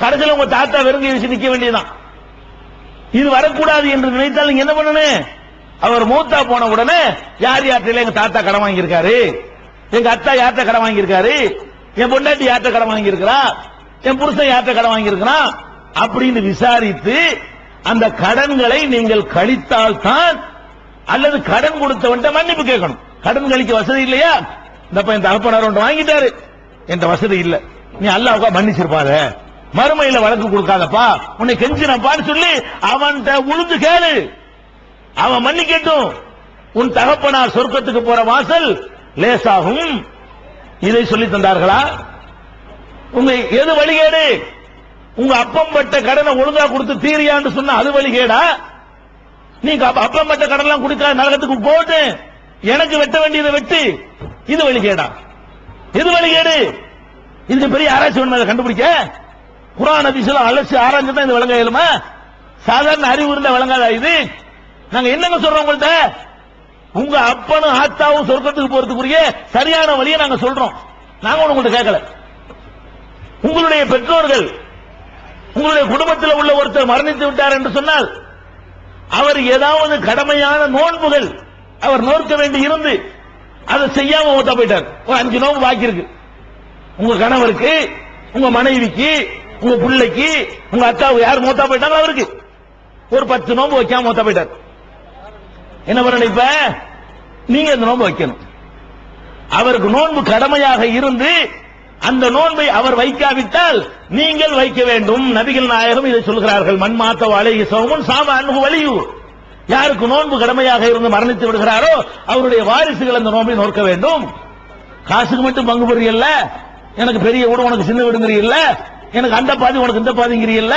கடைசியில் உங்க தாத்தா வெறுங்க வச்சு நிக்க வேண்டியதுதான். இது வரக்கூடாது என்று நினைத்தால் நீங்க என்ன பண்ணணும்? அவர் மூத்தா போன உடனே யார் யார்கிட்ட எங்க தாத்தா கடன் வாங்கியிருக்காரு, எங்க அத்தா யார்கிட்ட கடன் வாங்கியிருக்காரு, என் பொண்டாட்டி யார்கிட்ட கடன் வாங்கியிருக்கிறா, என் புருஷன் யார்கிட்ட கடன் வாங்கியிருக்கிறான் அப்படின்னு விசாரித்து அந்த கடன்களை நீங்கள் கழித்தால் தான், அல்லது கடன் கொடுத்தவன்ட்ட மன்னிப்பு கேட்கணும். கடன் கழிக்க வசதி இல்லையா? இந்த பையன் தகப்பனார் ஒன்று வாங்கிட்டாரு, என்ற வசதி இல்ல, நீ அல்லாஹ்வுக்கா மன்னிச்சிருப்பாத, மறுமையில வழக்கு கொடுக்காதப்பா, உன்னை கெஞ்சினப்பான்னு சொல்லி அவன்கிட்ட உழுந்து கேளு, அவன் மன்னிக்கட்டும். உன் தகப்பனார் சொர்க்கத்துக்கு போற வாசல் லேசாகும். இதை சொல்லி தந்தார்களா? உங்க எது வழிகேடு? உங்க அப்பம் பட்ட கடனை ஒழுங்கா கொடுத்து தீரியான்னு சொன்னா அது வழிகேடா? நீங்க அப்பம் பட்ட கடன்லாம் கொடுக்க நரகத்துக்கு போட்டு எனக்கு வெட்ட வேண்டியதை வெட்டு, இது வழிகேடா? இது வழிகேடு. இதுக்கு பெரிய ஆராய்ச்சி வேணும் கண்டுபிடிக்க. குர்ஆன் ஹதீஸ்ல அலசி ஆராய்ஞ்சு இது விளங்க இயலுமா? சாதாரண அறிவு இருந்தா விளங்காதா இது? நாங்க என்னங்க சொல்றோம் உங்கள்ட்ட? உங்க அப்பனும் ஆத்தாவும் சொர்க்கத்துக்கு போறதுக்குரிய சரியான வழியை நாங்க சொல்றோம். நாங்க உங்கள்ட்ட கேட்கல. உங்களுடைய பெற்றோர்கள், உங்களுடைய குடும்பத்தில் உள்ள ஒருத்தர் மரணித்து விட்டார் என்று சொன்னால் அவர் ஏதாவது கடமையான நோன்புகள் அவர் நோக்க வேண்டி இருந்து அதை செய்யாம மூத்தா போயிட்டார். ஒரு 5 நோன்பு பாக்கி இருக்கு. உங்க கணவருக்கு, உங்க மனைவிக்கு, உங்க பிள்ளைக்கு, உங்க அத்தாவுக்கு யார் மூத்தா போயிட்டாங்க அவருக்கு ஒரு 10 நோன்பு வைக்காம மூத்தா போயிட்டார். என்ன பண்ணணும்? இப்ப நீங்க இந்த நோன்பு வைக்கணும். அவருக்கு நோன்பு கடமையாக இருந்து அந்த நோன்பை அவர் வைக்காவிட்டால் நீங்கள் வைக்க வேண்டும். நபிகள் நாயகம் இதை சொல்கிறார்கள். மன் மாத்த அலைஹி ஸௌமுன் சாம அன்ஹு வலியு. யாருக்கு நோன்பு கடமையாக இருந்து மரணித்து விடுகிறாரோ அவருடைய வாரிசுகள் அந்த நோன்பை நோக்க வேண்டும். காசுக்கு மட்டும் பங்கு பெறீல்ல, எனக்கு பெரிய வீடு உனக்கு சின்ன வீடுங்கிறீல்ல, எனக்கு அந்த பாதி உனக்கு இந்த பாதிங்கிறீல்ல,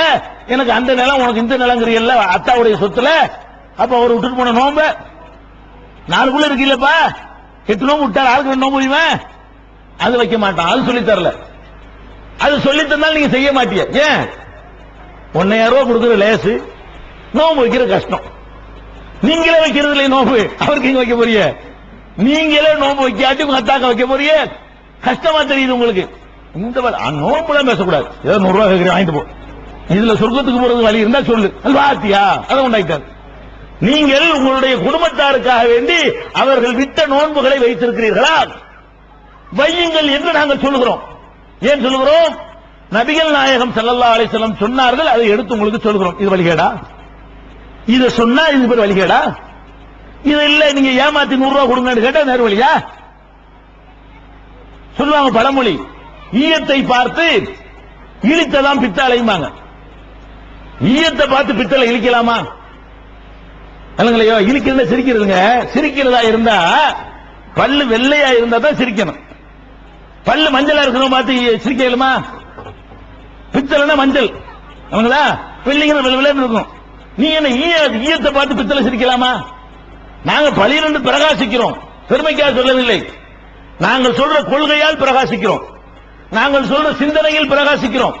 எனக்கு அந்த நிலம் உனக்கு இந்த நிலங்கிறீல்ல அத்தாவுடைய சொத்துல. அப்ப அவர் விட்டுட்டு போன நோன்பு 4 புள்ள இருக்குல்லப்பா, 8 நோம்பு விட்டார், ஆளுக்கு 2 நோம்பு வைவேன், அது வைக்க மாட்டான். அது சொல்லி தரல. அது சொல்லி தந்தால் நீங்க செய்ய மாட்டீங்க. ஏன்? 1000 ரூபாய் கொடுக்கிற லேசு, நோம்பு வைக்கிற கஷ்டம். நீங்களே வைக்கிறது இல்லை நோம்பு, அவருக்கு இங்க வைக்க போறீங்க. நீங்களே நோம்பு வைக்காட்டி உங்க அத்தாக்க வைக்க போறீங்க, கஷ்டமா தெரியுது உங்களுக்கு. இந்த நோம்புலாம் பேசக்கூடாது. ஏதோ 100 ரூபாய் கேட்கிறேன் வாங்கிட்டு போ, இதுல சொர்க்கத்துக்கு போறது வழி இருந்தா சொல்லு, வாத்தியா அதை உண்டாயிட்டார். நீங்கள் உங்களுடைய குடும்பத்தாருக்காக வேண்டி அவர்கள் விட்ட நோன்புகளை வைத்திருக்கிறீர்களா? வையுங்கள் என்று நாங்கள் சொல்லுகிறோம். ஏன் சொல்லுகிறோம்? நபிகள் நாயகம் ஸல்லல்லாஹு அலைஹி வஸல்லம் சொன்னார்கள், அதை எடுத்து உங்களுக்கு சொல்கிறோம். இது வழிகேடா? இத சொன்னா இது பேர் வழிகேடா? இது இல்ல நீங்க ஏமாத்தி 100 ரூபாய் கொடுங்கன்னு கேட்டா நேர் வழியா? சொல்லுவாங்க பழமொழி, ஈயத்தை பார்த்து இழித்ததான் பித்தாளையுமாங்க. ஈயத்தை பார்த்து பித்தளை இழிக்கலாமா? இல்லைங்களையோ, இழிக்கிறத சிரிக்கிறதுங்க. சிரிக்கிறதா இருந்தா பல்லு வெள்ளையா இருந்தா தான் சிரிக்கணும். பல்லு மஞ்சளா இருக்கணும் பார்த்து சிரிக்கலுமா? பித்தளைனா மஞ்சள், அவங்களா வெள்ளைங்கிற வெள்ளைன்னு இருக்கும். நீ என்ன ஈயத்தை பார்த்து பித்தளை சிரிக்கலாமா? நாங்க பளிரென்று பிரகாசிக்கிறோம், பெருமைக்காக சொல்லவில்லை. நாங்கள் சொல்ற கொள்கையால் பிரகாசிக்கிறோம், நாங்கள் சொல்ற சிந்தனையில் பிரகாசிக்கிறோம்,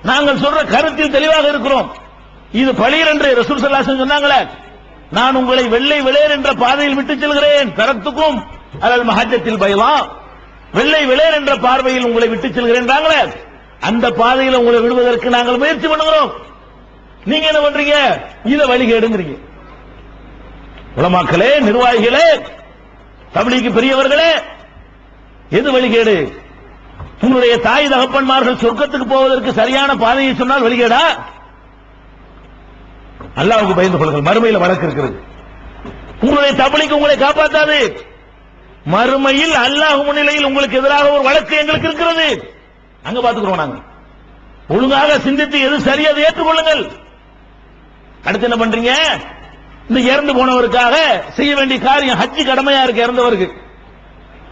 நாங்கள் சொல்ற கருத்தில் தெளிவாக இருக்கிறோம். இது பளிரென்று ரசூல் ஸல்லல்லாஹு அலைஹி வஸல்லம் சொன்னாங்களே, நான் உங்களை வெள்ளை வெளேர் என்ற பாதையில் விட்டு செல்கிறேன், தரத்துக்கும் அலல் மஹஜத்தில் பைலா, வெள்ளை வெளேர் என்ற பார்வையில் உங்களை விட்டு செல்கிறேன்றாங்களே, அந்த பாதையில் உங்களை விடுவதற்கு நாங்கள் முயற்சி பண்ணுகிறோம். நீங்க என்ன பண்றீங்க? இத வழிகேடுங்கிறீங்க. உலமாக்களே, நிர்வாகிகளே, தப்லீக் பெரியவர்களே, எது வழிகேடு? உங்களுடைய தாய் தகப்பன்மார்கள் சொர்க்கத்துக்கு போவதற்கு சரியான பாதையை சொன்னால் வழிகேடா? அல்லாஹ்வுக்கு பயந்து கொள்ளுங்கள், மறுமையில் வழக்கு இருக்கிறது. உங்களுடைய தப்லீக் உங்களை காப்பாற்றாது. மறுமையில் அல்லாஹ் முன்னிலையில் உங்களுக்கு எதிராக ஒரு வழக்கு எங்களுக்கு இருக்கிறது. அங்க பாத்துக்கிறோம். நாங்க ஒழுங்காக சிந்தித்து எது சரி அதை ஏற்றுக்கொள்ளுங்கள். அடுத்து என்ன பண்றீங்க? இந்த இறந்து போனவருக்காக செய்ய வேண்டிய காரியம், ஹஜ் கடமையா இருக்கு இறந்தவருக்கு.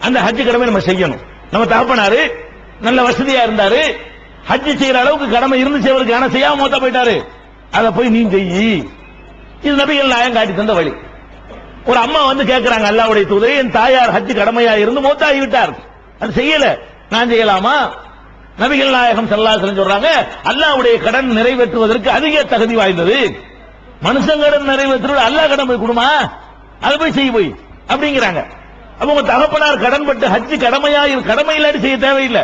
அந்த ஹஜ் கடமை நம்ம செய்யணும். நம்ம தகப்பனாரு நல்ல வசதியா இருந்தாரு, ஹஜ் செய்யற அளவுக்கு கடமை இருந்துச்சு அவருக்கு, ஆனா செய்யாம மௌத்தா போயிட்டாரு. அதை போய் நீ செய்யி. இது நபிகள் நாயகம் காட்டி தந்த வழி. ஒரு அம்மா வந்து கேட்கிறாங்க, அல்லாஹ்வுடைய தூதரே, என் தாயார் ஹஜ் கடமையா இருந்து மௌத்தாகி விட்டார், அது செய்யல, நான் செய்யலாமா? நபிகள் நாயகம் ஸல்லல்லாஹு அலைஹி வஸல்லம் சொல்றாங்க, அல்லாஹ்வுடைய கடன் நிறைவேற்றுவதற்கு அதிக தகுதி வாய்ந்தது. மனுஷன் கடன் நிறைவேற்றுவது அல்லாஹ் கடன் போய் கொடுமா, அதை போய் செய்ய போய் அப்படிங்கிறாங்க. அப்ப உங்க தகப்பனார் கடன் பட்டு ஹஜ் கடமையா கடமை இல்லாட்டி செய்ய தேவையில்லை.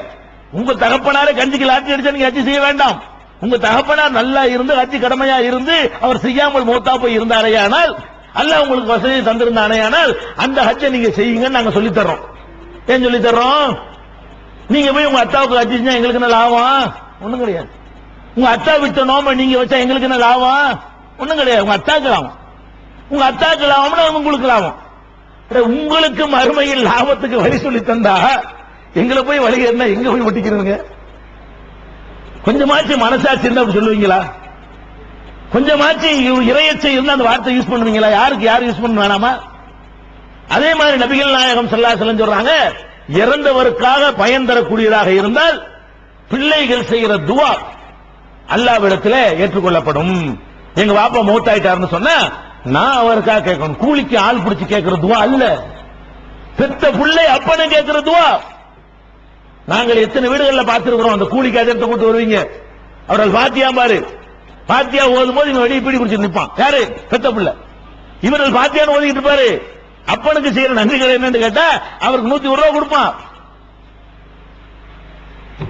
உங்க தகப்பனாரே கஞ்சிக்கு லாட்டி அடிச்சா நீங்க ஹஜ் செய்ய வேண்டாம். உங்க தகப்பனார் நல்லா இருந்து ஹஜ் கடமையா இருந்து அவர் செய்யாமல் மௌத்தா போய் இருந்தாரேயானால், அல்லாஹ் உங்களுக்கு வசதியை தந்திருந்தானேயானால் அந்த ஹஜ்ஜை நீங்க செய்யுங்கன்னு நாங்க சொல்லி தர்றோம். ஏன் சொல்லி தர்றோம்? நீங்க போய் உங்க அத்தாவுக்கு ஹஜ் செஞ்சா எங்களுக்கு என்ன லாபம்? ஒண்ணும் கிடையாது. உங்க அத்தா விட்ட நோம்ப நீங்க வச்சா எங்களுக்கு என்ன லாபம்? ஒண்ணும் கிடையாது. உங்க அத்தாக்கு லாபம், உங்க அத்தாக்கு லாபம்னா உங்களுக்கு லாபம். உங்களுக்கு மறுமையில் லாபத்துக்கு வழி சொல்லி தந்தா எங்களை போய் வழி என்ன எங்க போய் ஒட்டிக்கிறதுங்க? கொஞ்சமாச்சு மனசாட்சி இருந்தா அப்படி சொல்லுவீங்களா? கொஞ்சமாச்சு இறையச்சை இருந்தா அந்த வார்த்தை யூஸ் பண்ணுவீங்களா? யாருக்கு யார் யூஸ் பண்ண வேணாமா? அதே மாதிரி நபிகள் நாயகம் ஸல்லல்லாஹு அலைஹி வஸல்லம் சொல்றாங்க, இறந்தவருக்காக பயன் தரக்கூடியதாக இருந்தால் பிள்ளைகள் செய்கிற துவா அல்லாஹ்விடத்தில் ஏற்றுக்கொள்ளப்படும். எங்க வாப்பா மௌத்தாயிட்டாருன்னு சொன்னா நான் அவருக்காக கேட்கணும். கூலிக்கு ஆள் பிடிச்சு கேட்கிற துவா அல்ல, பெத்த பிள்ளை அப்பனை கேட்கிற துவா. நாங்கள் எத்தனை வீடுகளில் பார்த்திருக்கிறோம், அந்த கூலிக்கு அதிர்த்த கூட்டு வருவீங்க, அவர்கள் பாத்தியா பாரு, பாத்தியா ஓதும் போது இவன் வெளியே பீடி குடிச்சு நிற்பான். யாரு? பெத்த பிள்ளை. இவர்கள் பாத்தியான்னு ஓதிக்கிட்டு இருப்பாரு. அப்பனுக்கு செய்யற நன்றிகள் என்னன்னு கேட்டா அவருக்கு 101 ரூபாய் கொடுப்பான்.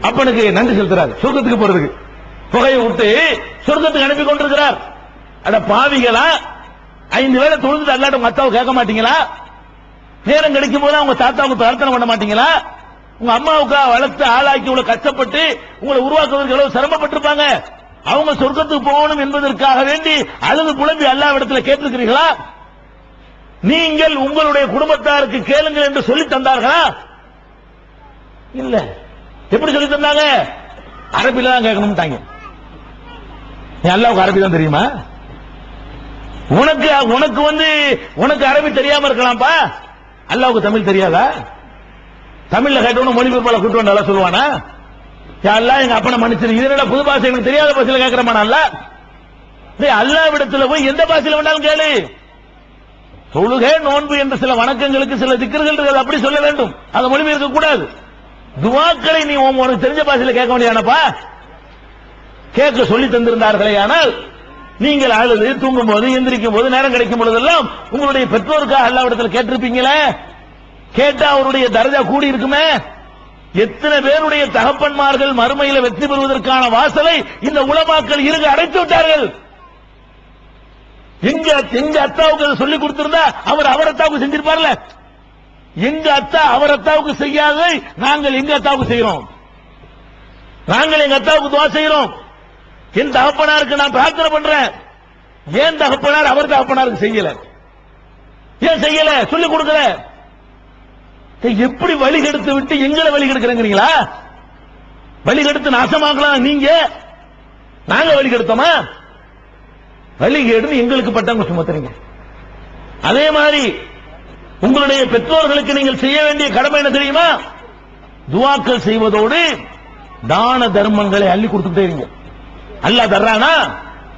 அப்பனுக்கு நன்றி செலுத்துறாரு, சொர்க்கத்துக்கு போறதுக்கு புகையை விட்டு சொர்க்கத்துக்கு அனுப்பி கொண்டிருக்கிறார். அட பாவிகளா, 5 வேளை தொழுது அல்லாட்ட உங்க அத்தாவை கேட்க மாட்டீங்களா? நேரம் கிடைக்கும் போது உங்க தாத்தாவுக்கு பிரார்த்தனை பண்ண மாட்டீங்களா? உங்க அம்மாவுக்கா வளர்த்து ஆளாக்கி இவ்வளவு கஷ்டப்பட்டு உங்களை உருவாக்குவதற்கு எவ்வளவு சிரமப்பட்டிருப்பாங்க. அவங்க சொர்க்கத்துக்கு போகணும் என்பதற்காக வேண்டி அழுது புலம்பி அல்லாஹ்விடத்தில் கேட்டிருக்கிறீர்களா? நீங்கள் உங்களுடைய குடும்பத்தாருக்கு கேளுங்கள் என்று சொல்லி தந்தார்களா? இல்ல. எப்படி சொல்லி தந்தாங்க? அரபில தான் கேட்கணும்ட்டாங்க. அல்லாஹ்வுக்கு அரபி தான் தெரியுமா? உனக்கு அரபி தெரியாம இருக்கலாம்ப்பா, அல்லாஹ்வுக்கு தமிழ் தெரியாதா? தமிழ்ல கேட்டவன மொழிபெயர்ப்பாளர் கூட்டு வந்து நல்லா சொல்லுவானா? அல்லாஹ் எங்க அப்பனை மன்னிச்சிரு, இதனோட புது பாஷை எனக்கு தெரியாத பாஷையில கேட்கிறமானா? அல்லாஹ்விடத்துல போய் எந்த பாஷையில வேண்டாலும் கேளு. தொழுகை நோன்பு என்ற சில வணக்கங்களுக்கு சில திக்ர்கள் இருக்கு, அப்படி சொல்ல வேண்டும், அதை மொழிபெயர்க்க கூடாது. துவாக்களை நீ உனக்கு தெரிஞ்ச பாஷையில கேட்க வேண்டியானப்பா? கேட்க சொல்லி தந்திருந்தார்களே, ஆனால் நீங்கள் அழுது தூங்கும் போது எந்திரிக்கும் போது நேரம் கிடைக்கும் பொழுதெல்லாம் உங்களுடைய பெற்றோருக்காக அல்லாஹ்விடத்தில் கேட்டிருப்பீங்களே, கேட்டா அவருடைய தரஜா கூடி இருக்குமே. எத்தனை பேருடைய தகப்பன்மார்கள் மறுமையில வெற்றி பெறுவதற்கான வாசலை இந்த உலமாக்கள் இருக அடைத்து விட்டார்கள். எங்க அத்தாவுக்கு சொல்லி கொடுத்திருந்தா அவர் அத்தாவுக்கு செஞ்சிருப்பார்ல. எங்க அத்தா அவர் அத்தாவுக்கு செய்யாத நாங்கள் எங்க அத்தாவுக்கு செய்யறோம். நாங்கள் எங்க அத்தாவுக்கு துவா செய்யறோம். என் தகப்பனாருக்கு நான் பிரார்த்தனை பண்றேன். ஏன் தகப்பனார் அவர் தகப்பனாருக்கு செய்யல? ஏன் செய்யல? சொல்லிக் கொடுக்கல. எப்படி வழி கெடுத்து விட்டு எங்களை வழி கெடுக்கிறீங்களா? வழி கெடுத்து நாசமாக்கலாம் நீங்க, நாங்க வழி கெடுத்தோமா? வழி கெடுத்து எங்களுக்கு பட்டாங்க சுமத்துறீங்க. அதே மாதிரி உங்களுடைய பெற்றோர்களுக்கு நீங்கள் செய்ய வேண்டிய கடமை என்ன தெரியுமா? துவாக்கள் செய்வதோடு தான தர்மங்களை அள்ளி கொடுத்துட்டே இருங்க. அல்லாஹ் தர்றானா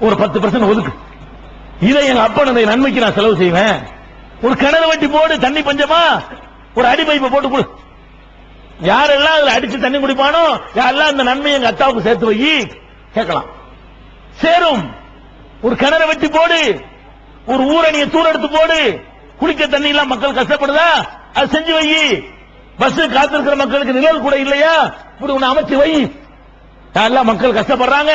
ஒரு 10% ஒதுக்கு. இதை எங்க அப்பனுடைய நன்மைக்கு நான் செலவு செய்வேன். ஒரு கிணறு வெட்டி போடு, தண்ணி பஞ்சமா ஒரு அடி பைப்பை போட்டு கொடு. யாரெல்லாம் அதுல அடிச்சு தண்ணி குடிப்பானோ யாரெல்லாம் அந்த நன்மை எங்க அத்தாவுக்கு சேர்த்து வை கேட்கலாம். சேரும். ஒரு கிணறு வெட்டி போடு, ஒரு ஊரணியை தூர எடுத்து போடு. குடிக்க தண்ணி எல்லாம் மக்கள் கஷ்டப்படுதா, அது செஞ்சு வை. பஸ் காத்திருக்கிற மக்களுக்கு நிழல் கூட இல்லையா, இப்படி ஒண்ணு அமைச்சு வை. எல்லாம் மக்கள் கஷ்டப்படுறாங்க,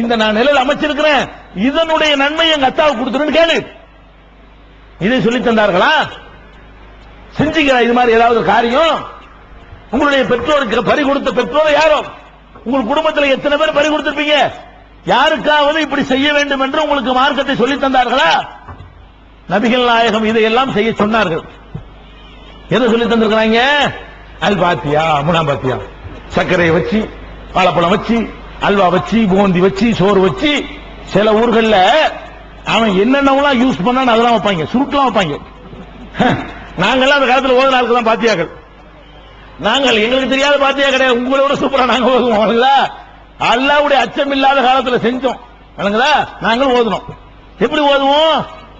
இந்த நான் நிழல் அமைச்சிருக்கிறேன், இதனுடைய நன்மை எங்க அத்தாவுக்கு கொடுத்துருன்னு கேளு. இதை சொல்லி தந்தார்களா? செஞ்சீங்களா இது மாதிரி ஏதாவது காரியம்? உங்களுடைய பெற்றோருக்கு பறி கொடுத்த பெற்றோர் யாரோ? உங்கள் குடும்பத்தில் எத்தனை பேர் பறி கொடுத்திருப்பீங்க? யாருக்காவது இப்படி செய்ய வேண்டும் என்று உங்களுக்கு மார்க்கத்தை சொல்லி தந்தார்களா? நபிகள் நாயகம் இதையெல்லாம் செய்ய சொன்னார்கள். எதை சொல்லி தந்திருக்கிறாங்க? அல் பாத்தியா, முனாம் பாத்தியா, சர்க்கரையை வச்சு, வாழைப்பழம் வச்சு, அல்வா வச்சு, பூந்தி வச்சு, சோறு வச்சு. சில ஊர்கள்ல அவன் என்னென்னலாம் யூஸ் பண்ணான்னு அதெல்லாம் வைப்பாங்க, சுருட்டுலாம் வைப்பாங்க. நாங்கெல்லாம் அந்த காலத்தில் ஓதுன ஆளுக்கு தான் பாத்தியாக்கள். நாங்கள் எங்களுக்கு தெரியாத பாத்தியா கிடையாது, உங்களோட சூப்பரா நாங்க ஓதுவோம். அல்லாஹ்வுடைய அச்சம் இல்லாத காலத்துல செஞ்சோம். நாங்களும் ஓதுனோம். எப்படி ஓதுவோம்?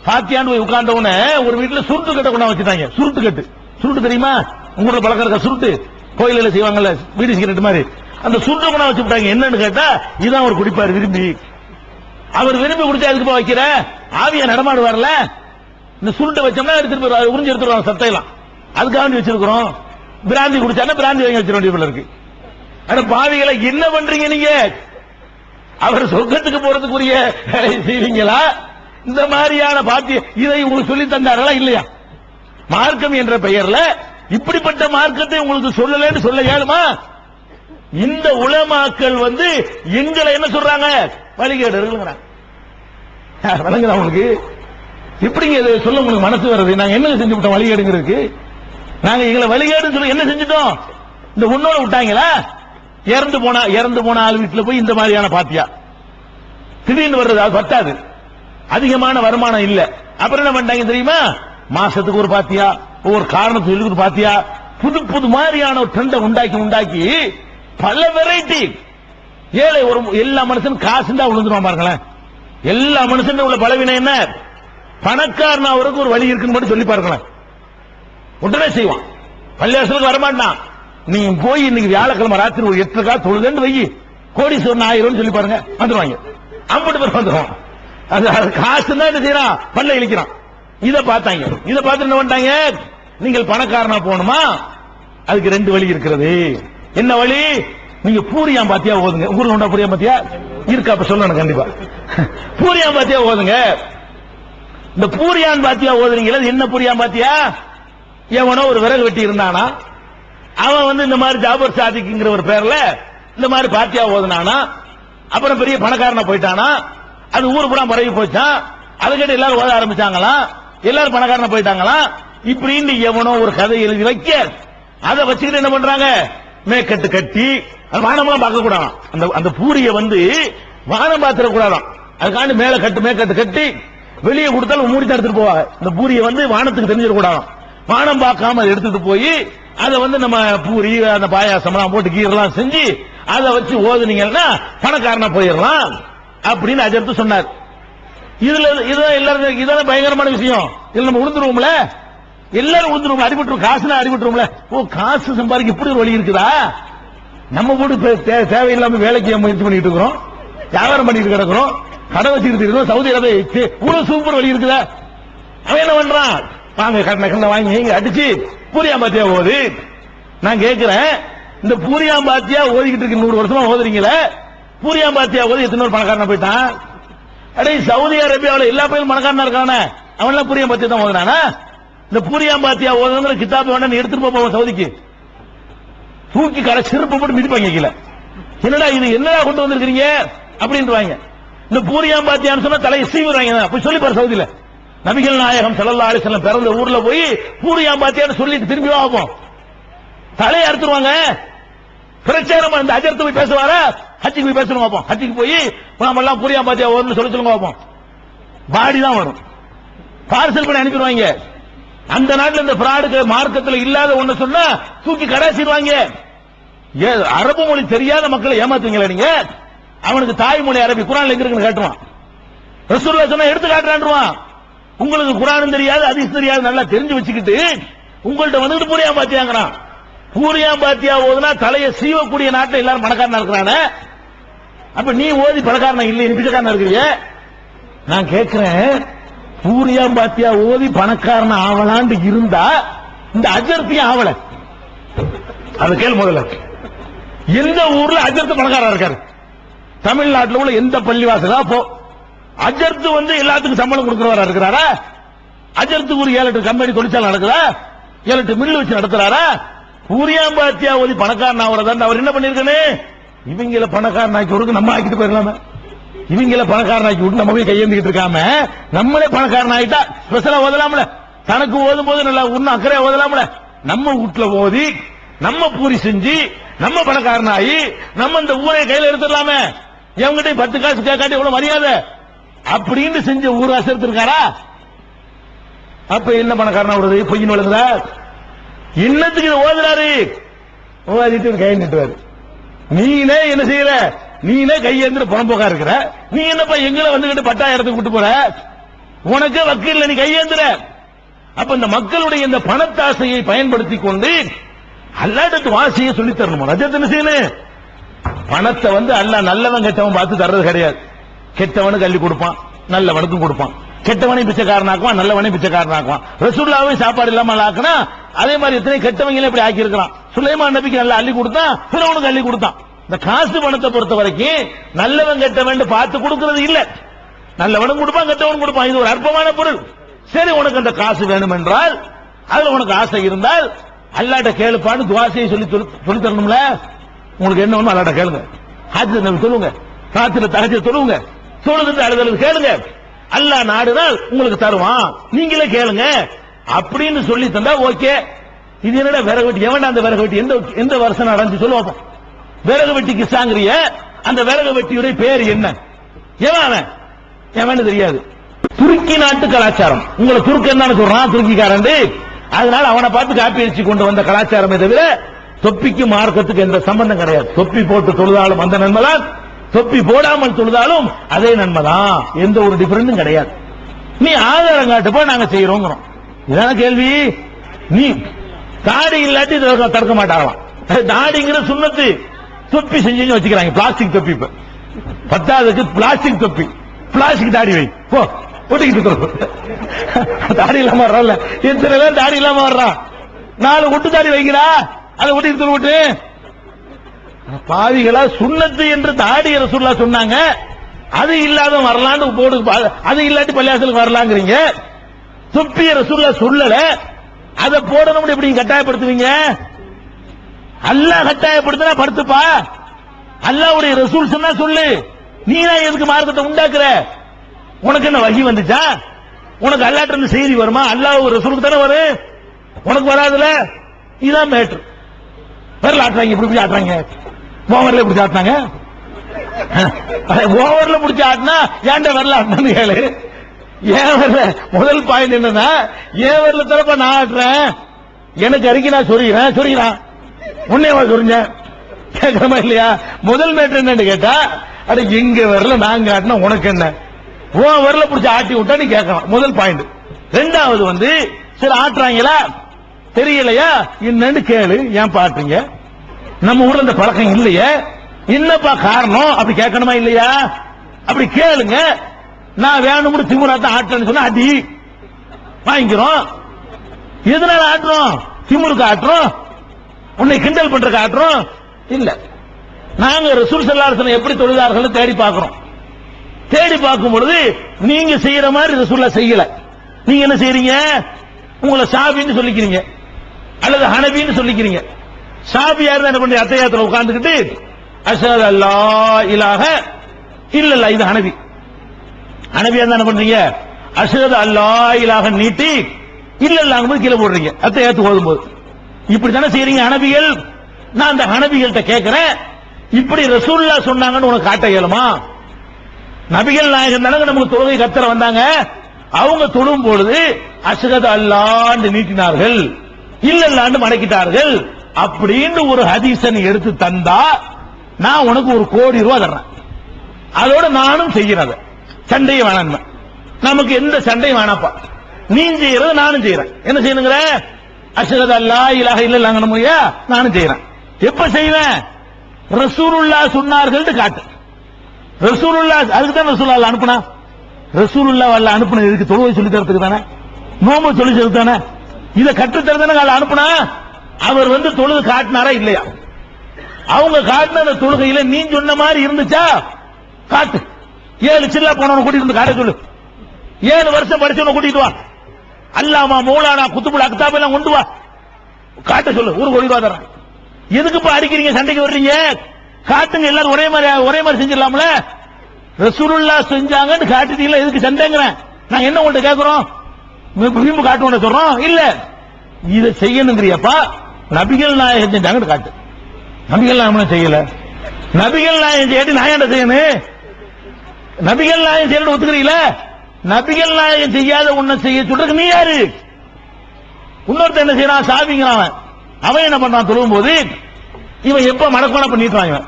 பாத்தியான்னு போய் உட்கார்ந்த உடனே ஒரு வீட்டுல சுருட்டு கட்டை கொண்டா வச்சுட்டாங்க. சுருட்டு கட்டு, சுருட்டு தெரியுமா? உங்களோட பழக்கம் இருக்க சுருட்டு, கோயிலில் செய்வாங்கல்ல பீடி சிகரெட் மாதிரி, அந்த சுருட்டு கொண்டா வச்சு விட்டாங்க. என்னன்னு கேட்டா இதான் அவர் குடிப்பார் விரும்பி. அவர் விரும்பி குடிச்சா அதுக்கு போய் வைக்கிற ஆவியா நடமாடுவார்ல. இந்த சுருட்டை வச்சோம்னா எடுத்துட்டு உறிஞ்சி எடுத்துருவாங்க சட்டையெல்லாம். அதுக்காக வச்சிருக்கிறோம். பிராந்தி குடிச்சானா பிராந்தி வாங்கி வச்சிட வேண்டிய இருக்கு. ஆனா பாவிகளை என்ன பண்றீங்க நீங்க? அவர் சொர்க்கத்துக்கு போறதுக்குரிய செய்வீங்களா? இந்த மாதிரியான பாத்திய இதை உங்களுக்கு சொல்லி தந்தார்களா இல்லையா? மார்க்கம் என்ற பெயர்ல இப்படிப்பட்ட மார்க்கத்தை உங்களுக்கு சொல்லலன்னு சொல்ல இயலுமா? இந்த உலமாக்கள் எங்களை என்ன சொல்றாங்க? வழிகேடர்கள். வழங்குறா உங்களுக்கு இப்படிங்க சொல்ல உங்களுக்கு மனசு வருது? நாங்க என்ன செஞ்சு விட்டோம் வழிகேடுங்கிறதுக்கு? நாங்க எங்களை வழிகேடுன்னு சொல்லி என்ன செஞ்சுட்டோம்? இந்த உன்னோட விட்டாங்களா? இறந்து போன ஆள் வீட்டுல போய் இந்த மாதிரியான பாத்தியா திடீர்னு வர்றது, அது பத்தாது. அதிகமான வருமானம் இல்ல. அப்புறம் என்ன பண்ணிட்டாங்க தெரியுமா? மாசத்துக்கு ஒரு பாத்தியா, ஒவ்வொரு காரணத்துக்கு ஒரு பாத்தியா, புது புது மாதிரியான ஒரு ட்ரெண்டை உண்டாக்கி பல வெரைட்டி. ஏழை ஒரு எல்லா மனுஷனும் காசு தான் விழுந்துருவான் பாருங்களேன். எல்லா மனுஷன் உள்ள பலவீனம் என்ன? பணக்காரன் அவருக்கு ஒரு வழி இருக்குன்னு மட்டும் சொல்லி பாருங்களேன், உடனே செய்வான். பள்ளியாசலுக்கு வரமாட்டான். நீங்க போய் இன்னைக்கு வியாழக்கிழமை ராத்திரி ஒரு 8 கால் தொழுதுன்னு வை, கோடீஸ்வரன் ஆயிரம் சொல்லி பாருங்க, வந்துருவாங்க. 50 பேர் வந்துடும். அது காசு தான் என்ன செய்யறான்? பல்ல இழிக்கிறான். இதை பார்த்தாங்க. இதை பார்த்து என்ன பண்ணிட்டாங்க? நீங்கள் பணக்காரனா போகணுமா? அதுக்கு 2 வழி இருக்கிறது. என்ன வழி? நீங்க பூரியாம் பாத்தியா ஓதுங்க. ஊர்ல உண்டா பூரியாம் பாத்தியா? இருக்கா? அப்ப சொல்லணும் கண்டிப்பா. பூரியாம் பாத்தியா ஓதுங்க. இந்த பூரியான் பாத்தியா ஓதுறீங்களா? என்ன பூரியாம் பாத்தியா? எவனோ ஒரு விறகு வெட்டி இருந்தானா, அவன் இந்த மாதிரி ஜாபர் சாதிக்குங்கிற ஒரு பேர்ல இந்த மாதிரி பாத்தியா ஓதுனானா, அப்புறம் பெரிய பணக்காரனா போயிட்டானா, அது ஊர் பூரா பரவி போச்சான். அதுக்கிட்ட எல்லாரும் ஓத ஆரம்பிச்சாங்களா, எல்லாரும் பணக்காரனா போயிட்டாங்களா. இப்படின்னு எவனோ ஒரு கதை எழுதி வைக்க, அதை வச்சுக்கிட்டு என்ன பண்றாங்க? மேக்கட்டு கட்டி, வானமெல்லாம் பார்க்க கூடாதான். அந்த பூரிய வானம் பார்த்துட கூடாதான். அதுக்காண்டி மேக்கட்டு கட்டி வெளியே கொடுத்தாலும் மூடி எடுத்துட்டு போவாங்க. இந்த பூரிய வானத்துக்கு தெரிஞ்சிடக்கூடாதான். வானம் பார்க்காம எடுத்துட்டு போய் அதை நம்ம பூரி அந்த பாயாசம் போட்டு கீரெல்லாம் செஞ்சு அதை வச்சு ஓதுனீங்கன்னா பணக்காரனா போயிடலாம் அப்படின்னு அஜர்த்து சொன்னார். இதுதான் இதான் பயங்கரமான விஷயம். இதுல நம்ம உளுந்துருவோம்ல, எல்லாரும் உளுந்துருவோம், அடிபட்டுரும், காசுனா அடிபட்டுருவோம்ல. ஓ, காசு சம்பாதிக்க இப்படி ஒரு வழி இருக்குதா? நம்ம கூட தேவையில்லாம வேலைக்கு முயற்சி பண்ணிட்டு இருக்கிறோம், வியாபாரம் பண்ணிட்டு கிடக்கிறோம், கடை வச்சுக்கிட்டு இருக்கிறோம். சவுதி அரேபியா இவ்வளவு சூப்பர் வழி இருக்குதா? அவன் என்ன பண்றான்? வாங்க கண்ண வாங்கி அடிச்சு பூரியாம்பாத்தியா ஓது. நான் கேட்கிறேன், இந்த பூரியாம்பாத்தியா ஓதிக்கிட்டு இருக்கு 100 வருஷமா ஓதுறீங்களே, பூரியாம்பாத்தியா ஓதி எத்தனை பணக்காரனா போயிட்டான்? அடே, சவுதி அரேபியாவில் எல்லா பேரும் பணக்காரனா இருக்கானே, அவன் பூரியாம்பாத்தியா தான் ஓதுனானா? இந்த பூரியாம்பாத்தியா ஓதுங்கிற கிதாபு வேணா எடுத்துட்டு போவோம் சவுதிக்கு, தூக்கி கடை சிறப்பு போட்டு மிதிப்பாங்க கீழே. என்னடா இது என்னடா கொண்டு வந்திருக்கீங்க அப்படின்றாங்க. இந்த பூரியாம் பாத்தியான்னு சொன்னா தலையை சீவுறாங்க. போய் சொல்லி பாரு சவுதியில நபிகள் நாயகம் ஸல்லல்லாஹு அலைஹி வஸல்லம் பிறந்த ஊர்ல போய் பூரியாம் பாத்தியான்னு சொல்லிட்டு திரும்பி வாப்போம், தலையை அறுத்துருவாங்க. பிரச்சாரம் அந்த அஜர்த்து போய் பேசுவாரா, ஹஜ்ஜிக்கு போய் பேசணும் பார்ப்போம். ஹஜ்ஜிக்கு போய் நாம எல்லாம் பூரியாம் பாத்தியா வரும்னு சொல்லி சொல்லுங்க பார்ப்போம். பாடி தான் வரும், பார்சல் பண்ணி அனுப்பிடுவாங்க. அந்த நாட்டில் இந்த பிராடுக்கு மார்க்கத்தில் இல்லாத ஒண்ணு சொன்னா தூக்கி கடாசிடுவாங்க. அரபு மொழி தெரியாத மக்களை ஏமாத்துவீங்களா நீங்க? அவனுக்கு தாய்மொழி அரபி, குர்ஆன்ல எங்க இருக்குன்னு காட்டுவான். ரசூலுல்லாஹ் சொன்னா எடுத்து காட்டுறான்றான். உங்களுக்கு குர்ஆனும் தெரியாது ஹதீஸ் தெரியாது நல்லா தெரிஞ்சு வச்சுக்கிட்டு உங்கள்ட்ட வந்துட்டு பூரியாம் பாத்தியாங்கறான். பூரியாம் பாத்தியா ஓதுனா தலையை சீவக்கூடிய நாட்டில் எல்லாரும் பணக்காரனா இருக்கிறானே, அப்ப நீ ஓதி பணக்காரனா இல்லை, நீ பிச்சைக்காரனா இருக்கிறீங்க. நான் கேட்கிறேன், பூரியாம் பாத்தியா ஓதி பணக்காரனா ஆவலான்னு இருந்தா இந்த அஜர்த்தியும் ஆவல. அது கேள் முதல்ல. எந்த ஊர்ல அஜர்த்து பணக்காரா இருக்காரு? தமிழ்நாட்டில் உள்ள எந்த பள்ளிவாசலா போ, அஜர்த்து வந்து எல்லாத்துக்கும் சம்பளம் கொடுக்கிறவரா இருக்கிறாரா? அஜர்த்து ஒரு 7-8 கம்பெனி தொழிற்சாலை நடக்குதா, 7-8 மில்லு வச்சு நடத்துறாரா? பூரியாம் பாத்தியா ஓதி பணக்காரன் ஆவறதான் அவர் என்ன பண்ணிருக்கனே, இவங்கள பணக்காரன் ஆக்கி விடுங்க, நம்ம ஆக்கிட்டு போயிடலாம. இவங்கள பணக்காரன் ஆக்கி விட்டு நம்ம போய் கையேந்திக்கிட்டு இருக்காம நம்மளே பணக்காரன் ஆயிட்டா ஸ்பெஷலா ஓதலாம்ல. தனக்கு ஓதும் போது நல்லா இன்னும் அக்கறையா ஓதலாம்ல. நம்ம வீட்டுல ஓதி நம்ம பூரி செஞ்சு நம்ம பணக்காரன் ஆகி நம்ம இந்த ஊரை கையில எடுத்துடலாமே. எவங்கிட்ட 10 காசு கேட்காட்டி எவ்வளவு மரியாதை அப்படின்னு செஞ்ச ஊராசை எடுத்திருக்காரா? அப்ப என்ன பணக்காரனா வருது? பொய்யின் வழங்குதா? இன்னத்துக்கு இதை ஓதுறாரு, ஓதிட்டு கை நிட்டுவாரு. நீனே என்ன செய்யற? நீனே கையேந்திர புறம்போக்கா இருக்கிற, நீ என்னப்பா எங்களை வந்துகிட்டு 10,000 கூட்டு போற? உனக்கு வக்கீல் நீ கையேந்திர. அப்ப இந்த மக்களுடைய இந்த பணத்தாசையை பயன்படுத்தி கொண்டு அல்லாஹ்விடத்து வாசியை சொல்லி தரணும். ரஜத் என்ன செய்யணும்? பணத்தை வந்து அல்லாஹ் நல்லவன் கெட்டவன் பார்த்து தர்றது கிடையாது. கெட்டவனுக்கு அள்ளி கொடுப்பான், நல்லவனுக்கும் கொடுப்பான். கெட்டவனை பிச்சைக்காரனாக்குவான், நல்லவனை பிச்சைக்காரனாக்குவான். ரசூலுல்லாஹ்வை சாப்பாடு இல்லாம ஆக்குனா அதே மாதிரி எத்தனை கெட்டவங்களே இப்படி ஆக்கி இருக்கலாம். சுலைமான் நபிக்கு நல்லா அள்ளி கொடுத்தான், ஃபிரௌனுக்கு அள்ளி கொடுத்தான். இந்த காசு பணத்தை பொறுத்த வரைக்கும் நல்லவன் கெட்டவன் பார்த்து கொடுக்கிறது இல்ல. நல்லவனும் கொடுப்பான், கெட்டவனும் கொடுப்பான். இது ஒரு அற்பமான பொருள். சரி, உனக்கு அந்த காசு வேணும் என்றால், அதுல உனக்கு ஆசை இருந்தால் அல்லாஹ்ட்ட கேளுப்பான்னு துஆ செய்ய சொல்லி தரணும்ல. உங்களுக்கு என்ன வேணும் அல்லாஹ்ட்ட கேளுங்க. ஹஜ்ஜ் நபி சொல்லுங்க, ராத்திரி தஹஜ்ஜுத் சொல்லுங்க, தொழுது அழுதல் கேளுங்க. அல்லாஹ் நாடுனால் உங்களுக்கு தருவான், நீங்களே கேளுங்க அப்படின்னு சொல்லி தந்தா ஓகே. இது என்னடா விறகு வெட்டி? எவன் அந்த விறகு வெட்டி? எந்த வருஷம் நடந்து சொல்லுவோம். விறகு வெட்டிக்கு சாங்கிறிய அந்த விறகு வெட்டியுடைய பேர் என்ன? எவன் தெரியாது. துருக்கி நாட்டு கலாச்சாரம். உங்களை துருக்கி என்ன சொல்றான், துருக்கிக்காரன். அதனால அவனை பார்த்து காப்பி அடிச்சு கொண்டு வந்த கலாச்சாரமே தவிர தொப்பிக்கு மார்க்கத்துக்கு எந்த சம்பந்தம் கிடையாது. தொப்பி போட்டு தொழுதாலும் அந்த நன்மைதான், தொப்பி போடாமல் தொழுதாலும் அதே நன்மைதான். எந்த ஒரு டிஃபரன்ஸும் கிடையாது. நீ ஆதாரம் காட்டுப்போ நாங்க செய்யறோங்கிறோம். இதான கேள்வி. நீ தாடி இல்லாட்டி தடுக்க மாட்டாங்களாம். தாடிங்கிற சுண்ணத்து. தொப்பி செஞ்சு வச்சுக்கிறாங்க, பிளாஸ்டிக் தொப்பி. இப்ப 10வது பிளாஸ்டிக் தொப்பி, பிளாஸ்டிக் தாடி வை போ, ஒட்டிக்கிட்டு தாடி இல்லாம வர்றல. எத்தனை பேர் தாடி இல்லாம வர்றான்? 4 ஒட்டு தாடி வைக்கிறா, அதை ஒட்டிக்கிட்டு விட்டு பாவிகளா. சுண்ணத்து என்று தாடி ரசூலுல்லாஹ் சொன்னாங்க, அது இல்லாத வரலான்னு போடு, அது இல்லாட்டி பள்ளியாசலுக்கு வரலாங்கிறீங்க. தொப்பிய ரசூலுல்லாஹ் சொல்லல, அதை போடணும் எப்படி கட்டாயப்படுத்துவீங்க? அல்லாஹ் கட்டாயப்படுத்தினா படுத்துப்பா. அல்லாஹ்வுடைய ரசூல் சொன்னா சொல்லு. நீனா எதுக்கு மார்க்கத்தை உண்டாக்குற? உனக்கு என்ன வகி வந்துச்சா? உனக்கு அல்லாஹ்ட்ட இருந்து செய்தி வருமா? அல்லாஹ் ரசூலுக்கு தானே வரும், உனக்கு வராதுல. இதான் மேட்ரு. வரல ஆட்டுறாங்க, இப்படி இப்படி ஆட்டுறாங்க. ஓவர்ல பிடிச்சி ஆட்டினாங்க, ஓவர்ல பிடிச்சி ஆட்டினா ஏன்டா வரல ஆட்டினான்னு கேளு. ஏன் வரல? முதல் பாயிண்ட் என்னன்னா, ஏன் வரல தரப்ப நான் ஆட்டுறேன், எனக்கு அறிக்கை நான் சொல்லிக்கிறேன் உன்னே சொல்லுங்க கேட்கறமா இல்லையா? முதல் மேட்ரு என்னன்னு கேட்டா, அட எங்க வரல நாங்க ஆட்டினா உனக்கு என்ன? உன் வரல பிடிச்சி ஆட்டி விட்டா நீ கேட்கலாம். முதல் பாயிண்ட். ரெண்டாவது வந்து சரி ஆட்டுறாங்களா தெரியலையா என்னன்னு கேளு. ஏன் பாட்டுறீங்க? நம்ம ஊர்ல இந்த பழக்கம் இல்லையே, என்னப்பா காரணம்? அப்படி கேட்கணுமா இல்லையா? அப்படி கேளுங்க. நான் வேணும்னு திமுறாத்தான் ஆட்டுறேன்னு சொன்னா அடி வாங்கிக்கிறோம். எதனால ஆட்டுறோம்? திமுருக்கு ஆட்டுறோம், உன்னை கிண்டல் பண்றதுக்கு ஆட்டுறோம் இல்ல. நாங்க ரசூல் ஸல்லல்லாஹு அலைஹி வஸல்லம் எப்படி தொழுதார்கள் தேடி பார்க்கிறோம். தேடி பார்க்கும் பொழுது நீங்க செய்யற மாதிரி ரசூலுல்லாஹ் செய்யல. நீங்க என்ன செய்றீங்க? உங்களை ஷாஃபின்னு சொல்லிக்கிறீங்க அல்லது ஹனபின்னு சொல்லிக்கிறீங்க. ஷாஃபி யாரு என்ன பண்ணி அத்தையாத்துல உட்கார்ந்துக்கிட்டு அஷ்ஹது அல்லா இலாஹ இல்லல்லாஹ். இது ஹனபி. ஹனபியா என்ன பண்றீங்க? அஷ்ஹது அல்லா இலாஹ நீட்டி இல்லல்லாஹ் கீழே போடுறீங்க அத்தையாத்து ஓதும்போது. இப்படி தானே செய்றீங்க ஹனபிகள். நான் அந்த ஹனபிகள்கிட்ட கேட்கிறேன், இப்படி ரசூலுல்லாஹ் சொன்னாங்கன்னு உனக்கு காட்ட இயலுமா? நபிகள் நாயகம் தானங்க நமக்கு தொழுகை கத்தர வந்தாங்க. அவங்க தொழும் பொழுது அஷ்ஹது அல்லாஹ்னு நீட்டினார்கள், இல்லல்லாஹ்னு மடக்கிட்டார்கள். அப்படின்னு ஒரு ஹதீஸை நீ எடுத்து தந்தா நான் உனக்கு 1 கோடி ரூபாய் தர்றேன். அதோட நானும் செய்யறத சண்டையை வேணாம். நமக்கு எந்த சண்டையும் வேணாப்பா. நீ செய்யறது நானும் செய்யறேன். என்ன செய்யணுங்கிற? அஷ்ஹது அல்லா இலாஹ இல்லல்லாஹ்ங்கறமையா நானும் செய்யறேன். எப்ப செய்வேன்? ரசூலுல்லாஹ் சொன்னார்கள் காட்டு. ரசூலுல்லாஹ் அதுக்கு தான் ரசூலுல்லாஹ் அனுப்புனா. ரசூலுல்லாஹ் அல்ல அனுப்புன இதுக்கு தொழுகை சொல்லி தரதுக்கு தானே, நோம்பு சொல்லி தரதுக்கு தானே, இத கற்று தரதானே அல்ல அனுப்புனா. அவர் தொழுது காட்டினாரா இல்லையா? அவங்க காட்டின தொழுகையில நீ சொன்ன மாதிரி இருந்துச்சா? காட்டு. 7 சில்லா போனவன கூட்டிட்டு வந்து காட்ட சொல்லு. 7 வருஷம் படிச்சவன கூட்டிட்டு வா. அல்லாமா மௌலானா குத்துபுல் அக்தாப் எல்லாம் கொண்டு வா, காட்ட சொல்லு. 1 கோடி ரூபாய் தரேன். எதுக்கு அடிக்கிறீங்க, சண்டைக்கு வர்றீங்க? காட்டுங்க, எல்லாரும் ஒரே மாதிரி செஞ்சிடலாம்ல. ரசூலுல்லாஹ் செஞ்சாங்கன்னு காட்டிட்டீங்களா, எதுக்கு சண்டைங்கிறேன். நாங்க என்ன உங்கள்ட்ட கேட்கிறோம்? விரும்பு காட்டுவோம் சொல்றோம் இல்ல. இதை செய்யணுங்கிறியப்பா. நபிகள் நாயகம் செஞ்சாங்கன்னு காட்டு. நபிகள் நாயகம் செய்யல. நபிகள் நாயகம் செய்யாட்டி நான் என்ன செய்யணும்? நபிகள் நாயகம் செய்ய ஒத்துக்கிறீங்களா? நபிகள் நாயகம் செய்யாத உன்னை செய்ய சொல்றதுக்கு நீ யாரு? இன்னொருத்த என்ன செய்யறான்? சாவிங்கிறான். அவன் என்ன பண்றான்? தொழுவும் போது இவன் எப்ப மடக்கோட பண்ணிட்டான்.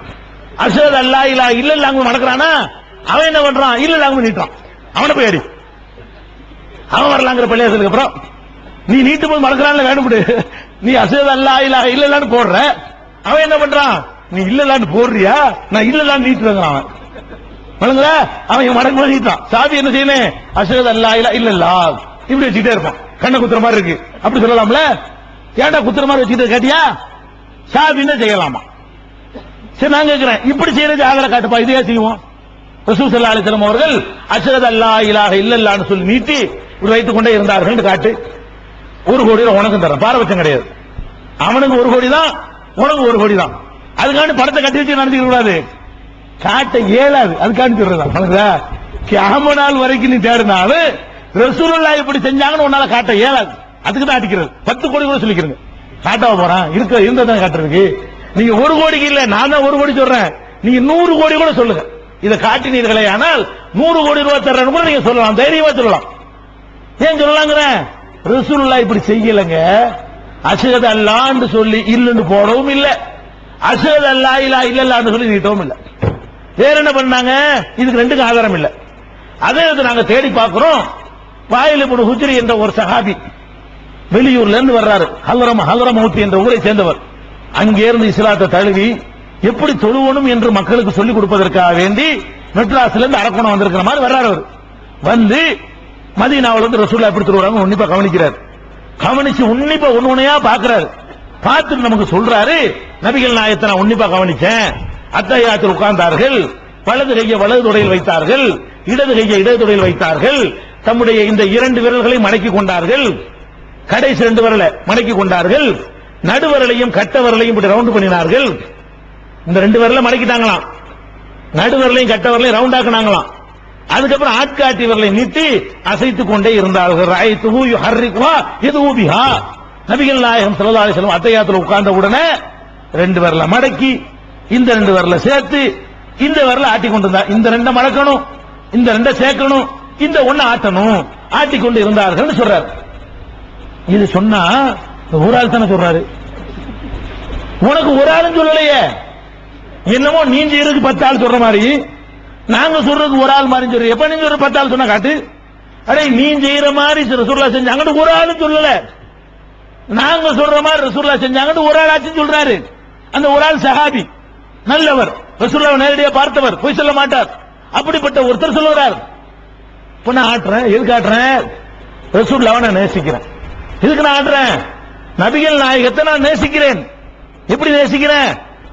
அஷ்ஹது அல்லா இலாஹ இல்லல்லாஹ் மடக்குறானா? அவன் என்ன பண்றான்? இல்லல்லாஹ் நீட்டான். அவனை போய் அடி. அவன் வரலாங்கிற பள்ளியாசலுக்கு அப்புறம் நீ நீட்டு போது மடக்குறான்ல வேணும்டு. நீ அஷ்ஹது அல்லா இலாஹ இல்லல்லாஹ் போடுற. அவன் என்ன பண்றான்? நீ இல்லல்லாஹ் போடுறியா? நான் இல்லல்லாஹ் நீட்டுறேன். அவன் வழங்குற. அவன் மடக்கு போது நீட்டான். சாவி என்ன செய்யணும்? அஷ்ஹது அல்லா இலாஹ இல்லல்லாஹ் இப்படி வச்சுட்டே இருப்பான். கண்ணை குத்துற மாதிரி இருக்கு அப்படி சொல்லலாம்ல. ஏன்டா குத்துற மாதிரி வச்சுட்டு கேட்டியா? சாவின்னு செய்யலாமா? சரி, நான் கேட்கிறேன், இப்படி செய்யறது ஆகல காட்டுப்பா. இதையே செய்வோம். ரசூல் ஸல்லல்லாஹு அலைஹி வஸல்லம் அவர்கள் அஷ்ஹது அல்லா இலாஹ இல்லல்லாஹ்னு சொல்லி நீட்டி இப்படி வைத்துக் கொண்டே இருந்தார்கள் காட்டு. 1 கோடி உனக்கும் தரேன். பாரபட்சம் கிடையாது. அவனுக்கு 1 கோடி தான், உனக்கு 1 கோடி தான். அதுக்காண்டி படத்தை கட்டி வச்சு நடத்திக்க கூடாது. காட்ட இயலாது. அதுக்காண்டி சொல்றதா? கியாம நாள் வரைக்கும் நீ தேடினாலும் ரசூலுல்லாஹ் இப்படி செஞ்சாங்கன்னு உன்னால காட்ட இயலாது. அதுக்கு தான் அடிக்கிறது. 10 கோடி கூட சொல்லிக்கிறேங்க. காட்டாவ போறான் இருந்ததான் காட்டுறதுக்கு. நீங்க 1 கோடிக்கு இல்ல, நான் தான் 1 கோடி சொல்றேன். நீங்க 100 கோடி கூட சொல்லுங்க. இதை காட்டினீர்களே ஆனால் 100 கோடி ரூபாய் தர்றேன்னு கூட நீங்க சொல்லலாம், தைரியமா சொல்லலாம். ஏன் சொல்லலாங்கிற? ரசூலுல்லாஹ் இப்படி செய்யலங்க. அஷ்ஹது அல்லாஹ்னு சொல்லி இல்லன்னு போடவும் இல்ல, அஷ்ஹது அல்லா இலாஹ இல்லல்லாஹ்னு சொல்லி நீட்டவும் இல்ல. வேற என்ன பண்ணாங்க? இதுக்கு 2க்கும் ஆதாரம் இல்ல. அதே நாங்க தேடி பார்க்கிறோம். வாயில் இப்னு ஹுஜ்ரி என்ற ஒரு சஹாபி வெளியூர்ல இருந்து வர்றாரு. ஹல்ரமௌத் என்ற ஊரை சேர்ந்தவர். அங்கே இருந்து இஸ்லாத்தை தழுவி எப்படி தொழுவணும் என்று மக்களுக்கு சொல்லிக் கொடுப்பதற்காக வேண்டி மெட்ராஸ்ல இருந்து அரக்கோணம் வந்திருக்கிற மாதிரி வர்றாரு. அவர் வந்து மதீனாவுல இருந்து ரசூலுல்லாஹ் எப்படி தொழுவாங்க உன்னிப்பா கவனிக்கிறார். கவனிச்சு உன்னிப்பா ஒண்ணுயா பாக்குறாரு. பார்த்துட்டு நமக்கு சொல்றாரு, நபிகள் நாயகத்தை நான் உன்னிப்பா கவனிச்சேன். அத்தஹியாத்தில் உட்கார்ந்தார்கள், வலது கையை வலது தொடையில் வைத்தார்கள், இடது கையை இடது தொடையில் வைத்தார்கள், தம்முடைய இந்த 2 விரல்களை மடக்கி கொண்டார்கள், கடைசி 2 விரலை மடக்கி கொண்டார்கள், நடுவரலையும் கட்ட விரலையும் இப்படி ரவுண்ட் பண்ணினார்கள். இந்த 2 விரலை மடக்கிட்டாங்களாம், நடுவரலையும் கட்ட விரலையும் ரவுண்ட் ஆக்கினாங்களாம். அதுக்கப்புறம் ஆட்காட்டி விரலை நீட்டி அசைத்துக் கொண்டே இருந்தார்கள். ராயத்துஹு யுஹர்ரிகுஹா யதுஹு பிஹா. நபிகள் நாயகம் ஸல்லல்லாஹு அலைஹி வஸல்லம் அத்தஹியாத்துல உட்கார்ந்த உடனே 2 விரலை மடக்கி இந்த 2 விரலை சேர்த்து இந்த விரலை ஆட்டி கொண்டிருந்தார். இந்த 2 மடக்கணும், இந்த 2 சேர்க்கணும், இந்த 1 ஆட்டணும், ஆட்டிக்கொண்டு இருந்தார்கள் சொல்றாரு. இது சொன்னா ஒரு ஆள் தானே சொல்றாரு, உனக்கு ஒரு ஆளும் சொல்லலையே. என்னமோ நீங்க இருக்கு 10 ஆள் சொல்ற மாதிரி, நாங்க சொல்றது ஒரு ஆள் மாதிரி சொல்ற. எப்ப நீங்க ஒரு 10 ஆள் சொன்னா காட்டு. அடே நீ செய்யற மாதிரி ரசூலுல்லாஹ் செஞ்சாங்கன்னு ஒரு ஆளும் சொல்லல. நாங்க சொல்ற மாதிரி ரசூலுல்லாஹ் செஞ்சாங்கன்னு ஒரு ஆள் ஆச்சு சொல்றாரு. அந்த ஒரு ஆள் சஹாபி, நல்லவர், ரசூலுல்லாஹ் நேரடியா பார்த்தவர், போய் சொல்ல மாட்டார். அப்படிப்பட்ட ஒருத்தர் சொல்லுறார். இப்ப நான் ஆட்டுறேன், எதுக்கு ஆட்டுறேன்? ரசூலுல்லாஹ் நான் நேசிக்கிறேன். எதுக்கு நான் ஆட்டுறேன்? நபிகள் நாயகத்தை நான் நேசிக்கிறேன். எப்படி நேசிக்கிறேன்?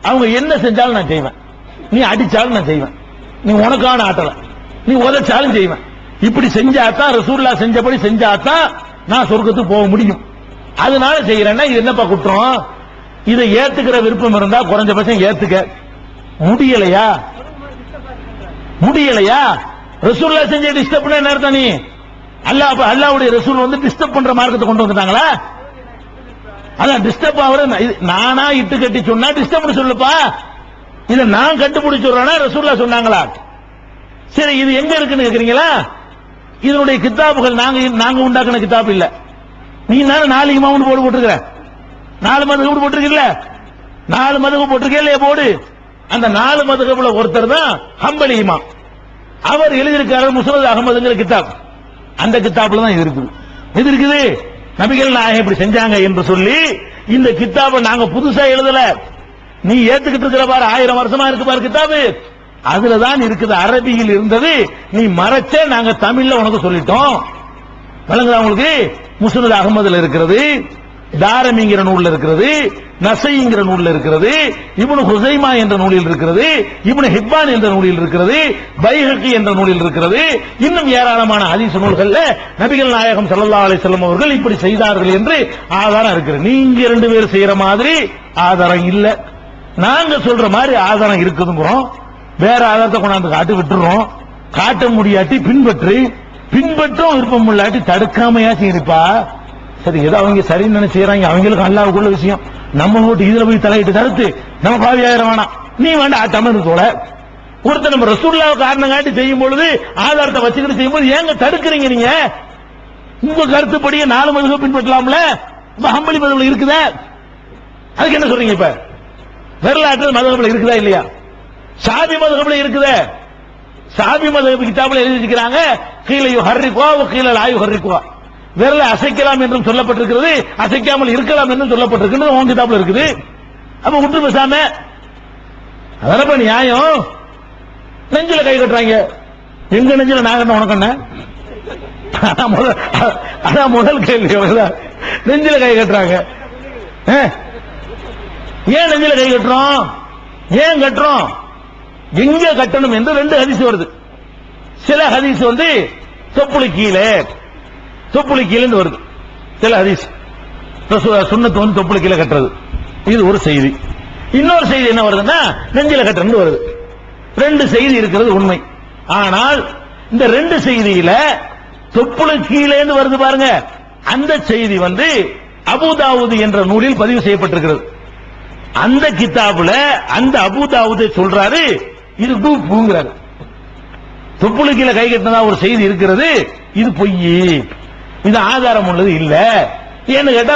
அவங்க என்ன செஞ்சாலும் நான் செய்வேன். நீ அடிச்சாலும் நான் செய்வேன். நீ உனக்கான ஆட்டல, நீ உதைச்சாலும் செய்வேன். இப்படி செஞ்சாதான் ரசூலுல்லாஹ் செஞ்சபடி செஞ்சாதான் நான் சொர்க்கத்துக்கு போக முடியும். அதனால செய்யறேன்னா இது என்னப்பா குற்றம்? இதை ஏத்துக்கிற விருப்பம் இருந்தா குறைஞ்சபட்சம் ஏத்துக்க. முடியலையா? முடியலையா? ரசூலுல்லாஹ் செஞ்ச டிஸ்டர்ப் என்ன அர்த்தம்? நீ அல்லாஹ்வுடைய ரசூல் வந்து டிஸ்டர்ப் பண்ற மார்க்கத்தை கொண்டு வந்துட்டாங்களா? அதான் டிஸ்டர்ப் ஆவற. நானா இட்டு கட்டி சொன்னா டிஸ்டர்ப் சொல்லுப்பா. இத நான் கண்டுபிடிச்சு சொல்றேனா ரசூலுல்லாஹ் சொன்னாங்களா? சரி, இது எங்க இருக்குன்னு கேக்குறீங்களா? இதனுடைய கிதாபுகள் நாங்க உண்டாக்குன கிதாப் இல்ல. நீ தானே 4 இமாம்னு போர்டு போட்டுருக்க, 4 மதுஹப் போட்டிருக்கீல்ல, 4 மதுஹப் போட்டிருக்கே இல்லையா போர்டு? அந்த 4 மதுஹப்ல ஒருத்தர் தான் ஹம்பலி இமாம். அவர் எழுதியிருக்காரு முஸ்னத் அஹ்மதுங்கிற கிதாப். அந்த கிதாப்ல தான் இது இருக்குது. இது இருக்குது நபிகள் நாயகம் இப்படி செஞ்சாங்க என்று சொல்லி இந்த கிதாபை நாங்க புதுசா எழுதல. நீ ஏத்துக்கிட்டு இருக்கிற பாரு, 1000 வருஷமா இருக்கு பாரு கிதாபு, அதுலதான் இருக்குது. அரபியில் இருந்தது, நீ மறைச்ச, நாங்க தமிழ்ல உனக்கு சொல்லிட்டோம். வழங்குதா உங்களுக்கு? முஸ்னத் அஹ்மதுல இருக்கிறது, தாரமிங்கிற நூல்ல இருக்கிறது, நசைங்கிற நூல்ல இருக்கிறது, இப்னு ஹுசைமா என்ற நூலில் இருக்கிறது, இப்னு ஹிப்பான் என்ற நூலில் இருக்கிறது, பைஹகி என்ற நூலில் இருக்கிறது. இன்னும் ஏராளமான ஹதீஸ் நூல்கள்ல நபிகள் நாயகம் ஸல்லல்லாஹு அலைஹி வஸல்லம் அவர்கள் இப்படி செய்தார்கள் என்று ஆதாரம் இருக்கிறது. நீங்க 2 பேர் செய்யற மாதிரி ஆதாரம் இல்ல, நாங்க சொல்ற மாதிரி ஆதாரம் இருக்குதுங்கிறோம். வேற ஆதாரத்தை கொண்டாந்து காட்டி விட்டுறோம். காட்ட முடியாட்டி பின்பற்றும் விருப்பம் இல்லாட்டி தடுக்காமையாச்சும் இருப்பா. சரி, ஏதோ அவங்க சரின்னு நினைச்சுறாங்க, அவங்களுக்கு அல்லாஹ்வுக்குள்ள விஷயம். நம்ம போட்டு இதுல போய் தலையிட்டு தடுத்து நம்ம பாவி ஆயிரம் வேணாம். நீ வேண்டாம் தமிழ் தோட ஒருத்தர் நம்ம ரசூலுல்லாஹ் காரணம் காட்டி செய்யும் பொழுது ஆதாரத்தை வச்சுக்கிட்டு செய்யும் போது ஏங்க தடுக்கிறீங்க? நீங்க உங்க கருத்துப்படியே 4 மதுஹப் பின்பற்றலாம்ல. இப்ப ஹம்பலி மதுஹப்ல இருக்குதா? அதுக்கு என்ன சொல்றீங்க? இப்ப வரலாற்று மதுஹப்ல இருக்குதா இல்லையா? ஷாஃபி மதுஹப்ல இருக்குதா? ஷாஃபி மதுஹப் கிதாபுல எழுதி இருக்கிறாங்க, கீழ யுஹர்ரிகுவா வ கீழ லா யுஹர்ரிகுவா. விரலை அசைக்கலாம் என்றும் சொல்லப்பட்டிருக்கிறது, அசைக்காமல் இருக்கலாம் என்றும் சொல்லப்பட்டிருக்கிறது உங்க கிதாபுல இருக்குது. அப்ப விட்டு பேசாம அதனப்ப நியாயம். நெஞ்சில கை கட்டுறாங்க. எங்க நெஞ்சில நான் கட்ட உனக்கு என்ன? அதான் முதல் கேள்வி. நெஞ்சில கை கட்டுறாங்க. ஏன் நெஞ்சில கை கட்டுறோம்? ஏன் கட்டுறோம்? எங்க கட்டணும் என்று 2 ஹதீஸ் வருது. சில ஹதீஸ் வந்து தொப்புளு கீழே வருது. சில ஹதீஸ் சுன்னத்து வந்து தொப்புளு கீழே கட்டுறது, இது ஒரு செய்தி. இன்னொரு செய்தி என்ன வருதுன்னா நெஞ்சில கட்டுறது வருது. 2 செய்தி இருக்கிறது உண்மை. ஆனால் இந்த 2 செய்தியில தொப்புளு கீழே வருது பாருங்க, அந்த செய்தி வந்து அபூதாவூத் என்ற நூலில் பதிவு செய்யப்பட்டிருக்கிறது. அந்த கிதாபுல அந்த அபூதாவூத் சொல்றாரு, இது டூப்புங்கிறாரு. தொப்புளு கீழே கை கட்டினதா ஒரு செய்தி இருக்கிறது, இது பொய், இது ஆதாரம் உள்ளது இல்ல. ஏன்னு கேட்டா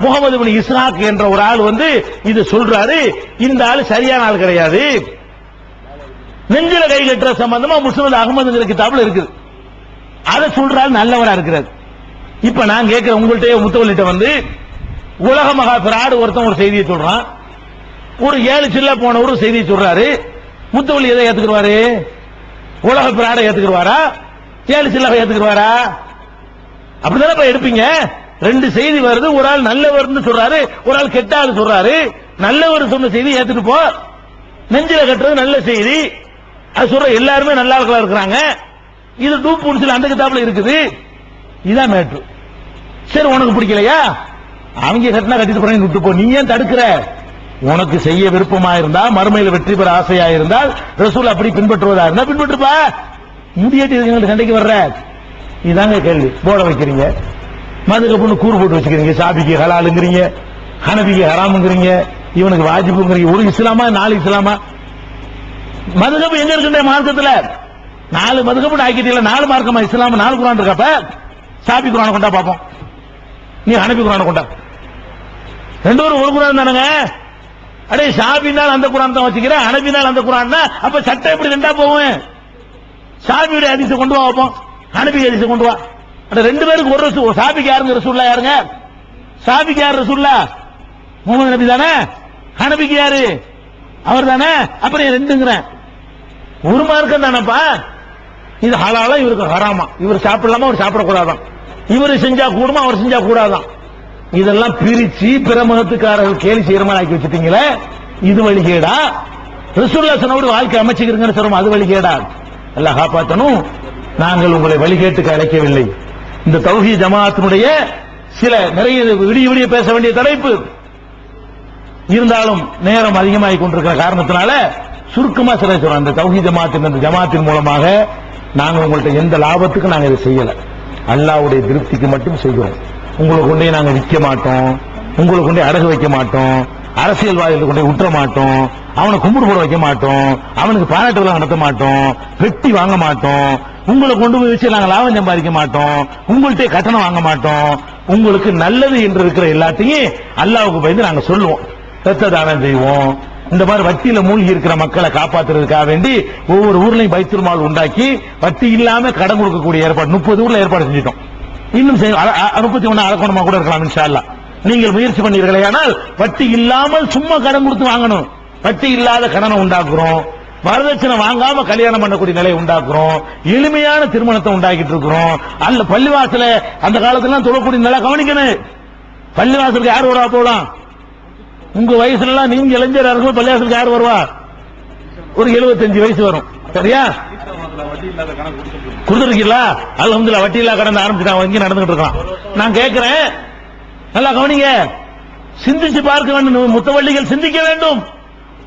முகமது பின் இஸ்ஹாக் என்ற ஒரு ஆள் வந்து இது சொல்றாரு. இந்த ஆள் சரியான ஆள் கிடையாது. நெஞ்சில கை கட்டுற சம்பந்தமா முஸ்னத் அஹ்மதுங்கிற கிதாபுல இருக்குது. அதை சொல்றாரு, நல்லவரா இருக்கிறார். இப்ப நான் கேட்கிறேன் உங்கள்கிட்ட, முத்தவல்லிட்ட வந்து உலக மகா பிராடு ஒருத்தன் ஒரு செய்தியை சொல்றான், ஒரு 7 சில்ல போன ஒரு செய்தியை சொல்றாரு. முத்தவல்லி எதை ஏத்துக்குவாரு? உலக பிராட ஏத்துக்குவாரா? 7 சில்ல ஏத்துக்குவாரா? அப்படிதானே எடுப்பீங்க. 2 செய்தி வருது, ஒரு ஆள் நல்லவர்னு சொல்றாரு, ஒரு ஆள் கெட்டாது சொல்றாரு. நல்லவர் சொன்ன செய்தி ஏத்துட்டு போ. நெஞ்சில கட்டுறது நல்ல செய்தி, அது சொல்ற எல்லாருமே நல்ல ஆட்களா இருக்கிறாங்க. இது டூப் அந்த கிதாபுல இருக்குது. இதான் மேட்ரு. சரி, உனக்கு பிடிக்கலையா? அவங்க கட்டினா கட்டிட்டு போறேன் விட்டு போ. நீ ஏன் தடுக்கிற? உனக்கு செய்ய விருப்பமா இருந்தா, மறுமையில வெற்றி பெற ஆசையா இருந்தால், ரசூல் அப்படி பின்பற்றுவதா இருந்தா பின்பற்றுப்பா. முடியாட்டி எங்களுக்கு சண்டைக்கு வர்ற இதாங்க கேள்வி. போட வைக்கிறீங்க, மதுஹப்னு கூறு போட்டு வச்சுக்கிறீங்க. ஷாஃபிக்கு ஹலாலுங்கிறீங்க, ஹனபிக்கு ஹராமுங்கிறீங்க, இவனுக்கு வாஜிபுங்கிறீங்க. ஒரு இஸ்லாமா 4 இஸ்லாமா? மதுஹப் எங்க இருக்குன்ற மார்க்கத்துல 4 மதுஹப் ஆக்கிட்டீங்களா? 4 மார்க்கமா இஸ்லாம்? 4 குர்ஆன் இருக்கப்ப ஷாஃபி குர்ஆனை கொண்டா பாப்போம், நீ ஹனபி குர்ஆனை கொண்டா. 2 ஒரு குர்ஆன் தானங்க. அடே ஷாஃபினால் அந்த குர்ஆன் தான் வச்சுக்கிற, ஹனபினால் அந்த குர்ஆன் தான். அப்ப சட்டம் எப்படி 2ஆ போகும்? ஷாஃபியுடைய ஹதீஸை கொண்டு வா பாப்போம், ஹனபி ஹதீஸை கொண்டு வா. 2 பேருக்கு ஒரு ரசூல். ஷாஃபிக்கு யாருங்க ரசூலுல்லாஹ்? யாருங்க ஷாஃபிக்கு? யார் ரசூலுல்லாஹ்? முஹம்மது நபி தானே. ஹனபிக்கு யாரு? அவர் தானே. அப்புறம் 2ங்கிறேன். ஒரு மார்க்கம் தானப்பா. இது ஹலாலா, இவருக்கு ஹராமா, இவர் சாப்பிடலாமா, அவர் சாப்பிடக்கூடாதான், இவர் செஞ்சா கூடுமா, அவர் செஞ்சா கூடாதான். இதெல்லாம் பிரிச்சு பிற மதத்துக்காரர்கள் கேலி செய்யற மாதிரி ஆக்கி வச்சுட்டீங்களே, இது வழிகேடா? ரசூலுல்லாஹ் சொன்னபடி வாழ்க்கை அமைச்சுக்கிறீங்கன்னு சொல்றோம், அது வழிகேடா? அல்லாஹ் காப்பாத்தணும். நாங்கள் உங்களை வழிகேட்டுக்கு அழைக்கவில்லை. இந்த தௌஹீத் ஜமாஅத்தினுடைய சில நிறைய விடிய பேச வேண்டிய தலைப்பு இருந்தாலும் நேரம் அதிகமாகிக் கொண்டிருக்கிற காரணத்தினால சுருக்கமா சில சொல்றோம். அந்த தௌஹீத் ஜமாத்தின் அந்த ஜமாத்தின் மூலமாக நாங்க உங்கள்ட்ட எந்த லாபத்துக்கும் நாங்க இதை செய்யல, அல்லாஹ்வுடைய திருப்திக்கு மட்டும் செய்கிறோம். உங்களுக்கு கொண்டே நாங்க விற்க மாட்டோம், உங்களுக்கு கொண்டே அடகு வைக்க மாட்டோம், அரசியல்வாதிகளை கொண்டே விட்டுற மாட்டோம், அவனை கும்பிடு போட வைக்க மாட்டோம், அவனுக்கு பாராட்டு விழா நடத்த மாட்டோம், பெட்டி வாங்க மாட்டோம், உங்களை கொண்டு போய் வச்சு நாங்க லாபம் சம்பாதிக்க மாட்டோம், உங்கள்கிட்ட கட்டணம் வாங்க மாட்டோம். உங்களுக்கு நல்லது என்று இருக்கிற எல்லாத்தையும் அல்லாஹ்வுக்கு பயந்து நாங்க சொல்லுவோம். ரத்த தானம் செய்வோம். இந்த மாதிரி வட்டியில மூழ்கி இருக்கிற மக்களை காப்பாத்துறதுக்காக வேண்டி ஒவ்வொரு ஊர்லயும் பைத்துல் மால் உண்டாக்கி வட்டி இல்லாம கடன் கொடுக்கக்கூடிய ஏற்பாடு 30 ஊர்ல ஏற்பாடு செஞ்சிட்டோம். இன்னும் 31 அரக்கோணமா கூட இருக்கலாம் இன்ஷா அல்லாஹ். நீங்கள் முயற்சி பண்ணீர்களே, ஆனால் வட்டி இல்லாமல் சும்மா கடன் கொடுத்து வாங்கணும். வட்டி இல்லாத கடனை உண்டாக்குறோம், வரதட்சணை வாங்காம கல்யாணம் பண்ணக்கூடிய நிலையை உண்டாக்குறோம், எளிமையான திருமணத்தை உண்டாக்கிட்டு இருக்கிறோம். அல்ல பள்ளிவாசல அந்த காலத்துல தொழக்கூடிய நிலை கவனிக்கணும். பள்ளிவாசலுக்கு யார் வரா போலாம்? உங்க வயசுல எல்லாம் நீங்க இளைஞரா இருக்கும், பள்ளிவாசலுக்கு யார் வருவா? ஒரு 75 வயசு வரும். சரியா? கொடுத்துருக்கீங்களா? அல்ஹம்துலில்லாஹ் வட்டி இல்லா கடன் ஆரம்பிச்சுட்டான், இங்க நடந்துகிட்டு இருக்கான். நான் கேட்கிறேன், நல்லா கவனிங்க, சிந்திச்சு பார்க்க வேண்டும். முத்தவள்ளிகள் சிந்திக்க வேண்டும்,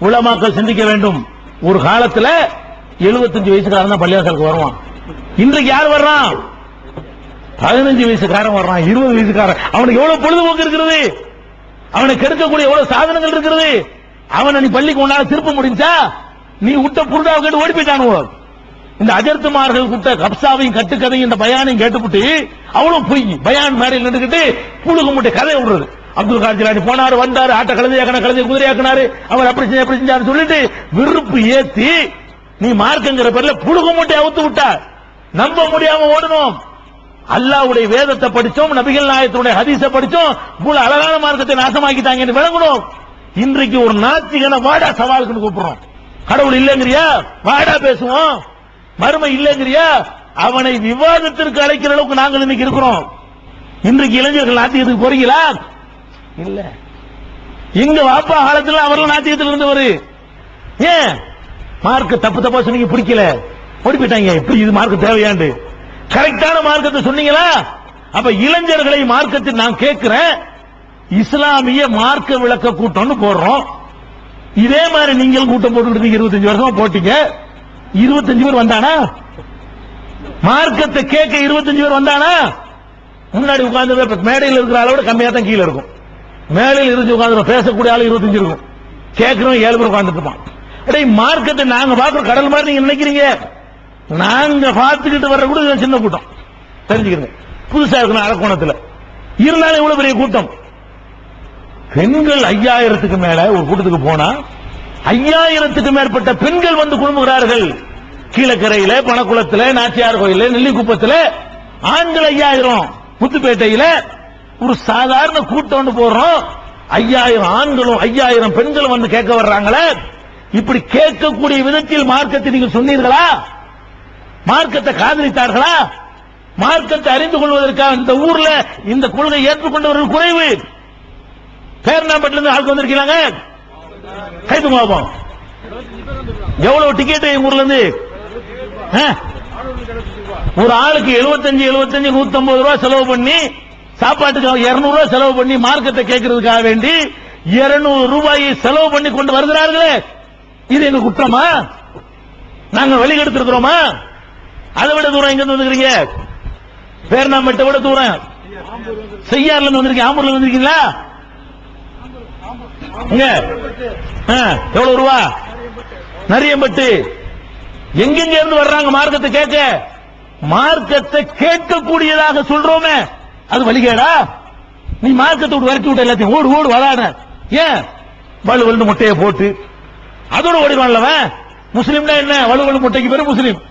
உலமாக்கள் சிந்திக்க வேண்டும். ஒரு காலத்துல 75 வயசுக்காரன் தான் பள்ளிவாசலுக்கு வருவான். இன்றைக்கு யார் வர்றான்? 15 வயசுக்காரன் வர்றான், 20 வயசுக்காரன். அவனுக்கு எவ்வளவு பொழுதுபோக்கு இருக்கிறது, அவனை கெடுக்கக்கூடிய எவ்வளவு சாதனங்கள் இருக்கிறது. அவனை நீ பள்ளிக்கு ஒன்னால திருப்ப முடிஞ்சா, நீ விட்ட புருடாவை கேட்டு ஓடி போயிட்டானுவோ. இந்த அஜர்த்துமார்கள் கூட்ட கப்சாவையும் கட்டுக்கதையும் இந்த பயானையும் கேட்டுவிட்டு அவ்வளவு பொய் பயான் மேடையில் நின்றுகிட்டு புழுகு முட்டை கதையை விடுறது. அப்துல் காதர் ஜிலானி போனாரு, வந்தாரு, ஆட்ட கழுதையாக்கின கழுதை குதிரையாக்கினாரு, அவர் அப்படி செஞ்சாரு சொல்லிட்டு விருப்பு ஏத்தி நீ மார்க்கங்கிற பேர்ல புழுகு முட்டை அவுத்து விட்டா நம்ப முடியாம ஓடணும். அல்லாஹ்வுடைய வேதத்தை படிச்சோம், நபிகள் நாயகத்துடைய ஹதீஸை படிச்சோம், இவ்வளவு அழகான மார்க்கத்தை நாசமாக்கிட்டாங்கன்னு விளங்கணும். இன்றைக்கு ஒரு நாத்திகனை வாடா சவாலுக்கு கூப்பிடுறோம். கடவுள் இல்லைங்கிறியா, வாடா பேசுவோம். மறுமை இல்லைங்கிறியா, அவனை விவாதத்திற்கு அழைக்கிற அளவுக்கு நாங்கள் இன்னைக்கு இருக்கிறோம். இன்றைக்கு இளைஞர்கள் நாத்தியத்துக்கு போறீங்களா? இல்ல. எங்க வாப்பா காலத்தில் அவர்கள் நாத்தியத்தில் இருந்தவர். ஏன் மார்க்க தப்பு தப்பா சொன்னீங்க, பிடிக்கல, ஓடி போயிட்டாங்க. இப்ப இது மார்க்க தேவையாண்டு கரெக்டான மார்க்கத்தை சொன்னீங்களா? அப்ப இளைஞர்களை மார்க்கத்தில் நான் கேட்கிறேன், இஸ்லாமிய மார்க்க விளக்க கூட்டம்னு போடுறோம். இதே மாதிரி நீங்களும் கூட்டம் போட்டு 25 வருஷமா போட்டீங்க. 25 பேர் வந்தானா? மார்க்கத்தை கேட்க 25 பேர் வந்தானா? முன்னாடி உட்கார்ந்து மேடையில் இருக்கிற அளவோட கம்மியா தான் கீழே இருக்கும். மேடையில் இருந்து உட்கார்ந்து பேசக்கூடிய ஆளு 25 இருக்கும், கேட்கிறோம் 7 பேர் உட்கார்ந்துட்டு இருப்பான். அடே மார்க்கத்தை நாங்க பார்க்கிற கடல் மாதிரி நீங்க நினைக்கிறீங்க. நாங்க பார்த்துக்கிட்டு வர்ற கூட சின்ன கூட்டம், தெரிஞ்சுக்கிறீங்க. புதுசா இருக்கணும் அரக்கோணத்துல இருந்தாலும் இவ்வளவு பெரிய கூட்டம். பெண்கள் 5000க்கு மேல ஒரு கூட்டத்துக்கு போனா 5000க்கு மேற்பட்ட பெண்கள் வந்து குழுமுகிறார்கள். கீழக்கரையில, பணக்குளத்துல, நாச்சியார் கோயில, நெல்லிக்குப்பத்துல ஆண்கள் 5000, முத்துப்பேட்டையில ஒரு சாதாரண கூட்டம் போடுறோம். 5000 ஆண்களும் 5000 பெண்களும் வந்து கேட்க வர்றாங்களே. இப்படி கேட்கக்கூடிய விதத்தில் மார்க்கத்தை நீங்கள் சொன்னீர்களா? மார்க்கத்தை காதலித்தார்களா? மார்க்கத்தை அறிந்து கொள்வதற்காக இந்த ஊர்ல இந்த கொள்கை ஏற்றுக்கொண்டவர்கள் குறைவு. பேர்னாம்பட்டில இருந்து ஆளுக்கு வந்திருக்கிறாங்க. கைது மாபம் எவ்வளவு டிக்கெட் ஊர்ல இருந்து? ஒரு ஆளுக்கு 75 150 ரூபாய் செலவு பண்ணி, சாப்பாட்டுக்கு 200 ரூபாய் செலவு பண்ணி மார்க்கத்தை கேட்கறதுக்காக வேண்டி 200 ரூபாயை செலவு பண்ணி கொண்டு வருகிறார்களே, இது எங்க குற்றமா? நாங்க வெளியெடுத்திருக்கிறோமா? அதை விட தூரம் எங்க வந்துருக்கீங்க? பேர்னாம்பட்டை விட தூரம் செய்யாறுல இருந்து வந்திருக்கீங்க, ஆம்பூர்ல வந்திருக்கீங்களா? எவ்வளவு ரூபா? நரியம்பட்டு. எங்கெங்க இருந்து வர்றாங்க மார்க்கத்தை கேட்க? மார்க்கத்தை கேட்கக்கூடியதாக சொல்றோமே, அது வழிகேடா? நீ மார்க்கத்தை விட்டு விரட்டி விட்ட எல்லாத்தையும் ஓடு ஓடு வரான. ஏன் வலுவல் முட்டையை போட்டு அதோட ஓடிவான்லவன்? முஸ்லீம்னா என்ன? வலுவல் முட்டைக்கு பேரு முஸ்லீம்.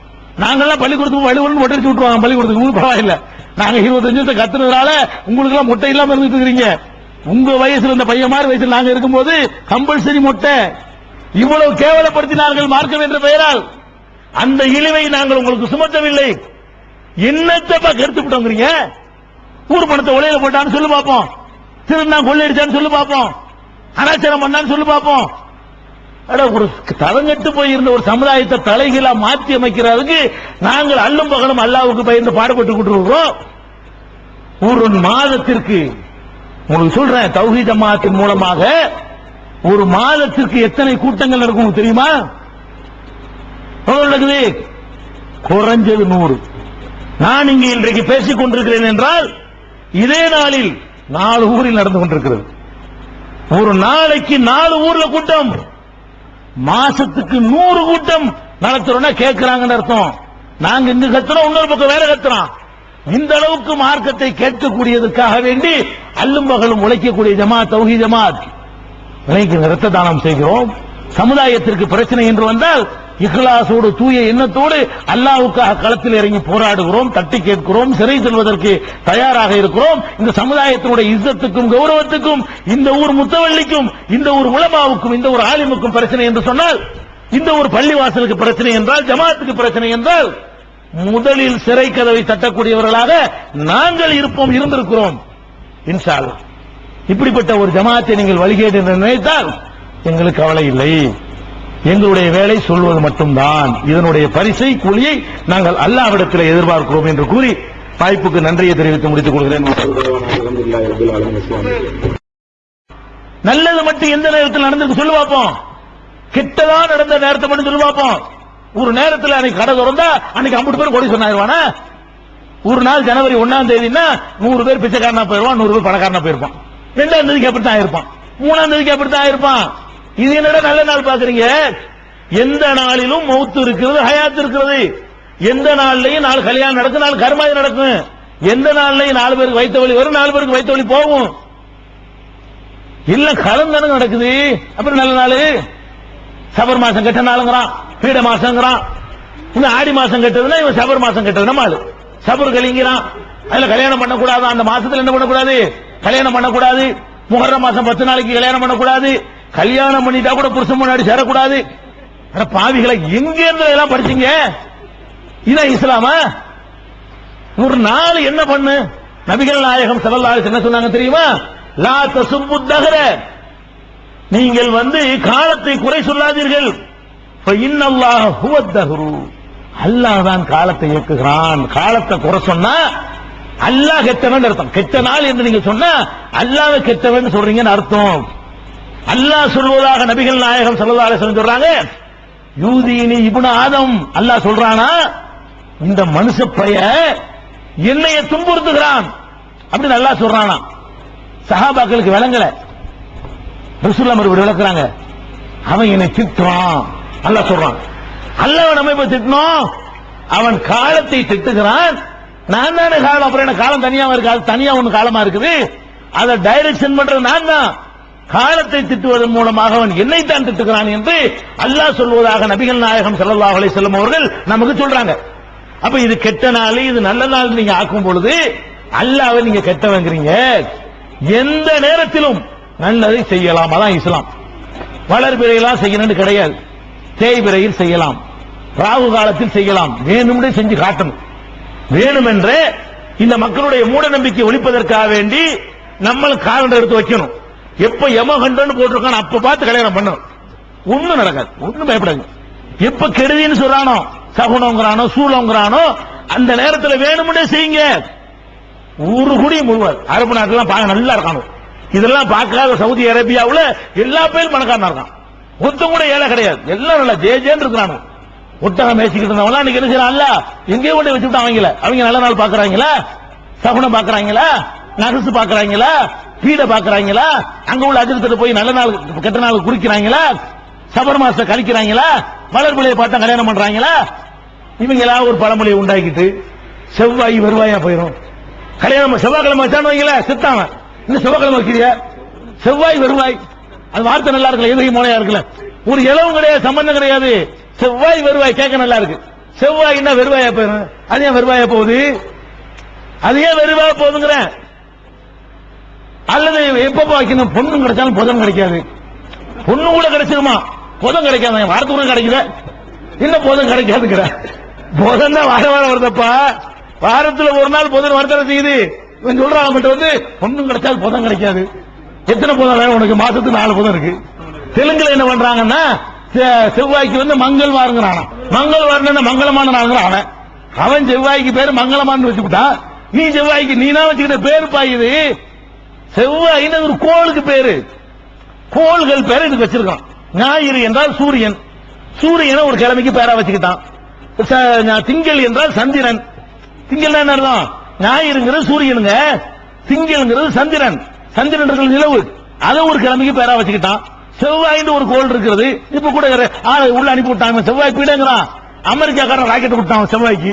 நாங்கெல்லாம் பள்ளிக்கூடத்துக்கு வலுவல் முட்டை அடிச்சு விட்டுருவாங்க. பள்ளிக்கூடத்துக்கு பரவாயில்ல, நாங்க 25 வருஷம் கத்துனதால உங்களுக்கு எல்லாம் முட்டை இல்லாம இருந்துட்டு இருக்கிறீங்க. உங்க வயசுல இந்த பையன் மாதிரி வயசுல நாங்க இருக்கும்போது கம்பல்சரி முட்டை. இவ்வளவு கேவலப்படுத்தினார்கள் மார்க்கம் என்ற பெயரால். அந்த இழிவை நாங்கள் உங்களுக்கு சுமத்தவில்லை. என்னத்தப்பா கருத்து விட்டோங்கிறீங்க? ஊர் பணத்தை உலையில போட்டான்னு சொல்லி பார்ப்போம், திருநா கொள்ளையடிச்சான்னு சொல்லி பார்ப்போம், அனாச்சாரம் பண்ணான்னு சொல்லி பார்ப்போம். ஒரு தரங்கட்டு போயிருந்த ஒரு சமுதாயத்தை தலைகீழா மாற்றி அமைக்கிறதுக்கு நாங்கள் அல்லும் பகலும் அல்லாவுக்கு பயந்து பாடுபட்டு கொண்டிருக்கிறோம். ஒரு மாதத்திற்கு உங்களுக்கு சொல்றேன், தௌஹீத் ஜமாத்தின் மூலமாக ஒரு மாதத்திற்கு எத்தனை கூட்டங்கள் நடக்கும் தெரியுமா? நடக்குது குறைஞ்சது 100. நான் இங்கே இன்றைக்கு பேசிக் கொண்டிருக்கிறேன் என்றால் இதே நாளில் 4 ஊரில் நடந்து கொண்டிருக்கிறது. ஒரு நாளைக்கு 4 ஊர்ல கூட்டம், மாசத்துக்கு 100 கூட்டம் நடத்துறோம்னா கேட்கிறாங்கன்னு அர்த்தம். நாங்க இங்க கத்துறோம், இன்னொரு பக்கம் வேற கத்துறோம். இந்த அளவுக்கு மார்க்கத்தை கேட்கக்கூடியதற்காக வேண்டி அல்லும் பகலும் உழைக்கக்கூடிய ஜமாத் தௌஹீத் ஜமாத். விலைக்கு ரத்த தானம் செய்கிறோம். சமுதாயத்திற்கு பிரச்சனை என்று வந்தால் இஹ்லாஸோடு தூய எண்ணத்தோடு அல்லாஹ்வுக்காக களத்தில் இறங்கி போராடுகிறோம், தட்டி கேட்கிறோம், சிறை செல்வதற்கு தயாராக இருக்கிறோம். இந்த சமுதாயத்தினுடைய இஸ்ஸத்துக்கும் கௌரவத்துக்கும், இந்த ஊர் முத்தவள்ளிக்கும், இந்த ஊர் உலமாவுக்கும், இந்த ஊர் ஆலிமுக்கும் பிரச்சனை என்று சொன்னால், இந்த ஒரு பள்ளிவாசலுக்கு பிரச்சனை என்றால், ஜமாத்துக்கு பிரச்சனை என்றால், முதலில் சிறை கதவை தட்டக்கூடியவர்களாக நாங்கள் இருப்போம், இருந்திருக்கிறோம் இன்ஷா அல்லாஹ். இப்படிப்பட்ட ஒரு ஜமாத்தை நீங்கள் வழிகேடு என்று நினைத்தால் எங்களுக்கு கவலை இல்லை. எங்களுடைய வேலை சொல்வது மட்டும்தான். இதனுடைய பரிசை கூலியை நாங்கள் அல்லாஹ்விடத்தில் எதிர்பார்க்கிறோம் என்று கூறி வாய்ப்புக்கு நன்றியை தெரிவித்து முடித்துக் கொள்கிறேன். நல்லது மட்டும் எந்த நேரத்தில் நடந்திருக்கு சொல்லு பார்ப்போம். கெட்டதா நடந்த நேரத்தை மட்டும் சொல்லு பார்ப்போம். ஒரு நேரத்தில் அன்னைக்கு கடை திறந்தா அன்னைக்கு 50 பேர் கோடி சொன்னாயிருவானா? ஒரு நாள் ஜனவரி 1ஆம் தேதினா 100 பேர் பிச்சைக்காரனா போயிருவான், 100 பேர் பணக்காரனா போயிருப்பான். 2ஆம் தேதிக்கு அப்படித்தான் ஆயிருப்பான், 3ஆம் தேதிக்கு அப்படித்தான் ஆயிருப்பான். இது என்னடா நல்ல நாள் பாக்குறீங்க? எந்த நாளிலும் மௌத்து இருக்கிறது, ஹயாத் இருக்கிறது. எந்த நாள்லயும் 4 கல்யாணம் நடக்கும், 4 கர்மாதி நடக்கும். எந்த நாள்லயும் 4 பேருக்கு வயிற்று வலி வரும், 4 பேருக்கு வயிற்று வலி போகும். இல்ல கலந்தானு நடக்குது. அப்புறம் நல்ல நாள். சபர் மாசம் கெட்ட நாளுங்கிறான், பீட மாசங்கிறான். இந்த ஆடி மாசம் கெட்டதுன்னா இவன் சபர் மாசம் கெட்டது நம்ம ஆளு. சபர் கலிங்கிறான். அதுல கல்யாணம் பண்ணக்கூடாது. அந்த மாசத்துல என்ன பண்ணக்கூடாது? கல்யாணம் பண்ணக்கூடாது. முஹர்ரம் மாசம் 10 நாளைக்கு கல்யாணம் பண்ணக்கூடாது. கல்யாணம் பண்ணிட்டா கூட புருஷன் முன்னாடி சேரக்கூடாது. பாவிகளை எங்க இருந்து எல்லாம் படிச்சீங்க? இதான் இஸ்லாமா? ஒரு நாள் என்ன பண்ணு? நபிகள் நாயகம் ஸல்லல்லாஹு அலைஹி வஸல்லம் என்ன சொன்னாங்க தெரியுமா? லா தசுப்பு தஹர, நீங்கள் காலத்தை குறை சொல்லாதீர்கள். இன்னல்லாஹ ஹுவத் தஹ்ரு, அல்லாஹ் தான் காலத்தை இயக்குகிறான். காலத்தை குறை சொன்னா அல்லாஹ் கெட்டவன் அர்த்தம். கெட்ட நாள் என்று நீங்க சொன்னா அல்லாஹ் கெட்டவன் சொல்றீங்கன்னு அர்த்தம். அல்லாஹ் சொல்வதாக நபிகள் நாயகம் ஸல்லல்லாஹு அலைஹி வஸல்லம் சொல்றாங்க. யூதீனி இப்னு ஆதம், அல்லாஹ் சொல்றானா இந்த மனுஷ பைய என்னைய துன்புறுத்துகிறான் அப்படின்னு அல்லாஹ் சொல்றானா. சஹாபாக்களுக்கு விளங்கல. ரசூலுல்லாஹ் மறுபடியும் விளக்குறாங்க. அவன் என்னை திட்டுறான் அல்லாஹ் சொல்றான். அல்லாஹ் நம்ம இப்ப திட்டணும், அவன் காலத்தை திட்டுகிறான். நான் தானே காலம், அப்புறம் என்ன காலம் தனியா இருக்கு? அது தனியா ஒண்ணு காலமா இருக்குது. அதை டைரக்ஷன் பண்றது நான் தான். காலத்தை திட்டுவதன் மூலமாக அவன் என்னைத்தான் திட்டுகிறான் என்று அல்லாஹ் சொல்வதாக நபிகள் நாயகம் ஸல்லல்லாஹு அலைஹி வஸல்லம் அவர்கள் நமக்கு சொல்றாங்க. அப்ப இது கெட்ட நாள், இது நல்ல நாள் நீங்க ஆக்கும் பொழுது அல்லாஹ்வை நீங்க கெட்டவங்கிறீங்க. எந்த நேரத்திலும் நல்லதை செய்யலாம். அதான் இஸ்லாம். வளர்பிறையெல்லாம் செய்யணும்னு கிடையாது. தேய்பிறையில் செய்யலாம், ராகு காலத்தில் செய்யலாம். வேணும்னே செஞ்சு காட்டணும். வேணுமென்றே இந்த மக்களுடைய மூட நம்பிக்கை ஒழிப்பதற்காக வேண்டி நம்ம காலண்டர் எடுத்து வைக்கணும். எப்ப யமகண்டன் போட்டிருக்கான் அப்ப பார்த்து கல்யாணம் பண்ணணும். ஒண்ணும் நடக்காது, ஒண்ணும் பயப்படாது. எப்ப கெடுதின்னு சொல்றானோ, சகுனங்கிறானோ, சூளங்கிறானோ, அந்த நேரத்தில் வேணும்னே செய்யுங்க. ஊரு கூடி முழுவாது. அரபு நாட்டெல்லாம் நல்லா இருக்கானோ. இதெல்லாம் பார்க்காத சவுதி அரேபியாவுல எல்லா பேரும் பணக்காரனா இருக்கான். ஒருத்தம் கூட ஏழை கிடையாது. எல்லாம் நல்லா ஜேஜேன்னு இருக்கிறானோ. ஒட்டகம் மேய்ச்சிக்கிட்டு இருந்தவங்க இன்னைக்கு என்ன செய்யறான்ல, எங்கேயோ கொண்டு வச்சுட்டு அவங்க நல்ல நாள் பாக்குறாங்களா, சகுனம் பாக்குறாங்களா, நகசு பாக்குறாங்களா, பீட பாக்குறாங்களா, அங்க உள்ள அஜிரத்துல போய் நல்ல நாள் கெட்ட நாள் குறிக்கிறாங்களா, சபர் மாசத்தை கழிக்கிறாங்களா, வளர்பிள்ளையை பார்த்தா கல்யாணம் பண்றாங்களா? இவங்களா ஒரு பழமொழியை உண்டாக்கிட்டு செவ்வாய் வருவாயா போயிடும். கல்யாணம் செவ்வாய்க்கிழமை வச்சான்னு வைங்கள செத்தாம, இன்னும் செவ்வாய்க்கிழமை வைக்கிறியா? செவ்வாய் வருவாய், அது வார்த்தை நல்லா இருக்குல்ல, எதிரி மோனையா இருக்குல்ல. ஒரு இளவும் கிடையாது, சம்பந்தம் கிடையாது. செவ்வாய் வருவாய் கேட்க நல்லா இருக்கு. செவ்வாய்னா வெறுவாயா போயிடும். அது ஏன் வெறுவாயா போகுது? அது ஏன் வெறுவாயா போகுதுங்கிற? அல்லது எப்ப வைக்கணும்? பொண்ணும் கிடைச்சாலும் புதன் கிடைக்காது. பொண்ணு கூட கிடைச்சிருமா, புதன் கிடைக்காது. வாரத்துக்கு கிடைக்குது, இன்னும் புதன் கிடைக்காதுங்கிற. புதன் தான் வார வாரம் வருதப்பா. வாரத்துல ஒரு நாள் புதன் வரத்தான செய்யுது. இவன் சொல்றான் அவன்கிட்ட பொண்ணும் கிடைச்சாலும் புதன் கிடைக்காது. எத்தனை புதன் வேணும் உனக்கு? மாசத்துக்கு 4 புதன் இருக்கு. தெலுங்குல என்ன பண்றாங்கன்னா செவ்வாய்க்கு மங்கள் வாருங்கிறான். மங்கள் வாரம் மங்களமான நாளுங்கிறான் அவன். அவன் செவ்வாய்க்கு பேரு மங்களமான வச்சுக்கிட்டான். நீ செவ்வாய்க்கு நீனா வச்சுக்கிட்ட பேரு பாயுது. செவ்வாயின்னு ஒரு கோளுக்கு பேரு, கோள்கள் பேரு இதுக்கு வச்சிருக்கான். ஞாயிறு என்றால் சூரியன், சூரியனை ஒரு கிழமைக்கு பேரா வச்சுக்கிட்டான். திங்கள் என்றால் சந்திரன். திங்கள் என்ன அர்த்தம்? ஞாயிறுங்கிறது சூரியனுங்க, திங்கள்ங்கிறது சந்திரன். சந்திரன் இருக்கிற நிலவு, அதை ஒரு கிழமைக்கு பேரா வச்சுக்கிட்டான். செவ்வாய்ந்து ஒரு கோள் இருக்கிறது. இப்ப கூட ஆளை உள்ள அனுப்பி விட்டாங்க, செவ்வாய் பீடங்கிறான். அமெரிக்காக்காரன் ராக்கெட் விட்டான் செவ்வாய்க்கு.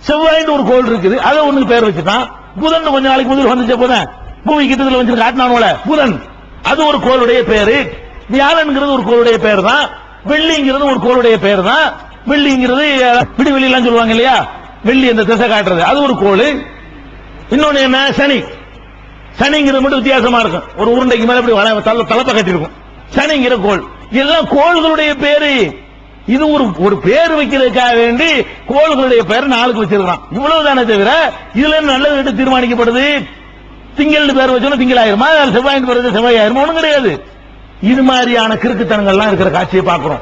செவ்வாய்ந்து ஒரு கோள் இருக்குது, அதை ஒண்ணு பேர் வச்சுட்டான். புதன் கொஞ்ச நாளைக்கு முதல் வந்துச்ச போதேன், பூமி கிட்டத்தில் வந்து காட்டினானோல புதன், அது ஒரு கோளுடைய பேரு. வியாழன்ங்கிறது ஒரு கோளுடைய பேர் தான். வெள்ளிங்கிறது ஒரு கோளுடைய பேர் தான். வெள்ளிங்கிறது விடிவெளி எல்லாம் சொல்லுவாங்க இல்லையா, வெள்ளி அந்த திசை காட்டுறது, அது ஒரு கோள். இன்னொன்னு என்ன, சனி. சனிங்கிறது மட்டும் வித்தியாசமா இருக்கும், ஒரு உருண்டைக்கு மேல இப்படி தலப்ப கட்டி இருக்கும். சனிங்கிற கோள், எல்லாம் கோள்களுடைய பேரு. இது ஒரு பேர் வைக்கிறதுக்காக வேண்டி கோள்களுடைய பேர் நாளுக்கு வச்சிருக்கான். இவ்வளவுதானே தவிர இதுல நல்லது தீர்மானிக்கப்படுது. திங்கள் பேர் வச்சோன்னா திங்கள் ஆயிருமா, செவ்வாயின் பேர் செவ்வாய் ஆயிருமா, ஒண்ணும் கிடையாது. இது மாதிரியான கிறுக்குத்தனங்கள்லாம் இருக்கிற காட்சியை பார்க்கிறோம்.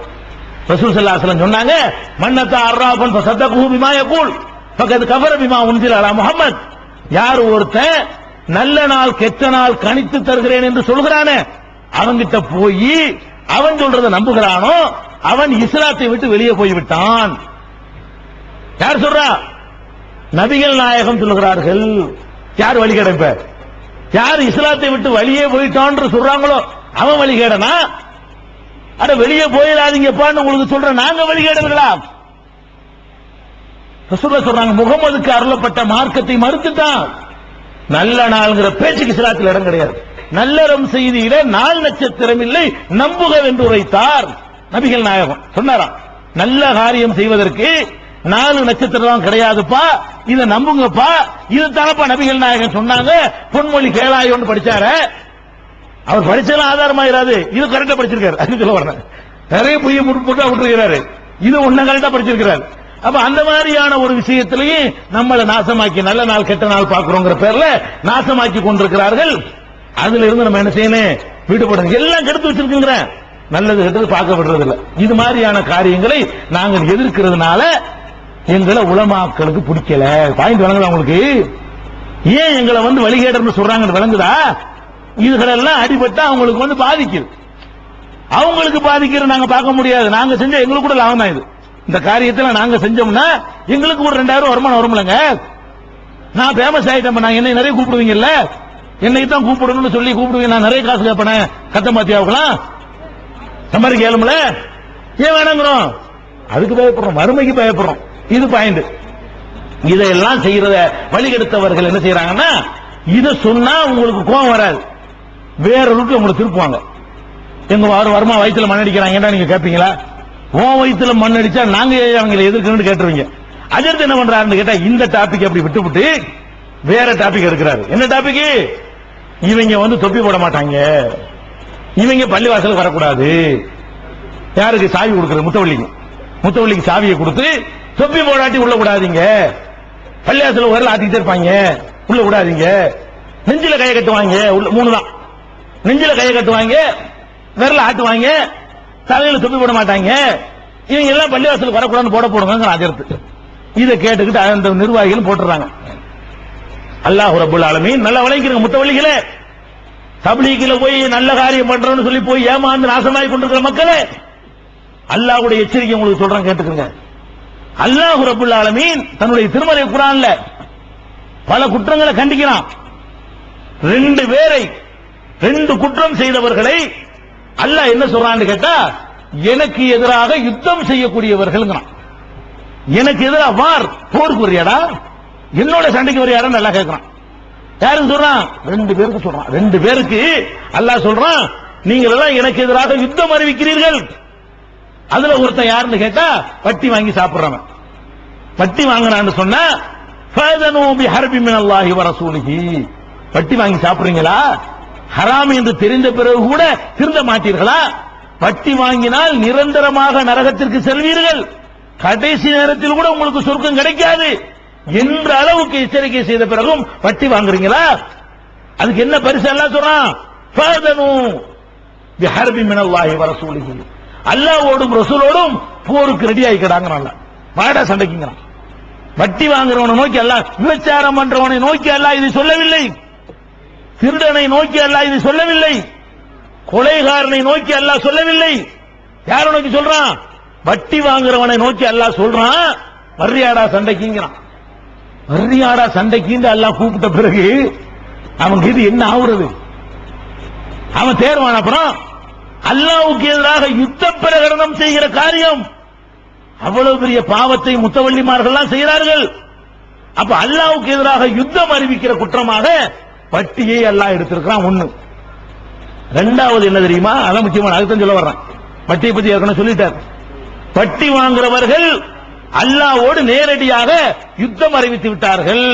ரசூல் ஸல்லல்லாஹு அலைஹி வஸல்லம் சொன்னாங்க, மன்னதா அர்ராஃபன் ஃபஸதகஹு பிமா யகூல் ஃபகத் கஃபர பிமா உன்சில அலா முஹம்மத். யார் ஒருத்தன் நல்ல நாள் கெட்ட நாள் கணித்து தருகிறேன் என்று சொல்கிறானே, அவங்கிட்ட போய் அவன் சொல்றதை நம்புகிறானோ அவன் இஸ்லாத்தை விட்டு வெளியே போய்விட்டான். யார் சொல்றா? நபிகள் நாயகம் சொல்லுகிறார்கள். யார் வழிகேடப்ப? யார் இஸ்லாத்தை விட்டு வெளியே போயிட்டான் சொல்றாங்களோ அவன் வழிகேடனா? அட வெளியே போயிடாதீங்கப்பான்னு உங்களுக்கு சொல்ற நாங்க வழிகேடர்களா? ரசூலுல்லாஹ் சொல்றாங்க, முகமதுக்கு அருளப்பட்ட மார்க்கத்தை மறுத்துட்டான். நல்ல நாள்ங்கிற பேச்சுக்கு இஸ்லாத்தில் இடம் கிடையாது. நல்லறம் செய்தியில நாள் நட்சத்திரம் இல்லை நம்புக உரைத்தார் நபிகள் நாயகம். சொன்னாராம், நல்ல காரியம் செய்வதற்கு 4 நட்சத்திரம் கிடையாதுப்பா, இதை நம்புங்கப்பா. இது தானப்பா நபிகள் நாயகம் சொன்னாங்க. பொன்மொழி கேளாயோன்னு படிச்சாரு, அவர் படிச்சாலும் ஆதாரமாயிராது. இது கரெக்டா படிச்சிருக்காரு, அது சொல்ல வரேன். நிறைய புதிய முற்போட்டா விட்டுருக்கிறாரு, இது ஒன்னும் கரெக்டா படிச்சிருக்கிறாரு. அப்ப அந்த மாதிரியான ஒரு விஷயத்திலையும் நம்மளை நாசமாக்கி நல்ல நாள் கெட்ட நாள் பார்க்கிறோங்கிற பேர்ல நாசமாக்கி கொண்டிருக்கிறார்கள். அதுல இருந்து நம்ம என்ன செய்யணும்? விடுபடணும். எல்லாம் கெடுத்து வச்சிருக்குங்கிற நல்லது கெட்டது பார்க்க விடுறது இல்ல. இது மாதிரியான காரியங்களை நாங்கள் எதிர்க்கிறதுனால எங்களை உலமாக்களுக்கு பிடிக்கல. பாயிண்ட் விளங்குதா உங்களுக்கு? ஏன் எங்களை வழிகேடர்னு சொல்றாங்கன்னு விளங்குதா? இதுகளெல்லாம் அடிபட்டா அவங்களுக்கு பாதிக்குது. அவங்களுக்கு பாதிக்கிறது நாங்க பார்க்க முடியாது. நாங்க செஞ்ச எங்களுக்கு கூட லாபம் தான். இது இந்த காரியத்தில் நாங்க செஞ்சோம்னா எங்களுக்கு ஒரு 2000 வருமானம் வரும்லங்க. நான் பேமஸ் ஆயிட்டேன், நான் என்னை நிறைய கூப்பிடுவீங்கல்ல, என்னை தான் கூப்பிடணும்னு சொல்லி கூப்பிடுவீங்க. நான் நிறைய காசு கேட்பேன், கத்த மாத்தியாவுக்கலாம் சம்பாதிக்க ஏழும்ல. ஏன் வேணாங்கிறோம்? அதுக்கு பயப்படுறோம், மறுமைக்கு பயப்படுறோம். இது பாயிண்ட். இதெல்லாம் செய்யறத வழிகெடுத்தவர்கள் என்ன செய்யறாங்கன்னா, இதை சொன்னா உங்களுக்கு கோபம் வராது, வேற ரூட்ல உங்களை திருப்புவாங்க. எங்க வருமா வயிற்றுல மண் அடிக்கிறாங்கன்னா நீங்க கேட்பீங்களா? உன் வயிற்றுல மண் அடிச்சா நாங்க அவங்களை எதிர்க்கணும்னு கேட்டுருவீங்க. அடுத்து என்ன பண்றாருன்னு கேட்டா, இந்த டாபிக் அப்படி விட்டு வேற டாபிக் எடுக்கிறாரு. என்ன டாபிக்? இவங்க தொப்பி போட மாட்டாங்க, இவங்க பள்ளிவாசலுக்கு வரக்கூடாது. யாருக்கு சாவி கொடுக்கிறது? முத்தவள்ளிக்கு சாவியை கொடுத்து தொப்பி போடாட்டி உள்ள கூடாதீங்க, பள்ளிவாசல் வரல ஆட்டிக்கிட்டே இருப்பாங்க, உள்ள கூடாதீங்க. நெஞ்சில கையை கட்டுவாங்க, 3 தான். நெஞ்சில கையை கட்டுவாங்க, விரல ஆட்டுவாங்க, தலையில தொப்பி போட மாட்டாங்க. இவங்க எல்லாம் பள்ளிவாசலுக்கு வரக்கூடாதுன்னு போடுங்க ஆஜர்த்து. இதை கேட்டுக்கிட்டு அந்த நிர்வாகிகள் போட்டுறாங்க. அல்லாஹ் ரப்பல் ஆலமீன் நல்லா வளைக்கிறங்க. முத்தவள்ளிகளே, தப்லீகில போய் நல்ல காரியம் பண்றோம்னு சொல்லி போய் ஏமாந்து நாசமாய் கொண்டிருக்கிற மக்களே, அல்லாஹ்வுடைய எச்சரிக்கை உங்களுக்கு சொல்றேன், கேட்டுக்கங்க. அல்லாஹ் ரப்பல் ஆலமீன் தன்னுடைய திருமறை குர்ஆன்ல பல குற்றங்களை கண்டிக்கிறான். 2 குற்றம் செய்தவர்களை அல்லாஹ் என்ன சொல்றான்னு கேட்டா, எனக்கு எதிராக யுத்தம் செய்யக்கூடியவர்கள். எனக்கு எதிராக போருக்கு வரியாடா, என்னோட சண்டைக்கு வரியாடா நல்லா கேட்கிறான். யாருக்கு சொல்றான்? 2 பேருக்கு சொல்றான். 2 பேருக்கு அல்லாஹ் சொல்றான், நீங்கள் எல்லாம் எனக்கு எதிராக யுத்தம் அறிவிக்கிறீர்கள். அதுல ஒருத்தன் யாருன்னு கேட்டா, வட்டி வாங்கி சாப்பிடுறவன். வட்டி வாங்குறான்னு சொன்னா, ஃபதனூ பிஹர்பி மினல்லாஹி வ ரசூலிஹி. வட்டி வாங்கி சாப்பிடுறீங்களா? ஹராம் என்று தெரிந்த பிறகு கூட திருந்த மாட்டீர்களா? வட்டி வாங்கினால் நிரந்தரமாக நரகத்திற்கு செல்வீர்கள், கடைசி நேரத்தில் கூட உங்களுக்கு சொர்க்கம் கிடைக்காது என்ற அளவுக்கு எச்சரிக்கை செய்த பிறகும் வட்டி வாங்குறீங்களா? அதுக்கு என்ன பரிசு அல்லாஹ் சொல்றான்? ஃபதனூ பிஹர்பி மினல்லாஹி வ ரசூலிஹி. அல்லாஹ்வோடும் ரசூலோடும் போருக்கு ரெடி ஆயிக்கடாங்கறான். வாடா சண்டைக்குங்கறான். வட்டி வாங்குறவனை நோக்கி அல்லாஹ், விபச்சாரம் பண்றவனை நோக்கி அல்லாஹ் இது சொல்லவில்லை, திருடனை நோக்கி அல்லாஹ் இது சொல்லவில்லை, கொலைகாரனை நோக்கி அல்லாஹ் சொல்லவில்லை. யாரை நோக்கி சொல்றான்? வட்டி வாங்குறவனை நோக்கி அல்லாஹ் சொல்றான், வர்றியாடா சண்டைக்குங்கிறான். வர்றியாடா சண்டைக்கு அல்லாஹ் கூப்பிட்ட பிறகு அவன் இது என்ன ஆகுறது? அவன் தேர்வான அப்புறம் அல்லாஹ்வுக்கு எதிராக யுத்த பிரகடனம் செய்கிற காரியம், அவ்வளவு பெரிய பாவத்தை முத்தவள்ளிமார்கள் செய்கிறார்கள். அப்ப அல்லாஹ்வுக்கு எதிராக யுத்தம் அறிவிக்கிற குற்றமாக வட்டியை அல்லாஹ் எடுத்திருக்கிறான். ஒண்ணு. இரண்டாவது என்ன தெரியுமா? அதான் முக்கியமான, அதுதான் சொல்ல வர்றேன். வட்டியை பத்தி ஏற்கனவே சொல்லிட்டார். வட்டி வாங்குறவர்கள் அல்லாஹ்வோடு நேரடியாக யுத்தம் அறிவித்து விட்டார்கள்.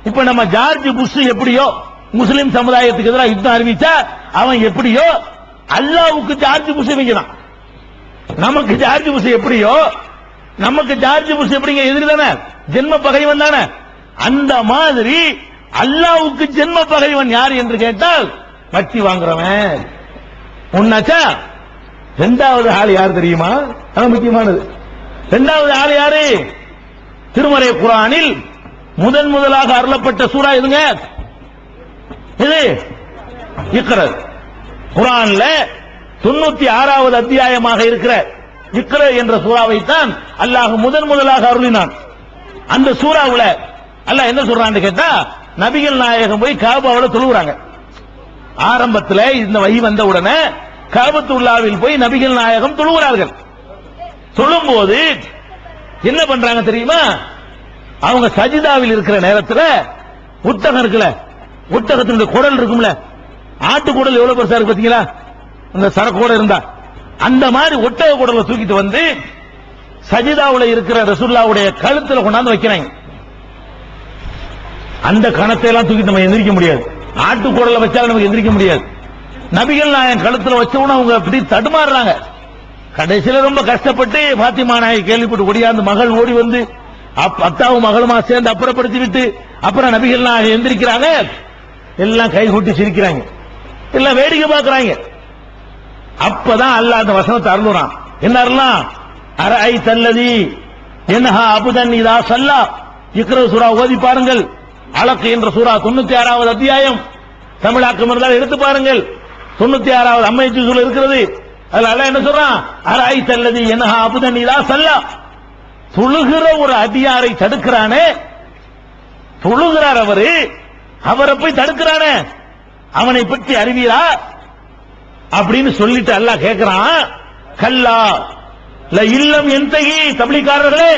இப்ப நம்ம ஜார்ஜ் புஷ் எப்படியோ முஸ்லிம் சமுதாயத்துக்கு எதிராக யுத்தம் அறிவிச்சா அவன் எப்படியோ அல்லாஹ்வுக்கு ஜார்ஜ் புஷ் வைக்கிறான். நமக்கு ஜார்ஜ் புஷ் எப்படியோ, நமக்கு ஜார்ஜ் புஷ் எப்படிங்க எதிரி தானே, ஜென்ம பகைவன் தானே. அந்த மாதிரி அல்லாஹ்வுக்கு ஜென்ம பகைவன் யார் என்று கேட்டால் வட்டி வாங்குறவன். உன்னாச்சா? இரண்டாவது ஆள் யார் தெரியுமா? அது முக்கியமானது. இரண்டாவது ஆள் யாரு? திருமறை குர்ஆனில் முதலாக அருளப்பட்ட சூரா எதுங்க? இது இக்ரா. குர்ஆன்ல 96வது அத்தியாயமாக இருக்கிற இக்ரா என்ற சூறாவை தான் அல்லாஹ் முதலாக அருளினான். அந்த சூறாவுல அல்லாஹ் என்ன சொல்றான்னு கேட்டா, நபிகள் நாயகம் போய் காபாவுல தொழுகிறாங்க. ஆரம்பத்தில் இந்த வஹி வந்த உடனே காபத்துல்லாவில் போய் நபிகள் நாயகம் தொழுகிறார்கள். தொழும்போது என்ன பண்றாங்க தெரியுமா? அவங்க சஜிதாவில் இருக்கிற நேரத்தில் ஒட்டகம் இருக்குல்ல, ஒட்டகத்தினுடைய குடல் இருக்கும்ல, ஆட்டு குடல் எவ்வளவு பெருசா இருக்கு பாத்தீங்களா? அந்த சரக்கோட இருந்தா அந்த மாதிரி ஒட்டக குடலை தூக்கிட்டு வந்து சஜிதாவுல இருக்கிற ரசூலுல்லாஹ்வுடைய கழுத்துல கொண்டாந்து வைக்கிறாங்க. அந்த கணத்தை எல்லாம் தூக்கிட்டு நம்ம எந்திரிக்க முடியாது. ஆட்டு குடலை வச்சாலும் நமக்கு எந்திரிக்க முடியாது. நபிகள் நாயகம் கழுத்துல வச்சவன அவங்க அப்படி தடுமாறுறாங்க. கடைசியில ரொம்ப கஷ்டப்பட்டு பாத்திமா நாயகி கேள்விப்பட்டு ஓடியாந்து மகள் ஓடி வந்து அத்தாவும் மகளுமா சேர்ந்து அப்புறப்படுத்தி விட்டு அப்புறம் நபிகள் நாயகம் எந்திரிக்கிறாங்க. எல்லாம் கை கூட்டி சிரிக்கிறாங்க, எல்லாம் வேடிக்கை பார்க்கறாங்க. அப்பதான் அல்லாஹ் அந்த வசனத்தை அருளுறான். என்ன அருளான்? அரஐத அல்லதி யன்ஹா அபுதன் இதா ஸல்லா. இக்ரா சூரா ஓதி பாருங்கள். அலக் என்ற சூரா 96வது அத்தியாயம். தமிழாக்கம் இருந்தால் எடுத்து பாருங்கள். 96வது அம்மை ஜுஸ்ல இருக்கிறது. அதுல அல்லாஹ் என்ன சொல்றான்? அரஐத அல்லதி யன்ஹா அபுதன் இதா ஸல்லா. தொழுகிற ஒரு அடியாரை தடுக்கிறானே, தொழுகிறார் அவரு, அவரை போய் தடுக்கிறானே, அவனை பற்றி அறிவீரா அப்படின்னு சொல்லிட்டு அல்லாஹ் கேட்கிறான். கல்லா ல இல்லம் என்தகி. தப்லீகாரர்களே,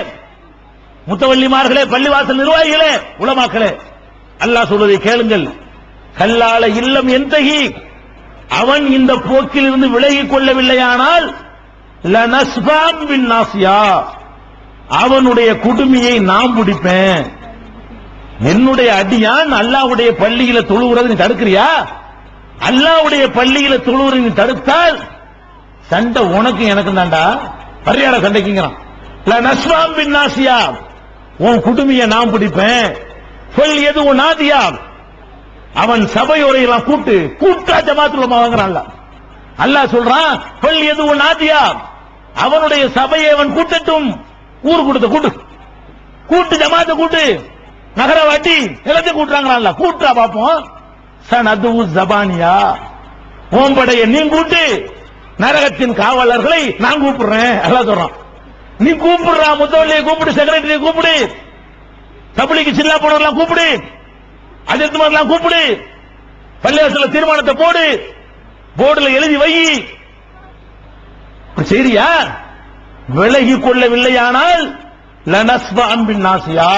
முத்தவல்லிமார்களே, பள்ளிவாசல் நிர்வாகிகளே, உலமாக்களே, அல்லாஹ் சொல்வதை கேளுங்கள். கல்லால இல்லம் என்தகி, அவன் இந்த போக்கில் இருந்து விலகிக் கொள்ளவில்லையானால் லனஸ்பாம் பின் நாசியா, அவனுடைய குடுமியை நாம் பிடிப்பேன். என்னுடைய அடியான் அல்லாஹ்வுடைய பள்ளியில தொழுகிறது நீ தடுக்கிறியா? அல்லாஹ்வுடைய பள்ளியில தொழுகிறது நீ தடுத்தால் சண்டை உனக்கு எனக்கு தான்டா. பரியாட சண்டைக்குங்கிறான். லனஸ்வாம் பின் நாசியா, உன் குடுமியை நாம் பிடிப்பேன். சொல் எது உன் நாதியா, அவன் சபையோரையெல்லாம் கூட்டா ஜமாத்துல வாங்குறான். அல்லாஹ் சொல்றான், சொல் எது உன் நாதியா, அவனுடைய சபையை அவன் கூட்டட்டும். ஊர் கூட்டத்தை கூட்டு ஜமாத்தை கூட்டு, நகரவாட்டி எல்லாத்தையும் கூட்டுறாங்களா? கூட்டா பாப்போம். சனது ஜபானியா, ஓம்படைய நீ கூட்டு, நரகத்தின் காவலர்களை நான் கூப்பிடுறேன். எல்லாம் சொல்றான். நீ கூப்பிடுறா, முத்தவல்லியை கூப்பிடு, செக்ரட்டரியை கூப்பிடு, தபிலிக்கு சில்லா போனவர்லாம் கூப்பிடு, அஜித்மார்லாம் கூப்பிடு, பள்ளிவாசல தீர்மானத்தை போடு, போர்டுல எழுதி வை. சரியா? விலகி கொள்ளவில்லையானால் லனஸ்வா அன்பின் நாசியா,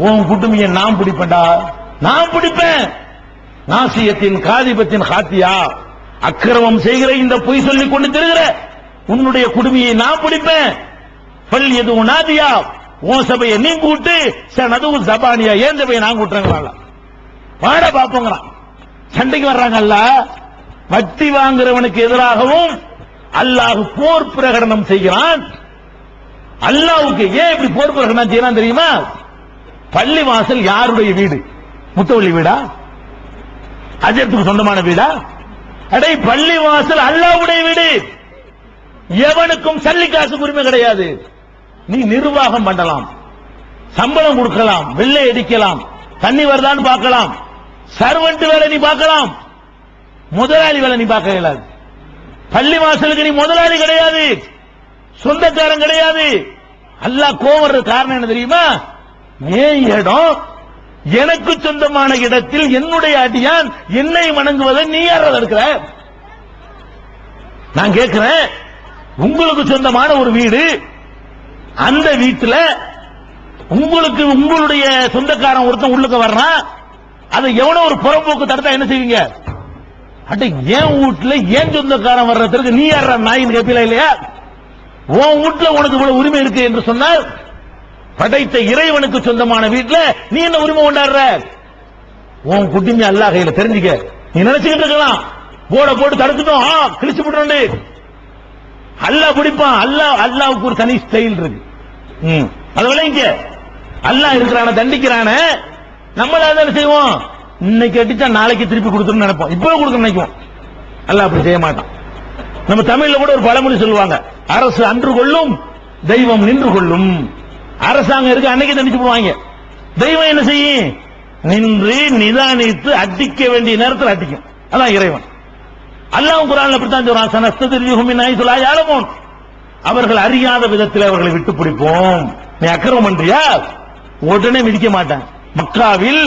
உன் குடுமியை நான் பிடிப்பேன்டா, நான் பிடிப்பேன். நாசியத்தின் காதிபத்தின் ஹாத்தியா, அக்கிரமம் செய்கிற இந்த பொய் சொல்லிக் கொண்டு திரிகிற உன்னுடைய குடுமியை நான் பிடிப்பேன். பல் எது உனாதியா, உன் சபையை நீ கூட்டு, சனது ஜபானியா, ஏன் சபையை நான் கூட்டுறாங்களா? வாட பாப்போங்கிறான். சண்டைக்கு வர்றாங்கல்ல. வட்டி வாங்குறவனுக்கு எதிராகவும் அல்லாஹ் போர் பிரகடனம் செய்கிறான். அல்லாஹ்வுக்கு ஏன் இப்படி போர் பிரகடனம் செய்யறான் தெரியுமா? பள்ளி வாசல் யாருடைய வீடு? முத்தவள்ளி வீடா? அஜத்துக்கு சொந்தமான வீடா? அடே, பள்ளி வாசல் அல்லாஹ்வுடைய வீடு. எவனுக்கும் சல்லி காசு உரிமை கிடையாது. நீ நிர்வாகம் பண்ணலாம், சம்பளம் கொடுக்கலாம், வெள்ளை அடிக்கலாம், தண்ணி வருதான்னு பார்க்கலாம், சர்வெண்ட் வேலை நீ பார்க்கலாம், முதலாளி வேலை நீ பார்க்க இயலாது. பள்ளி வாசலுக்கு நீ முதலாளி கிடையாது, சொந்தக்காரன் கிடையாது. அல்லாஹ் கோவற காரணம் என்ன தெரியுமா? ஏன் இடம் எனக்கு சொந்தமான இடத்தில் என்னுடைய அடியான் என்னை வணங்குவதை நீ யாராவது இருக்கிற? நான் கேட்கிறேன், உங்களுக்கு சொந்தமான ஒரு வீடு, அந்த வீட்டுல உங்களுக்கு உங்களுடைய சொந்தக்காரன் ஒருத்தன் உள்ளுக்கு வர்றான், அதை எவனோ ஒரு புறம்போக்கு தடுத்தா என்ன செய்வீங்க? அட ஏன் வீட்டுல ஏன் சொந்தக்காரன் வர்றதுக்கு நீ யாரா நாயின்னு கேட்பீங்களா இல்லையா? உன் வீட்டுல உனக்கு இவ்வளவு உரிமை இருக்கு என்று சொன்னால், படைத்த இறைவனுக்கு சொந்தமான வீட்டுல நீ என்ன உரிமை கொண்டாடுற? உன் குட்டிமே அல்லாஹ் கையில தெரிஞ்சுக்க. நீ நினைச்சுக்கிட்டு இருக்கலாம் போட்டு தடுத்துட்டோம், கிழிச்சு விட்டுறோம். அல்லாஹ் பிடிப்பான். அல்லாவுக்கு ஒரு தனி ஸ்டைல் இருக்கு. அதுவரை இங்க அல்லாஹ் இருக்கிறான தண்டிக்கிறான, நம்மள என்ன செய்வோம்? இன்னைக்கு அடிச்சா நாளைக்கு திருப்பி கொடுத்துன்னு நினைப்போம், இப்ப கொடுக்க நினைக்கும். அல்லாஹ் அப்படி செய்ய மாட்டான். நம்ம தமிழ்ல கூட ஒரு பழமொழி சொல்லுவாங்க, அரசு அன்று கொள்ளும் தெய்வம் நின்று கொள்ளும். அரசாங்கம் இருக்கு அன்னைக்கு தண்டிச்சு போடுவாங்க, தெய்வம் என்ன செய்யும்? நின்று நிதானித்து அடிக்க வேண்டிய நேரத்தில் அடிக்கும். அதான் இறைவன். அல்லாஹ் குர்ஆன்ல அப்படித்தான் சொல்றான், சனஸ்ததிரிஹும் மின் ஹைஸு லா யஅலமூன். அவர்கள் அறியாத விதத்தில் அவர்களை விட்டு பிடிப்போம். நீ அக்கிரமம் பண்றியா, உடனே மிதிக்க மாட்டேன். மக்காவில்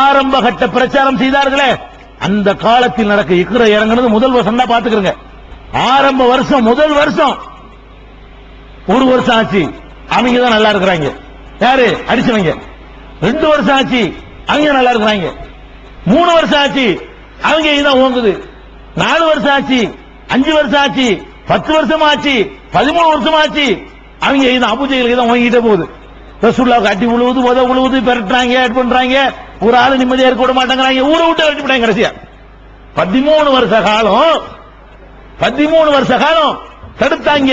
ஆரம்ப கட்ட பிரச்சாரம் செய்தார்களே, அந்த காலத்தில் நடக்க இக்ர இறங்குனது முதல் வருஷம் தான் பாத்துக்கிறங்க. ஆரம்ப வருஷம், முதல் வருஷம், ஒரு வருஷம் ஆச்சு, அவங்க தான் நல்லா இருக்கிறாங்க. யாரு அடிச்சவங்க? 2 வருஷம் ஆச்சு, அவங்க நல்லா இருக்கிறாங்க. 3 வருஷம் ஆச்சு, அவங்க இதான் ஓங்குது. 4 வருஷம் ஆச்சு, 5 வருஷம் ஆச்சு, 10 வருஷம் ஆச்சு, 13 வருஷம் ஆச்சு, அவங்க இதான் அபூஜைகளுக்கு தான் ஓங்கிட்டே போகுது. ரசூலுல்லாஹ் கட்டி உழுவுது, உத உழுவுது, பெரட்டுறாங்க, ஆட் பண்றாங்க, ஒரு ஆளு நிம்மதியா இருக்க விட மாட்டேங்கிறாங்க, ஊரை விட்டு வெட்டி விட்டாங்க. கடைசியா 13 வருஷ காலம், 13 வருஷ காலம் தடுத்தாங்க.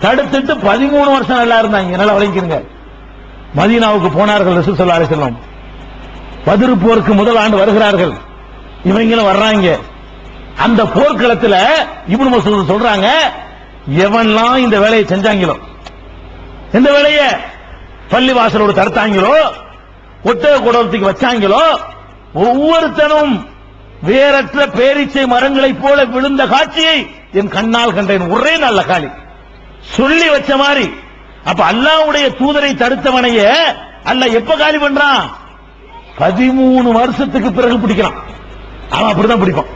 தடுத்துட்டு 13 வருஷம் நல்லா இருந்தாங்க. நல்லா விளங்கிருங்க. மதீனாவுக்கு போனார்கள் ரசூல் ஸல்லல்லாஹு அலைஹி வஸல்லம். பத்ர் போருக்கு முதல் ஆண்டு வருகிறார்கள். இவங்களும் வர்றாங்க. அந்த போர்க்களத்தில் இப்னு மஸ்ஊத் சொல்றாங்க, எவன்லாம் இந்த வேலையை செஞ்சாங்களோ, எந்த வேலையை பள்ளி வாசலோடு தடுத்தாங்களோ, ஒட்டக குடத்துக்கு வச்சாங்களோ, ஒவ்வொருத்தனும் வேறற்ற பேரீச்சை மரங்களைப் போல விழுந்த காட்சியை என் கண்ணால் கண்டேன். ஒரே நல்ல காலி சொல்லி வச்ச மாதிரி. அப்ப அல்லாஹ்வுடைய தூதரை தடுத்தவனைய அல்லாஹ் எப்ப காலி பண்றான்? 13 வருஷத்துக்கு பிறகு பிடிக்கிறான். அவன் அப்படிதான் பிடிப்பான்.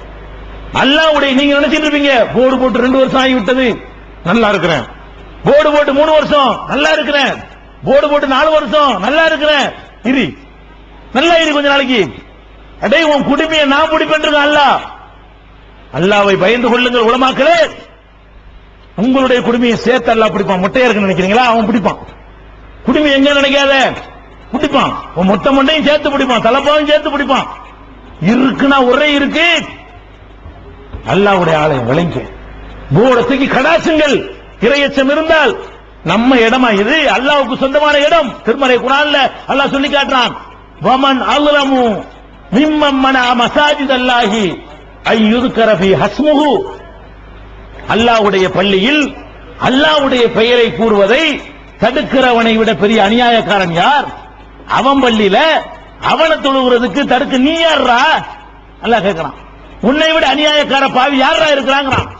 அல்லாஹ்வுடைய, நீங்க நினைச்சிட்டு இருப்பீங்க போர்டு போட்டு 2 வருஷம் ஆகிவிட்டது, நல்லா இருக்கிறேன். போர்டு போட்டு 3 வருஷம் நல்லா இருக்கிறேன். போர்டு போட்டு 4 வருஷம் நல்லா இருக்கிறேன். இரு, நல்லா இரு கொஞ்ச நாளைக்கு. அடே உன் குடுமையை நான் பிடிப்பேன். அல்லாஹ்வை பயந்து கொள்ளுங்கள் உலமாக்களே. உங்களுடைய குடுமையை சேர்த்து அல்லாஹ் பிடிப்பான். மொட்டையா இருக்குன்னு நினைக்கிறீங்களா? அவன் பிடிப்பான். குடுமி எங்க நினைக்காத பிடிப்பான். மொத்த மண்டையும் சேர்த்து பிடிப்பான், தலைப்பாவும் சேர்த்து பிடிப்பான். இருக்குன்னா ஒரே இருக்கு. அல்லாஹ்வுடைய ஆலயம் விளங்கி போடத்துக்கு கடாசுங்கள். இறையச்சம் இருந்தால் நம்ம இடமா இது? அல்லாஹ்வுக்கு சொந்தமான இடம். திருமறை குர்ஆன்ல அல்லாஹ் சொல்லி காட்டுறான், வமன் அல்ரமு மிம்மன் மனா மசாஜிதல்லாஹி அய்யுذكر ஃபீ ஹஸ்முஹு. அல்லாஹ்வுடைய பள்ளியில் அல்லாஹ்வுடைய பெயரை கூறுவதை தடுக்கிறவனை விட பெரிய அநியாயக்காரன் யார்? அவன் பள்ளியில அவனை தொழுகிறதுக்கு தடுக்க நீ யாரா? அல்லாஹ் கேட்கிறான். உன்னை விட அநியாயக்கார பாவி யாரா இருக்கிறாங்கிறான்.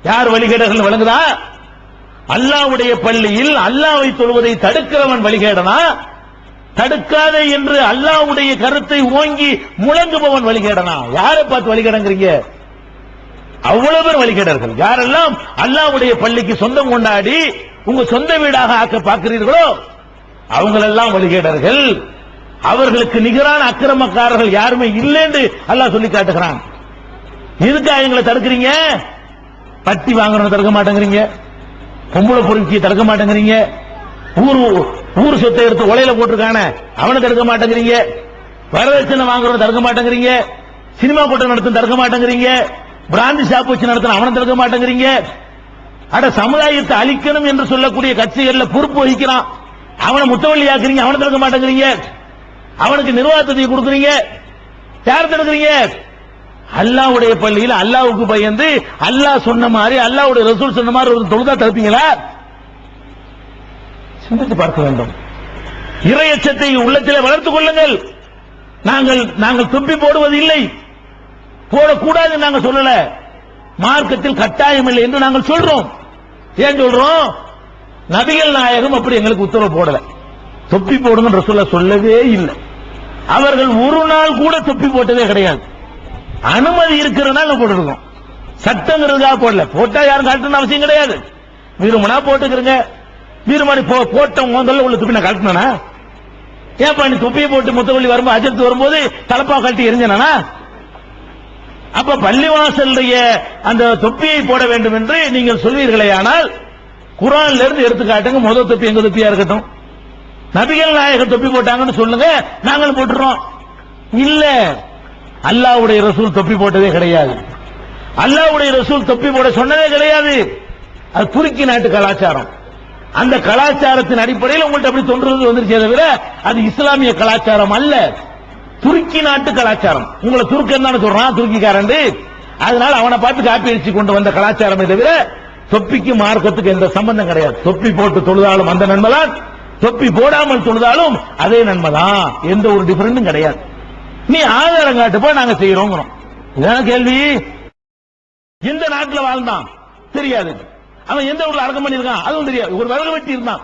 யார் வழிகேடர்கள் விளங்குதா? அல்லாஹ்வுடைய பள்ளியில் அல்லாஹ்வை தொழுவதை தடுக்கிறவன் வழிகேடனா? தடுக்காதே என்று அல்லாஹ்வுடைய கருத்தை ஓங்கி முழங்குபவன் வழிகேடனா? யாரை பார்த்து வழிகேடங்கிறீங்க? அவ்வளவு பேர் வழிகேடர்கள். யாரெல்லாம் அல்லாஹ்வுடைய பள்ளிக்கு சொந்தம் கொண்டாடி உங்க சொந்த வீடாக ஆக்க பார்க்கிறீர்களோ அவங்களெல்லாம் வழிகேடர்கள். அவர்களுக்கு நிகரான அக்கிரமக்காரர்கள் யாருமே இல்லைன்னு அல்லாஹ் சொல்லி காட்டுகிறான். இதுக்காக எங்களை தடுக்கிறீங்க? பட்டி வாங்குறவனை தடுக்க மாட்டேங்கிறீங்க, பொம்பளை பொறுக்கியை தடுக்க மாட்டேங்கிறீங்க, ஊர் சொத்தை எடுத்து உலையில போட்டிருக்கான அவனை தடுக்க மாட்டேங்கிறீங்க, வரதட்சணை வாங்குறவனை தடுக்க மாட்டேங்கிறீங்க, சினிமா கூட்டம் நடத்த தடுக்க மாட்டேங்கிறீங்க, பிராந்தி ஷாப் வச்சு நடத்தின அவனை தடுக்க மாட்டேங்கிறீங்க. அட சமுதாயத்தை அழிக்கணும் என்று சொல்லக்கூடிய கட்சிகள்ல பொறுப்பு வகிக்கிறான், அவனை முத்தவள்ளி ஆக்குறீங்க, அவனை தடுக்க மாட்டேங்கிறீங்க. அவனுக்கு நிர்வாகத்தை கொடுக்குறீங்க, யார் தடுக்கிறீங்க? அல்லாஹ்வுடைய பள்ளியில் அல்லாஹ்வுக்கு பயந்து அல்லாஹ் சொன்ன மாதிரி அல்லாஹ்வுடைய ரசூல் சொன்ன மாதிரி ஒரு தொழுதா தடுப்பீங்களா? சிந்தித்து பார்க்க வேண்டும். இறையச்சத்தை உள்ளத்திலே வளர்த்துக் கொள்ளுங்கள். நாங்கள் துப்பி போடுவது இல்லை, போடக்கூடாது நாங்கள் சொல்லல. மார்க்கத்தில் கட்டாயம் இல்லை என்று நாங்கள் சொல்றோம். ஏன் சொல்றோம்? நபிகள் நாயகம் அப்படி எங்களுக்கு உத்தரவு போடல. தொப்பி போடுங்க ரசூலுல்லாஹ் சொல்லவே இல்லை. அவர்கள் ஒரு நாள் கூட தொப்பி போட்டதே கிடையாது. அனுமதி இருக்கிறனால போட்டுருக்கோம், சட்டங்கிறதுக்காக போடல. போட்டா யாரும் கழட்டணும் அவசியம் கிடையாது. விரும்பினா போட்டுக்கிறங்க. விரும்பி போட்ட முதல்ல உள்ள தொப்பி நான் கழட்டினா ஏன்பா நீ தொப்பியை போட்டு முத்தவள்ளி வரும்போது அஜர்த்து வரும்போது தலப்பா கழட்டி எரிஞ்சனா? அப்ப பள்ளிவாசலுடைய அந்த தொப்பியை போட வேண்டும் என்று நீங்கள் சொல்வீர்களே, ஆனால் குர்ஆன்ல இருந்து எடுத்து காட்டுங்க. முதல் தொப்பி எங்க தொப்பியா இருக்கட்டும், நபிகள் நாயகம் தொப்பி போட்டாங்கன்னு சொல்லுங்க, நாங்களும் போட்டுறோம். இல்ல, அல்லாஹ்வுடைய ரசூல் தொப்பி போட்டதே கிடையாது. அல்லாஹ்வுடைய ரசூல் தொப்பி போட சொன்னதே கிடையாது. அது துருக்கி நாட்டு கலாச்சாரம். அந்த கலாச்சாரத்தின் அடிப்படையில் உங்கள்ட்ட அப்படி தோன்றுறது வந்துருச்சே தவிர அது இஸ்லாமிய கலாச்சாரம் அல்ல, துருக்கி நாட்டு கலாச்சாரம். உங்களை துருக்கன் தானே சொல்றான், துருக்கிக்காரன். அதனால அவனை பார்த்து காப்பி அடிச்சு கொண்டு வந்த கலாச்சாரமே தவிர தொப்பிக்கு மார்க்கத்துக்கு எந்த சம்பந்தம் கிடையாது. தொப்பி போட்டு தொழுதாலும் அந்த நன்மைதான், தொப்பி போடாமல் தொழுதாலும் அதே நன்மைதான். எந்த ஒரு டிஃபரெண்டும் கிடையாது. நீ ஆதாரம் காட்டுப்பா, நாங்க செய்யறோம். இதான கேள்வி. எந்த நாட்டில் வாழ்ந்தான் தெரியாது, அவன் எந்த ஊர்ல அடக்கம் பண்ணிருக்கான் அதுவும் தெரியாது. ஒரு விறகு வெட்டி இருந்தான்,